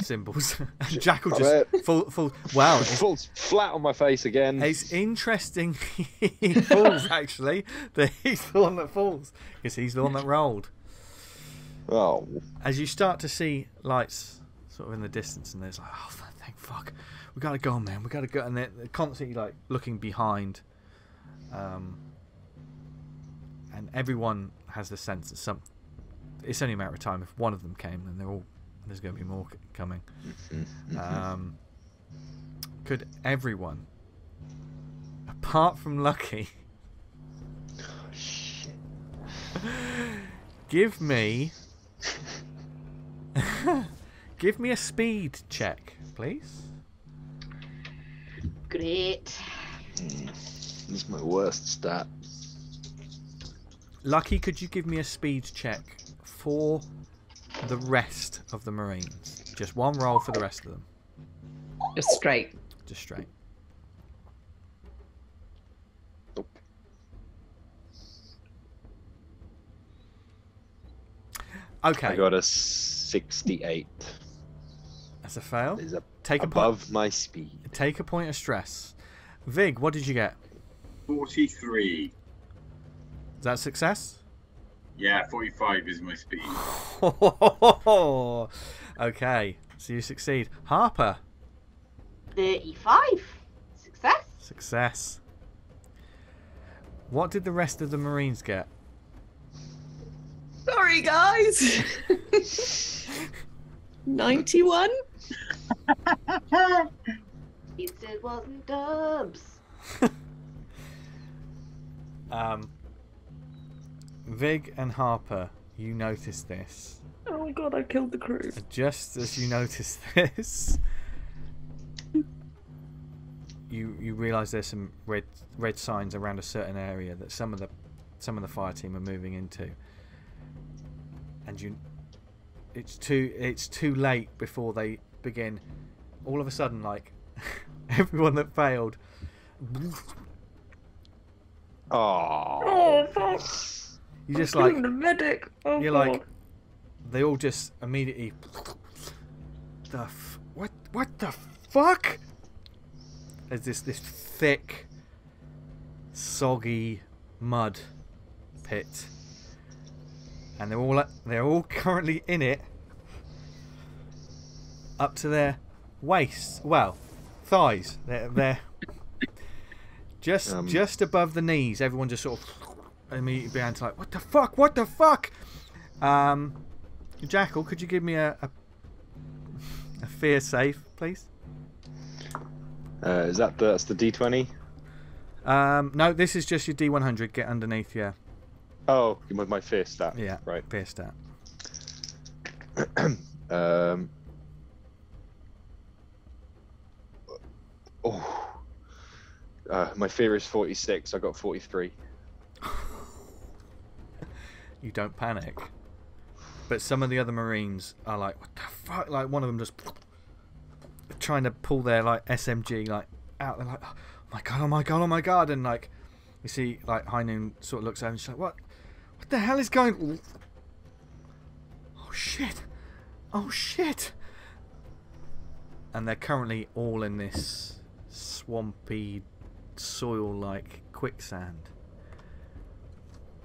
A: symbols. And Jackal just full. Wow,
C: It falls flat on my face again.
A: it's interesting. He falls actually. That he's the one that falls because he's the one that rolled.
C: Oh,
A: As you start to see lights sort of in the distance, and there's like, oh, thank fuck, we gotta go, man, we gotta go, and they're constantly like looking behind, and everyone has the sense that it's only a matter of time. If one of them came, then there's going to be more coming. Could everyone, apart from Lucky, give me a speed check, please?
B: Great.
C: this is my worst stat.
A: Lucky, could you give me a speed check for the rest of the Marines? Just one roll for the rest of them.
E: Just straight.
A: Just straight.
C: Nope.
A: Okay.
C: I got a 68.
A: A That's a fail.
C: Is
A: Take a
C: above my speed.
A: Take a point of stress. Vig, what did you get?
D: 43.
A: Is that a success?
D: Yeah, 45 is my speed.
A: Okay, so you succeed. Harper.
B: 35. Success.
A: Success. What did the rest of the Marines get?
E: Sorry, guys. 91.
B: It said wasn't dubs.
A: Vig and Harper, you notice this.
E: Oh god, I killed the crew.
A: Just as you notice this, you realise there's some red signs around a certain area that some of the fire team are moving into, and it's too late before they begin. All of a sudden, like everyone that failed.
C: Oh,
E: fuck.
A: You just like
E: the medic. Oh,
A: you're
E: god.
A: like they all just immediately what the fuck? There's this thick soggy mud pit, and they're all currently in it up to their waists, well, thighs. They're just above the knees. Everyone just sort of immediately began to like, what the fuck? Jackal, could you give me a fear save, please?
C: that's the D20?
A: No, this is just your D100. Get underneath your...
C: Oh, with my fear stat.
A: Yeah,
C: right.
A: Fear stat.
C: My fear is 46. I got 43.
A: You don't panic. But some of the other Marines are like, what the fuck? Like, one of them just trying to pull their like SMG like out. They're like, oh my god, oh my god, oh my god. And like, you see like High Noon sort of looks over and she's like, what the hell is going... Oh shit. Oh shit. And they're currently all in this swampy soil like quicksand.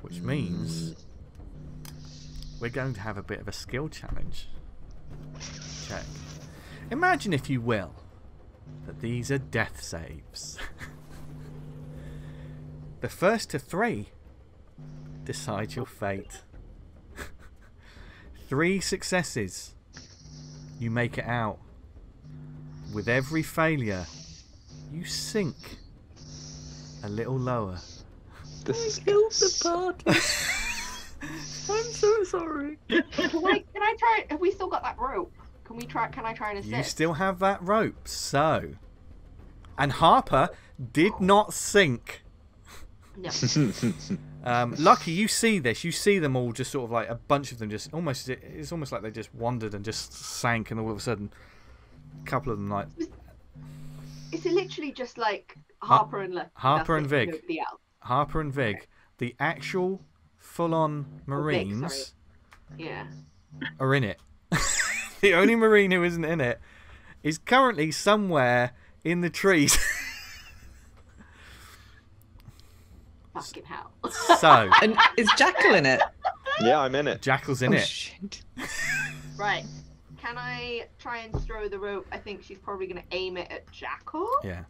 A: Which means we're going to have a bit of a skill challenge. Check. Imagine, if you will, that these are death saves. The first to 3 decide your fate. 3 successes, you make it out. With every failure, you sink a little lower.
C: This
E: I killed the party. I'm so sorry.
B: Can I try? Have we still got that rope? Can I try and assist?
A: You still have that rope, so... And Harper did not sink.
B: No.
A: Lucky, you see this. You see them all just sort of like a bunch of them just almost... It's almost like they just wandered and just sank, and all of a sudden a couple of them like...
B: Is it literally just like Harper and Lucky?
A: Harper and Vig.
B: Nobody else?
A: Harper and Vig. The actual full-on Marines
B: Yeah.
A: are in it. The only Marine who isn't in it is currently somewhere in the trees.
B: Fucking hell.
A: So,
E: And is Jackal in it?
C: Yeah, I'm in it.
A: Jackal's in
E: Oh,
A: it.
E: shit.
B: Right. Can I try and throw the rope? I think she's probably going to aim it at Jackal.
A: Yeah.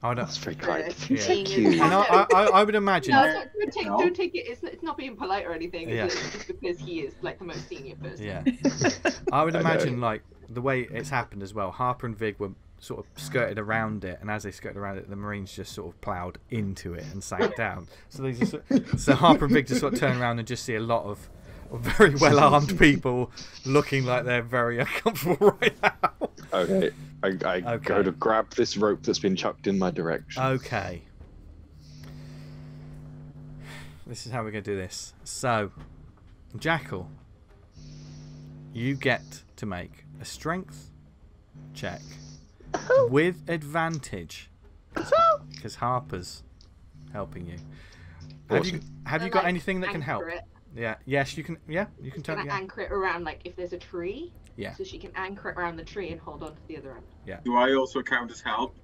A: I don't...
C: That's very kind.
A: Yeah.
C: Thank you.
A: And I would imagine...
B: No, don't take it. It's not being polite or anything.
A: Yeah.
B: It's just because he is like the most senior person.
A: Yeah. I would
C: I know.
A: imagine, like, the way it's happened as well, Harper and Vig were sort of skirted around it, and as they skirted around it, the Marines just sort of ploughed into it and sank down. So they just, so Harper and Vig just sort of turn around and just see a lot of very well armed people looking like they're very uncomfortable right now.
C: Okay. I go to grab this rope that's been chucked in my direction.
A: Okay. This is how we're going to do this. So, Jackal, you get to make a strength check with advantage because Harper's helping you. Have you got anything that can help?
B: Anchor it.
A: Yeah. Yes, you can. Yeah, you can
B: She's gonna
A: totally. Yeah.
B: anchor it around, like, if there's a tree.
A: Yeah.
B: So she can anchor it around the tree and hold on to the other end.
A: Yeah.
D: Do I also count as help?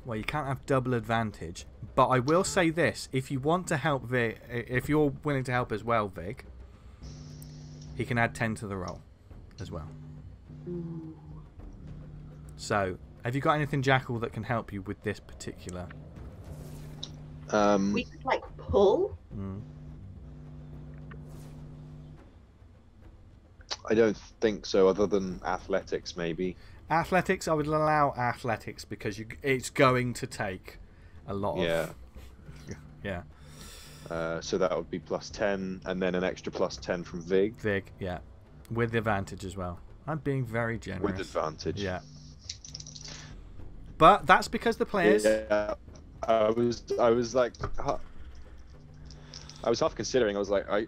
A: Well, you can't have double advantage, but I will say this: if you want to help Vig, if you're willing to help as well, Vig, he can add 10 to the roll, as well.
B: Ooh.
A: So, have you got anything, Jackal, that can help you with this particular?
B: We could, like, pull.
C: I don't think so, other than athletics, maybe.
A: Athletics, I would allow athletics because it's going to take a lot of. Yeah.
C: So that would be +10, and then an extra +10 from Vig.
A: Vig, yeah, with advantage as well. I'm being very generous.
C: With advantage.
A: Yeah. But that's because the players.
C: Yeah, I was like, I was half considering. I was like, I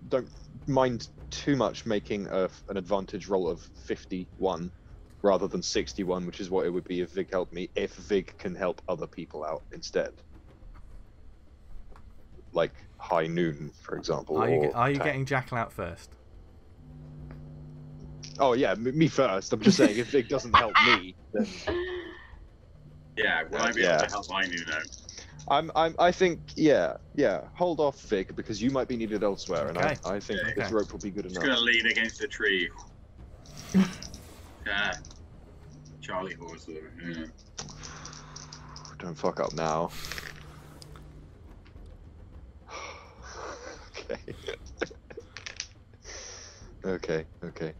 C: don't mind too much making an advantage roll of 51 rather than 61, which is what it would be if Vig helped me. If Vig can help other people out instead, like High Noon, for example.
A: Are you
C: Tank.
A: getting Jackal out first?
C: Oh yeah, me first. I'm just saying, if Vig doesn't help me, then
D: Yeah, will I be able to help I knew now?
C: I think yeah. Hold off, Vig, because you might be needed elsewhere, and
A: Okay.
C: I think
D: Okay.
C: this rope will be good
D: Just
C: enough.
D: gonna lean against a tree. Charlie horse there. Yeah.
C: Don't fuck up now. Okay. Okay.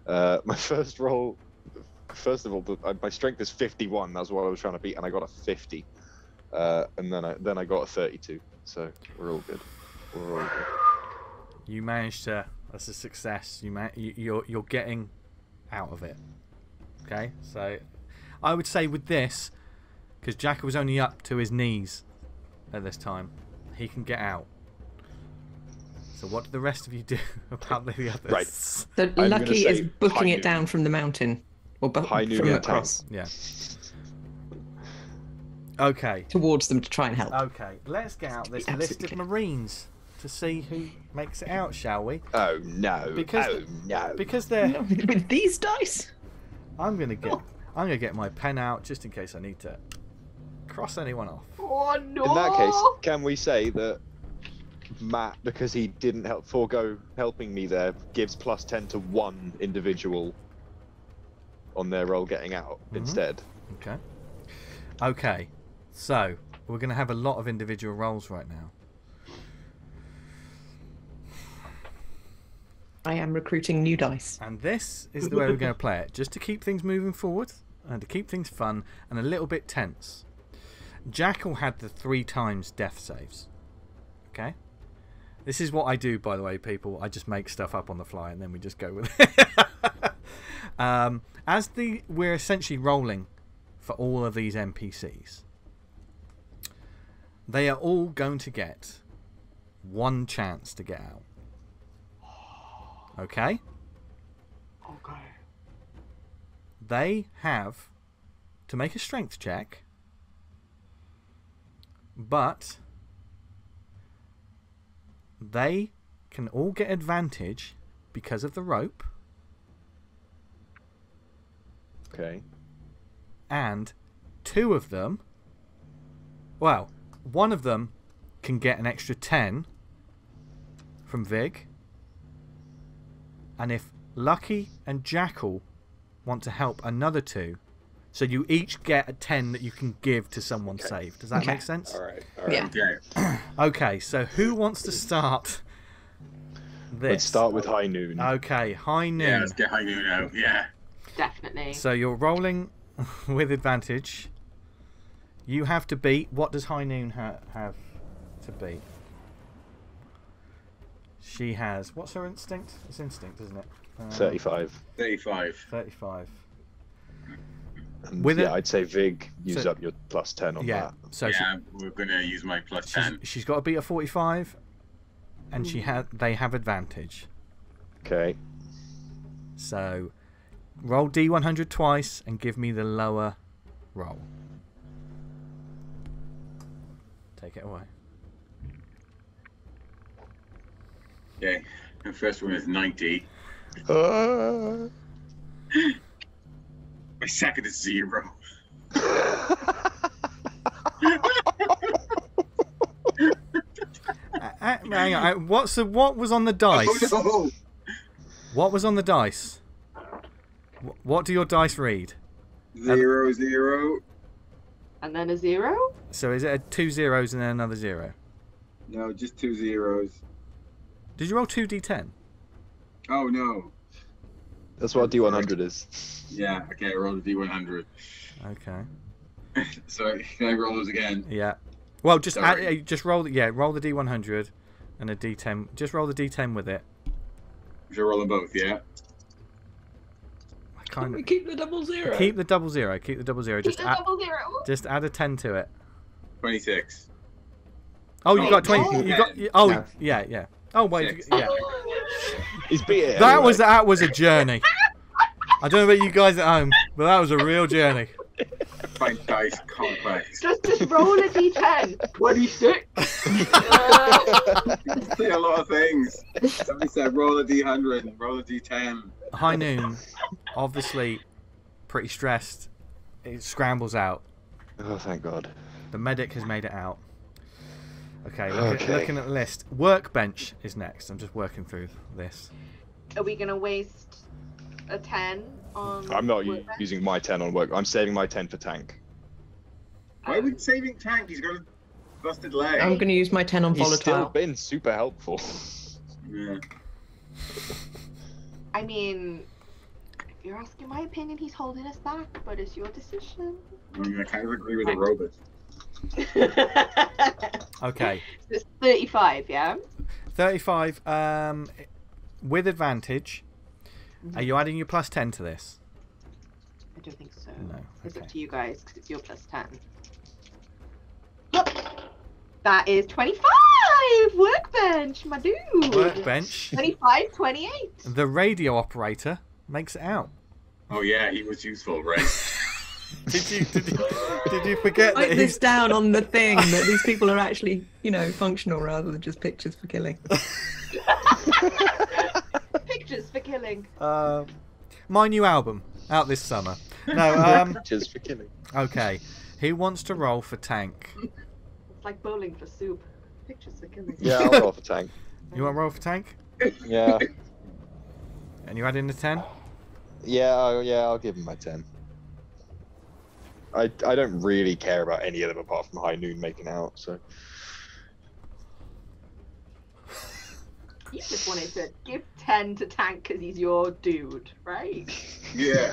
C: My first roll. First of all, my strength is 51. That's what I was trying to beat, and I got a 50. And then I got a 32. So we're all good. We're all good.
A: You managed to. That's a success. You're getting out of it. Okay, so I would say with this, because Jackal was only up to his knees at this time, he can get out. So what do the rest of you do about the others?
C: Right.
E: So
C: I'm
E: Lucky
C: gonna
E: is
C: say
E: booking
C: high
E: it
C: noon.
E: down from the mountain, or
C: High noon
E: from
C: and
E: across
A: Yeah. Okay.
E: towards them to try and help.
A: Okay. Let's get out this list of
E: Absolutely.
A: Marines to see who makes it out, shall we?
C: Oh no!
A: Because
C: no!
A: Because they're.
E: No, with these dice.
A: I'm gonna get my pen out just in case I need to cross anyone off.
B: Oh no!
C: In that case, can we say that Matt, because he didn't forego helping me there, gives +10 to one individual on their roll getting out instead?
A: Okay. Okay. So we're gonna have a lot of individual rolls right now.
E: I am recruiting new dice.
A: And this is the way we're going to play it, just to keep things moving forward and to keep things fun and a little bit tense. Jackal had the 3 times death saves. Okay? This is what I do, by the way, people. I just make stuff up on the fly and then we just go with it. We're essentially rolling for all of these NPCs. They are all going to get 1 chance to get out. Okay?
B: Okay.
A: They have to make a strength check, but they can all get advantage because of the rope,
C: Okay.
A: and 2 of them, well, 1 of them can get an extra 10 from Vig, and if Lucky and Jackal want to help another 2, so you each get a 10 that you can give to someone saved. Does that make sense?
C: All right.
E: Yeah.
D: Okay.
A: Okay, so who wants to start this?
C: Let's start with High Noon.
A: Okay, High Noon.
D: Yeah, let's get I knew now. Yeah.
B: Definitely.
A: So you're rolling with advantage. You have to beat. What does High Noon have to beat? She has. What's her instinct? It's instinct, isn't it?
C: 35.
D: 35.
A: 35.
C: And
A: With it-
C: I'd say Vig, use
A: So-
C: up your +10 on
A: Yeah.
C: that.
A: So
D: Yeah, we're gonna use my +10.
A: she's got to beat a 45, and they have advantage.
C: Okay.
A: So roll D100 twice and give me the lower roll. Take it away.
D: Okay, the first one is 90. My second is 0.
A: Hang on. What was on the dice?
D: Oh, no.
A: What was on the dice? What do your dice read?
D: 0, 0.
B: And then a 0?
A: So is it 2 zeros and then another 0?
D: No, just 2 zeros.
A: Did you roll 2d10?
D: Oh no.
C: That's what a D100 is.
D: Yeah, okay, I rolled a D100.
A: Okay.
D: So can I roll those again?
A: Yeah. Well, just
D: Sorry.
A: just roll the roll the d100 and a d10. Just roll the d10 with it.
D: Should I roll them both, yeah?
A: I kind of
E: keep the 000.
A: keep the 00. Keep the 00.
B: Just a double 0.
A: Just add a 10 to it.
D: 26.
A: Oh, you
D: Oh,
A: got 20.
B: oh,
A: You got. Oh,
E: No.
A: yeah. Oh wait,
D: Six.
A: yeah.
C: He's beat it.
A: That
C: anyway.
A: was a journey. I don't know about you guys at home, but that was a real journey.
D: Find dice complex.
B: Just roll a d10. 26.
D: Say a lot of things. Somebody said roll a D100 and roll a D10.
A: High Noon, obviously pretty stressed. It scrambles out.
C: Oh, thank God.
A: The medic has made it out. Okay,
C: Okay.
A: looking at the list. Workbench is next. I'm just working through this.
B: Are we gonna waste a 10 on?
C: I'm not
B: workbench?
C: using my 10 on work. I'm saving my 10 for tank.
D: Why would saving tank? He's got a busted leg.
E: I'm going to use my 10 on
C: He's still
E: volatile.
C: been super helpful.
D: Yeah.
B: I mean, if you're asking my opinion, he's holding us back, but it's your decision.
D: I mean, I kind of agree with the robot.
A: Okay,
B: So it's 35, yeah?
A: 35. With advantage. Are you adding your plus 10 to this?
B: I don't think so.
A: No.
B: It's up
A: Okay.
B: to you guys, because it's your plus 10. That is 25! Workbench, my dude!
A: Workbench.
B: 25, 28.
A: The radio operator makes it out.
D: Oh yeah, he was useful, right?
A: Did you forget that
E: Write this
A: he's
E: down on the thing that these people are actually, functional rather than just pictures for killing.
B: Pictures for killing.
A: my new album out this summer? No.
C: Just for killing.
A: Okay. Who wants to roll for tank?
B: It's like bowling for soup. Pictures for killing.
C: Yeah, I'll roll for tank.
A: You want to roll for tank?
C: Yeah.
A: And you add in the 10?
C: Yeah, I'll give him my 10. I don't really care about any of them apart from High Noon making out, so.
B: You just wanted to give 10 to Tank because he's your dude, right?
D: Yeah.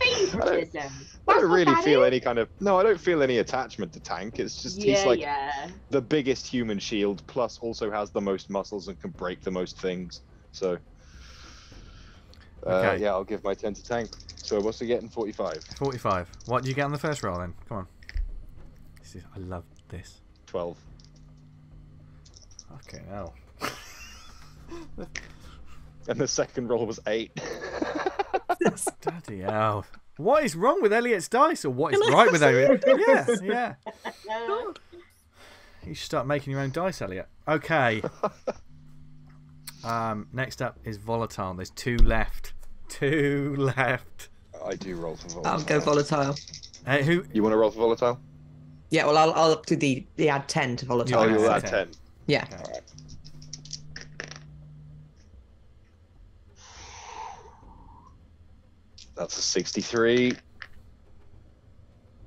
B: Favoritism.
C: I don't really feel any kind of I don't feel any attachment to Tank. It's just he's like the biggest human shield, plus also has the most muscles and can break the most things. So
A: Okay.
C: yeah, I'll give my 10 to Tank. So what's he getting? 45.
A: 45. What do you get on the first roll then? Come on. I love this.
C: 12.
A: Okay, hell.
C: And the second roll was 8.
A: Bloody hell. What is wrong with Eliot's dice, or what is right with Eliot? Yeah. You should start making your own dice, Eliot. Okay. Next up is volatile. There's 2 left. 2 left.
C: I do roll for volatile.
E: I'll go volatile.
A: Who?
C: You want to roll for volatile?
E: Yeah, well, I'll do the add 10 to volatile.
C: Oh,
A: Yeah,
C: you'll
A: yeah,
C: add
A: 10.
C: 10.
E: Yeah.
A: Okay.
C: That's a 63.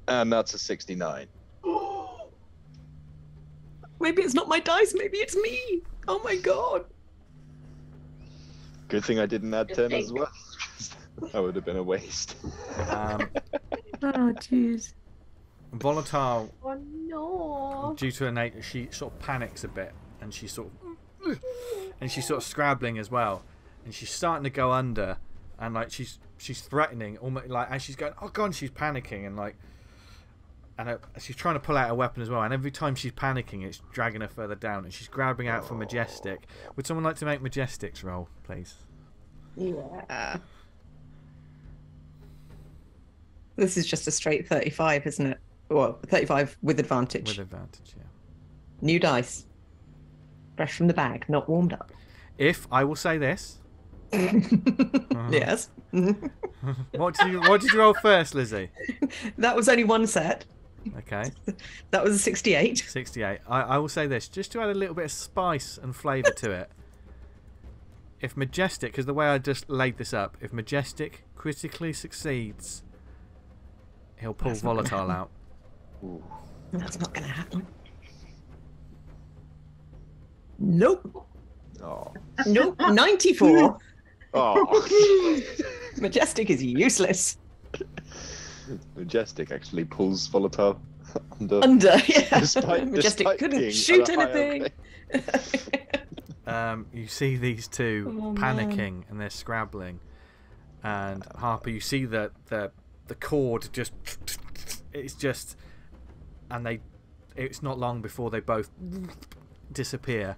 C: And that's a 69.
E: Maybe it's not my dice, maybe it's me. Oh my god.
C: Good thing I didn't add
B: Just
C: 10 as
B: think.
C: well. That would have been a waste.
E: Oh, jeez.
A: Volatile,
B: Oh no.
A: due to her nature, she sort of panics a bit, and she's sort of scrabbling as well, and she's starting to go under, and like she's threatening, almost like as she's going, oh god, she's panicking, and like, and she's trying to pull out her weapon as well, and every time she's panicking, it's dragging her further down, and she's grabbing out for Majestic. Would someone like to make Majestic's roll, please?
E: Yeah. This is just a straight 35, isn't it? Well, 35 with advantage.
A: With advantage, yeah.
E: New dice. Fresh from the bag, not warmed up.
A: If I will say this.
E: Yes.
A: What did you roll first, Lizzie?
E: That was only one set.
A: Okay.
E: That was a 68.
A: 68. I will say this, just to add a little bit of spice and flavour to it. If Majestic, because the way I just laid this up, if Majestic critically succeeds, he'll pull Volatile out.
C: Ooh.
E: That's not going to happen. Nope.
C: Oh.
E: Nope. 94.
C: Oh.
E: Majestic is useless.
C: Majestic actually pulls Volatile under.
E: Yeah.
C: Despite
E: Majestic couldn't
C: being
E: shoot
C: at a higher
E: anything.
A: You see these two
E: Oh,
A: panicking
E: man.
A: and they're scrabbling, and Harper, you see the cord just, it's just, and it's not long before they both disappear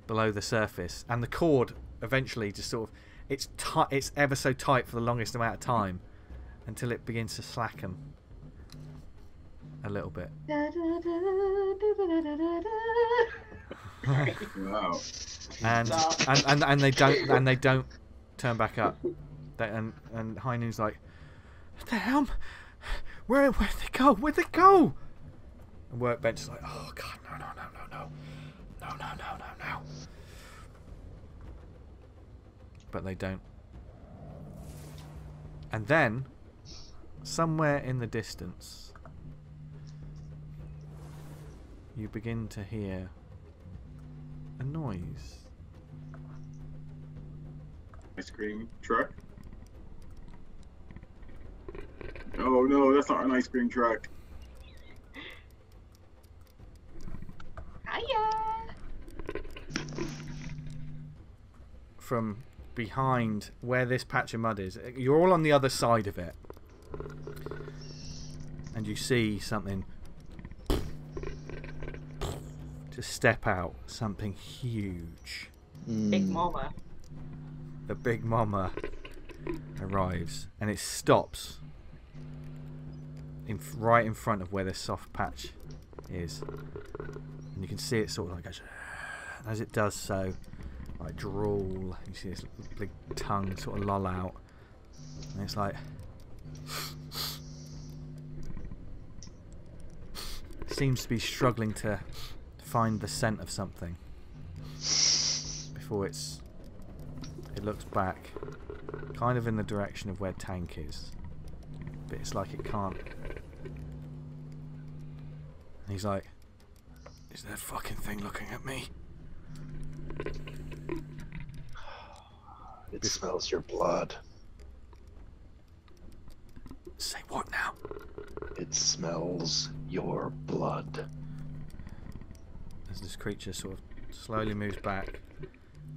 A: below the surface, and the cord eventually just sort of, it's ever so tight for the longest amount of time until it begins to slacken a little bit.
D: Wow.
A: and they don't turn back up. And High Noon's like, what the hell? Where'd they go? Where'd they go? And Workbench is like, oh god, no. But they don't. And then, somewhere in the distance, you begin to hear a noise.
D: Ice cream truck. Oh no, that's not an ice cream truck.
B: Hiya!
A: From behind where this patch of mud is, you're all on the other side of it, and you see something just step out, something huge.
B: Big Mama.
A: The Big Mama arrives, and it stops right in front of where this soft patch is, and you can see it sort of like goes, and as it does so, like drool, you see this big tongue sort of loll out, and it's like seems to be struggling to find the scent of something before it looks back, kind of in the direction of where Tank is, but it's like it can't. And he's like, is that fucking thing looking at me?
C: It smells your blood.
A: Say what now?
C: It smells your blood.
A: As this creature sort of slowly moves back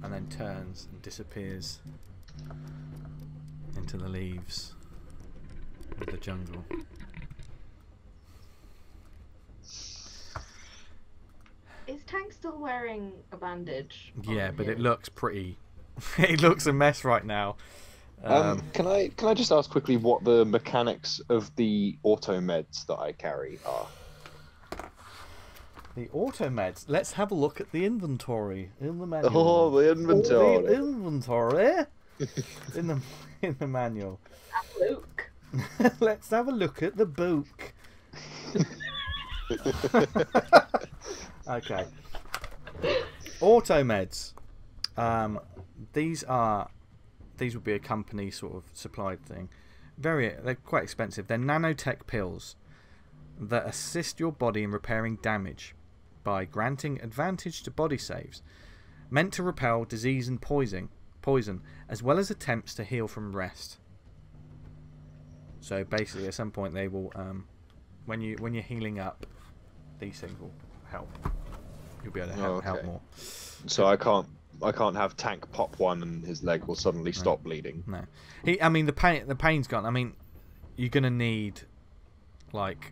A: and then turns and disappears into the leaves of the jungle.
B: Is Tank still wearing a bandage?
A: Yeah,
B: on
A: but it
B: him?
A: looks pretty. It looks a mess right now.
C: Can I just ask quickly what the mechanics of the auto meds that I carry are?
A: The auto meds. Let's have a look at the inventory in the manual.
C: Oh, the inventory.
A: The inventory in the manual.
B: Luke.
A: Let's have a look at the book. Okay. Auto meds. These would be a company sort of supplied thing. They're quite expensive. They're nanotech pills that assist your body in repairing damage by granting advantage to body saves, meant to repel disease and poison, as well as attempts to heal from rest. So basically, at some point, they will, when you're healing up, these things will help. You'll be able to help more.
C: So I can't have Tank pop one and his leg will suddenly stop bleeding.
A: No, the pain's gone. I mean, you're gonna need, like,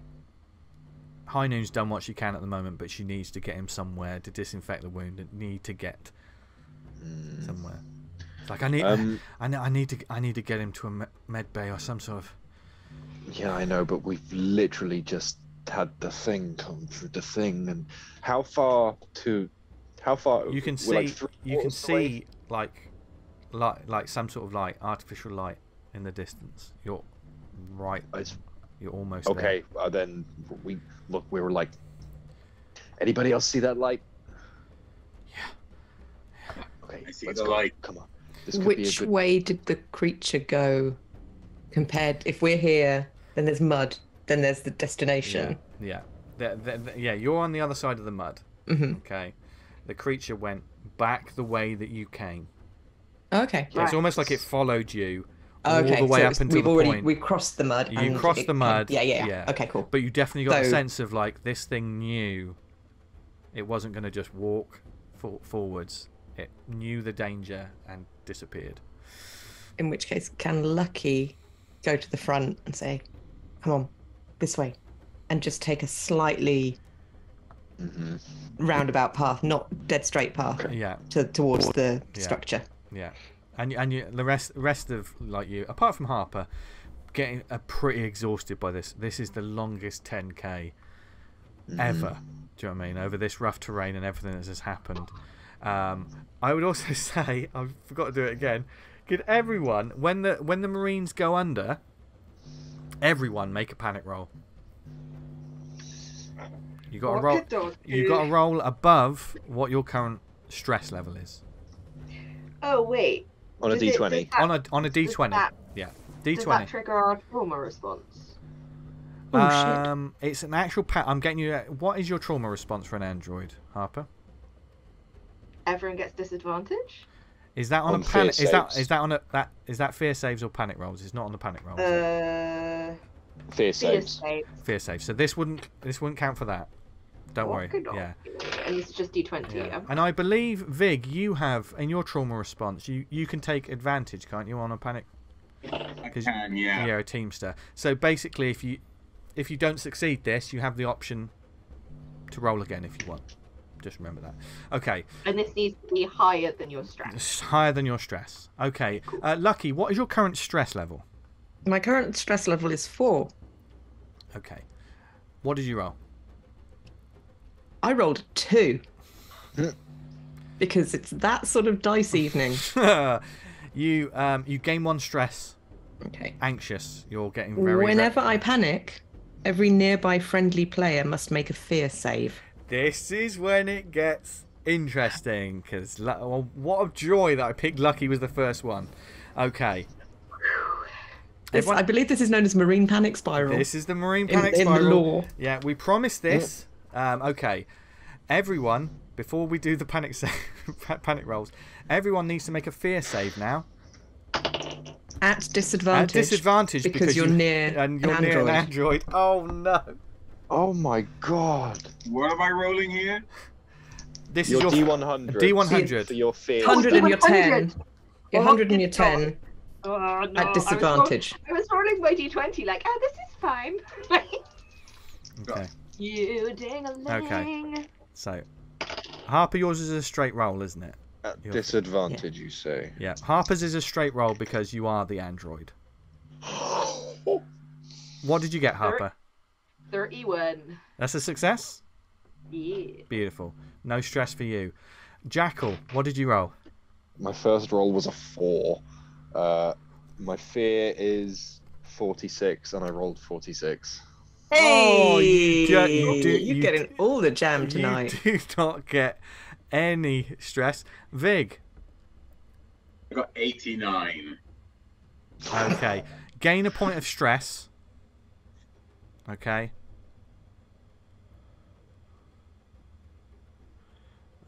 A: High Noon's done what she can at the moment, but she needs to get him somewhere to disinfect the wound. And need to get somewhere. It's like I need to get him to a med bay or some sort of
C: Yeah, I know, but we've literally just had the thing come through the thing, and how far?
A: You can
C: we're like
A: see. You can
C: 3/4 the way?
A: see like some sort of light, artificial light in the distance. You're right.
C: It's,
A: You're almost
C: okay, then we were like, anybody else see that light?
A: Yeah.
C: Okay,
D: I see
C: let's
D: the
C: go.
D: light.
C: Come on. This could be a
E: Which
C: good...
E: way did the creature go? Compared, if we're here, then there's mud, then there's the destination.
A: Yeah. Yeah. You're on the other side of the mud.
E: Hmm.
A: Okay. The creature went back the way that you came.
E: Okay.
A: So it's almost like it followed you all
E: Okay.
A: the way
E: So
A: up until
E: we've
A: the
E: already
A: point.
E: crossed the mud.
A: You
E: and
A: crossed
E: it
A: the
E: came-
A: mud.
E: Yeah. Okay. Cool.
A: But you definitely got the
E: So-
A: sense of like this thing knew it wasn't going to just walk forwards. It knew the danger and disappeared.
E: In which case, can Lucky go to the front and say, "Come on, this way," and just take a slightly roundabout path, not dead straight path,
A: Yeah.
E: towards the
A: Yeah.
E: structure.
A: Yeah, and the rest of like you, apart from Harper, getting pretty exhausted by this. This is the longest 10K ever. Do you know what I mean? Over this rough terrain and everything that has happened. I would also say, I forgot to do it again. Could everyone, when the Marines go under, everyone make a panic roll. You got to roll. You got to roll above what your current stress level is.
B: Oh wait.
C: On a
B: Does it-
C: D20.
B: does that-
A: On a D20.
B: that-
A: Yeah,
B: Does
A: D20.
B: that trigger our trauma response?
E: Oh, shit.
A: It's an actual I'm getting you. What is your trauma response for an android, Harper?
B: Everyone gets disadvantage.
A: Is that on
C: On
A: a panic?
C: fear
A: Is that
C: saves.
A: on a that? Is that fear saves or panic rolls? It's not on the panic rolls.
C: Fear
B: Fear
C: saves.
B: save.
A: Fear saves. So this wouldn't count for that. Don't worry.
B: Okey-doke.
A: Yeah.
B: And it's just D20.
A: Yeah. And I believe Vig, you have in your trauma response, you can take advantage, can't you, on a panic?
D: I can, yeah.
A: You're a teamster. So basically, if you don't succeed this, you have the option to roll again if you want. Just remember that. Okay.
B: And this needs to be higher than your stress.
A: It's higher than your stress. Okay. Lucky, what is your current stress level?
E: My current stress level is 4.
A: Okay. What did you roll?
E: I rolled a 2. Because it's that sort of dice evening.
A: You gain 1 stress.
E: Okay.
A: Anxious. You're getting very.
E: Whenever I panic, every nearby friendly player must make a fear save.
A: This is when it gets interesting, because what a joy that I picked Lucky was the first one. Okay.
E: I believe this is known as Marine Panic Spiral.
A: This is the Marine Panic
E: in
A: Spiral.
E: the lore.
A: Yeah, we promised this. Okay. Everyone, before we do the panic rolls, everyone needs to make a fear save now.
E: At disadvantage.
A: At disadvantage
E: because you're near
A: and you're
E: an
A: near an
E: android.
A: android. Oh no.
C: Oh my god.
D: What am I rolling here?
A: This
C: Your
A: is your
C: D100.
A: D100.
C: For your fear.
E: 100 and your 10.
B: 100.
E: Your 100 and your 10
B: Oh, no.
E: at disadvantage.
B: I was rolling my D20 like, oh, this is fine.
A: Okay.
B: You ding-a-ling.
A: So, Harper, yours is a straight roll, isn't it?
C: At disadvantage, you say.
A: Yeah. Harper's is a straight roll because you are the android. What did you get, Harper?
B: 31.
A: That's a success?
B: Yeah.
A: Beautiful. No stress for you. Jackal, what did you roll?
C: My first roll was a 4. My fear is 46, and I rolled 46.
E: Hey!
A: Oh,
E: You're getting all the jam tonight.
A: You do not get any stress. Vig.
D: I got 89.
A: Okay. Gain a point of stress. Okay.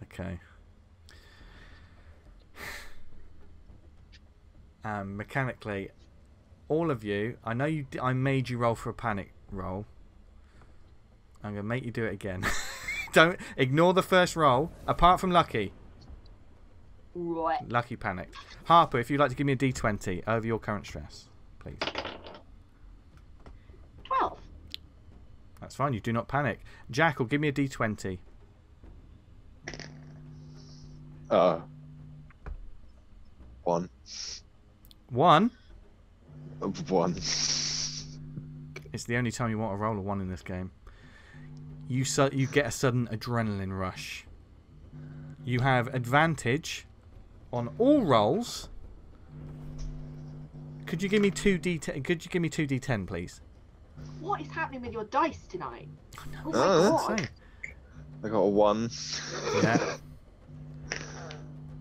A: Okay. Mechanically, all of you, I know I made you roll for a panic roll. I'm going to make you do it again. Don't ignore the first roll, apart from Lucky.
B: Right.
A: Lucky panicked. Harper, if you'd like to give me a D20 over your current stress, please.
B: 12.
A: That's fine, you do not panic. Jackal, give me a D20.
C: 1.
A: 1.
C: 1.
A: It's the only time you want to roll a 1 in this game. You get a sudden adrenaline rush. You have advantage on all rolls. Could you give me 2d10? Could you give me 2d10, please?
B: What is happening with your dice tonight? Oh my
C: Oh,
B: god.
C: I got a 1
A: Yeah.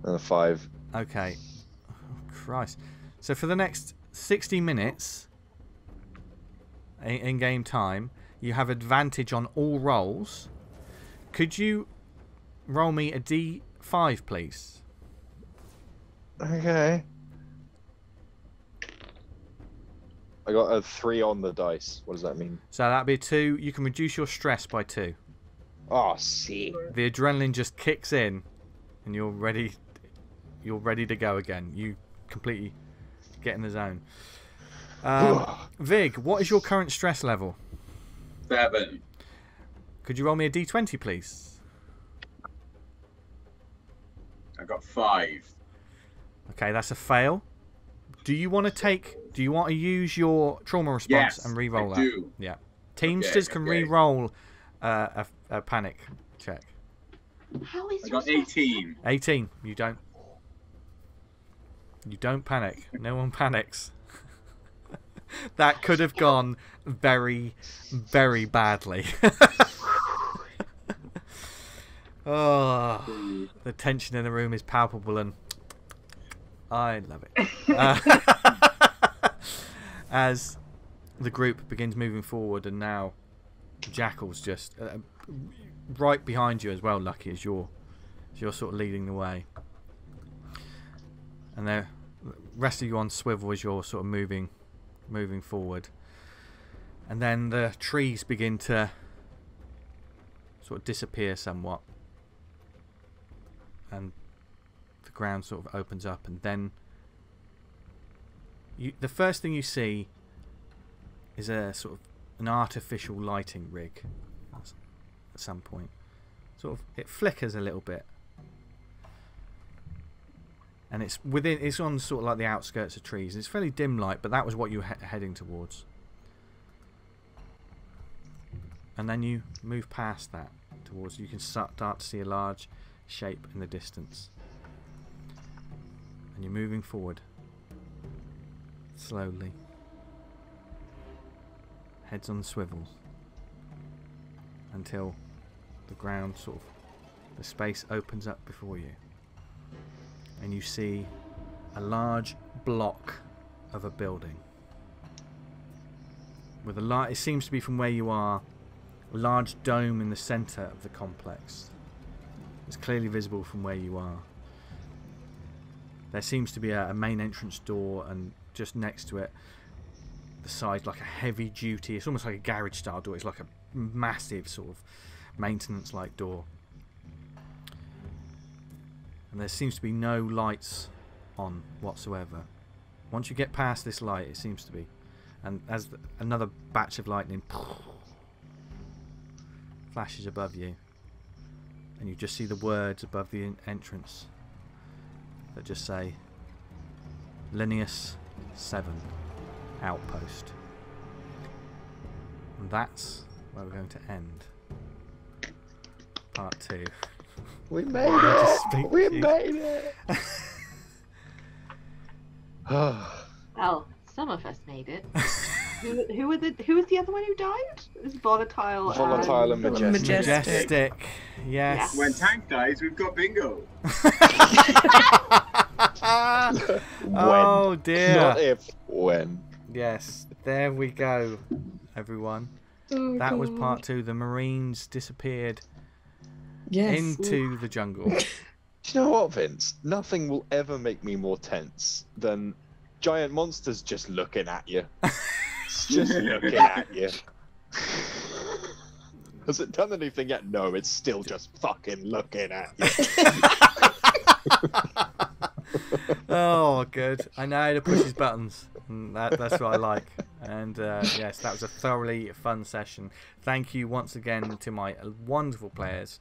C: and a 5.
A: Okay. Oh, Christ. So for the next 60 minutes in game time, you have advantage on all rolls. Could you roll me a d5, please?
C: Okay. I got a 3 on the dice. What does that mean?
A: So that'd be a 2. You can reduce your stress by 2.
C: Oh, see.
A: The adrenaline just kicks in, and you're ready. You're ready to go again. You completely get in the zone. Vig, what is your current stress level?
D: 7.
A: Could you roll me a d20, please?
D: I got 5.
A: Okay, that's a fail. Do you want to use your trauma response
D: Yes,
A: and re-roll
D: I
A: that?
D: do.
A: Yeah. Teamsters can re-roll a panic check.
B: How is
D: I
B: your
D: got 18.
A: 18. You don't. You don't panic. No one panics. That could have gone very, very badly. Oh, the tension in the room is palpable, and I love it. As the group begins moving forward, and now JACKAL's just right behind you as well, Lucky, as you're sort of leading the way. And the rest of you on swivel as you're sort of moving forward. And then the trees begin to sort of disappear somewhat. And the ground sort of opens up, and then the first thing you see is a sort of an artificial lighting rig at some point. Sort of it flickers a little bit, and it's on sort of like the outskirts of trees. It's fairly dim light, but that was what you were heading towards. And then you move past that towards, you can start to see a large shape in the distance, and you're moving forward slowly, heads on swivels, until the ground the space opens up before you, and you see a large block of a building with it seems to be, from where you are, a large dome in the center of the complex. It's clearly visible from where you are. There seems to be a main entrance door, and just next to it, the side, like a heavy duty, it's almost like a garage style door. It's like a massive sort of maintenance like door. And there seems to be no lights on whatsoever. Once you get past this light, it seems to be. And as another batch of lightning flashes above you, and you just see the words above the entrance that just say Linnaeus 7 Outpost. And that's where we're going to end part 2.
C: We made it! We made it!
B: Well, some of us made it. Who was the other one who died? It was Volatile.
C: Volatile and Majestic.
A: Majestic. Yes.
D: When Tank dies, we've got bingo.
A: Oh dear.
C: Not if, when.
A: Yes, there we go, everyone. That was part 2. The Marines disappeared into the jungle.
C: Do you know what, Vince? Nothing will ever make me more tense than giant monsters just looking at you. Just looking at you. Has it done anything yet? No, it's still just fucking looking at you.
A: Oh, good. I know how to push his buttons. And that's what I like. And yes, that was a thoroughly fun session. Thank you once again to my wonderful players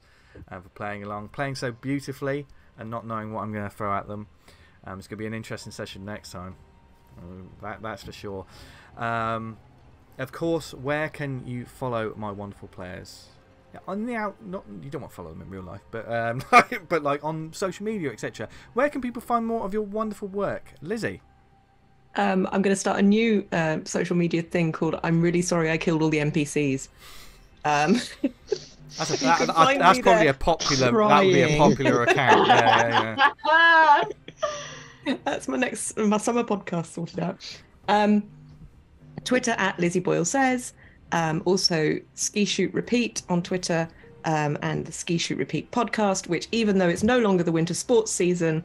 A: for playing along, playing so beautifully and not knowing what I'm going to throw at them. It's going to be an interesting session next time. That's for sure. Of course, where can you follow my wonderful players? Yeah, on the not you don't want to follow them in real life, but but like on social media, etc. Where can people find more of your wonderful work, Lizzie?
E: I'm going to start a new social media thing called "I'm really sorry I killed all the NPCs."
A: That's probably a popular. That would be a popular account. Yeah.
E: That's my summer podcast sorted out. Twitter at Lizzie Boyle Says. Also Ski Shoot Repeat on Twitter, and the Ski Shoot Repeat podcast, which even though it's no longer the winter sports season,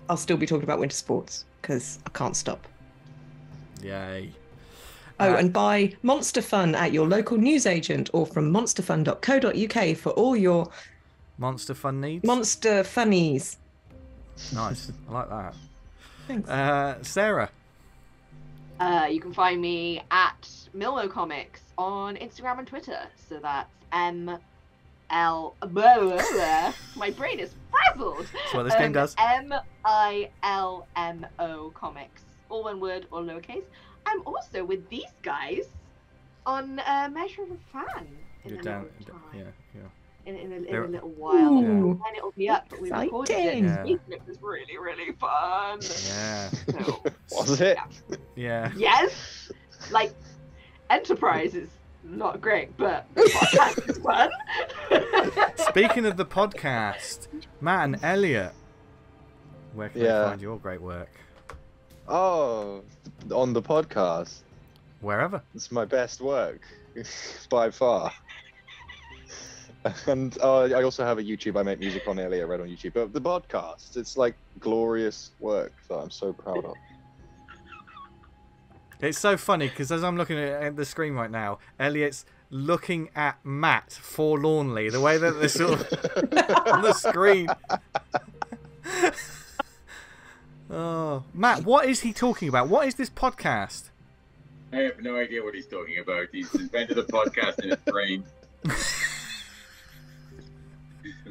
E: I'll still be talking about winter sports because I can't stop.
A: Yay.
E: Oh, and buy Monster Fun at your local newsagent or from monsterfun.co.uk for all your
A: Monster Fun needs.
E: Monster funnies.
A: Nice. I like that.
E: Thanks.
A: Sarah.
B: You can find me at Milmo Comics on Instagram and Twitter. So that's ML. My brain is frazzled.
A: That's what this game does.
B: MILMO Comics. All one word or lowercase. I'm also with these guys on Measure of a Fan.
A: You're down. Yeah.
B: In a little while.
E: Ooh.
B: And it'll be up, but we recorded it.
A: Yeah.
B: It was really, really fun.
A: Yeah.
B: So,
C: Was it?
A: Yeah.
B: yes. Like, Enterprise is not great, but the podcast is fun.
A: Speaking of the podcast, Matt and Eliot, where can they find your great work?
C: Oh, on the podcast.
A: Wherever.
C: It's my best work, by far. And I also have a YouTube. I make music on Eliot Red on YouTube. But the podcast, it's like glorious work that I'm so proud of.
A: It's so funny because as I'm looking at the screen right now, Eliot's looking at Matt forlornly, the way that they're sort of on the screen. Oh, Matt, what is he talking about? What is this podcast?
D: I have no idea what he's talking about. He's invented a podcast in his brain.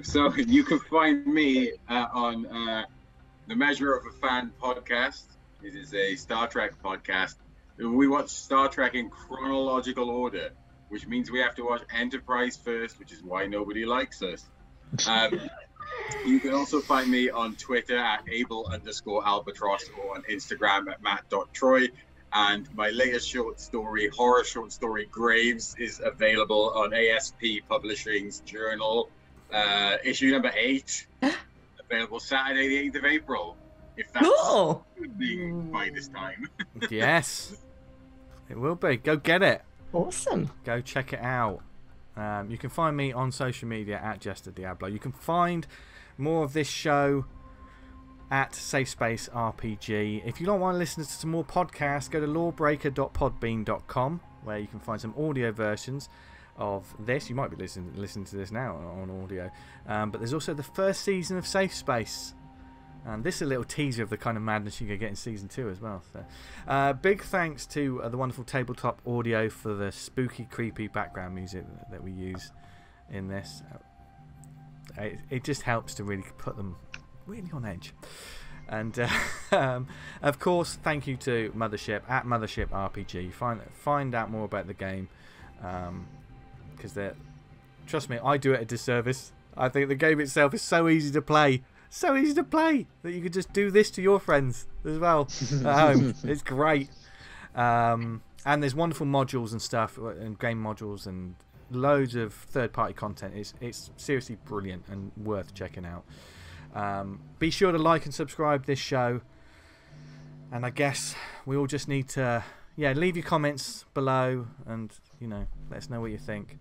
D: So you can find me on the Measure of a Fan podcast. It is a Star Trek podcast. We watch Star Trek in chronological order, which means we have to watch Enterprise first, which is why nobody likes us. You can also find me on Twitter at able_albatross or on Instagram at matt.troy. And my latest short story, horror short story, Graves, is available on ASP Publishing's journal, issue number 8, available Saturday the 8th of April, if that's happening by this time.
A: Yes, it will be. Go get it.
E: Awesome.
A: Go check it out. You can find me on social media at Jester Diablo. You can find more of this show at Safe Space RPG. If you don't want to listen to some more podcasts, go to lawbreaker.podbean.com, where you can find some audio versions of this. You might be listening to this now on audio, but there's also the first season of Safe Space, and this is a little teaser of the kind of madness you're going to get in season 2 as well. So big thanks to the wonderful Tabletop Audio for the spooky, creepy background music that we use in this. It just helps to really put them really on edge. And of course, thank you to Mothership at Mothership RPG. Find out more about the game, because trust me, I do it a disservice. I think the game itself is so easy to play, that you could just do this to your friends as well at home. It's great. And there's wonderful modules and stuff, and game modules and loads of third-party content. It's seriously brilliant and worth checking out. Be sure to like and subscribe this show, and I guess we all just need to leave your comments below, and let us know what you think.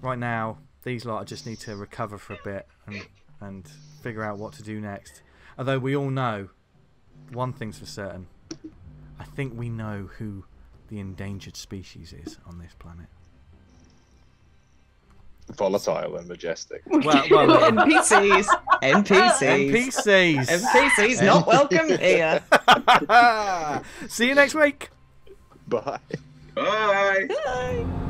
A: Right now these lot just need to recover for a bit and figure out what to do next, although we all know one thing's for certain. I think we know who the endangered species is on this planet.
C: Volatile and majestic.
A: Well,
E: NPCs. NPCs not welcome here.
A: See you next week.
C: Bye.
D: Bye.
E: Bye.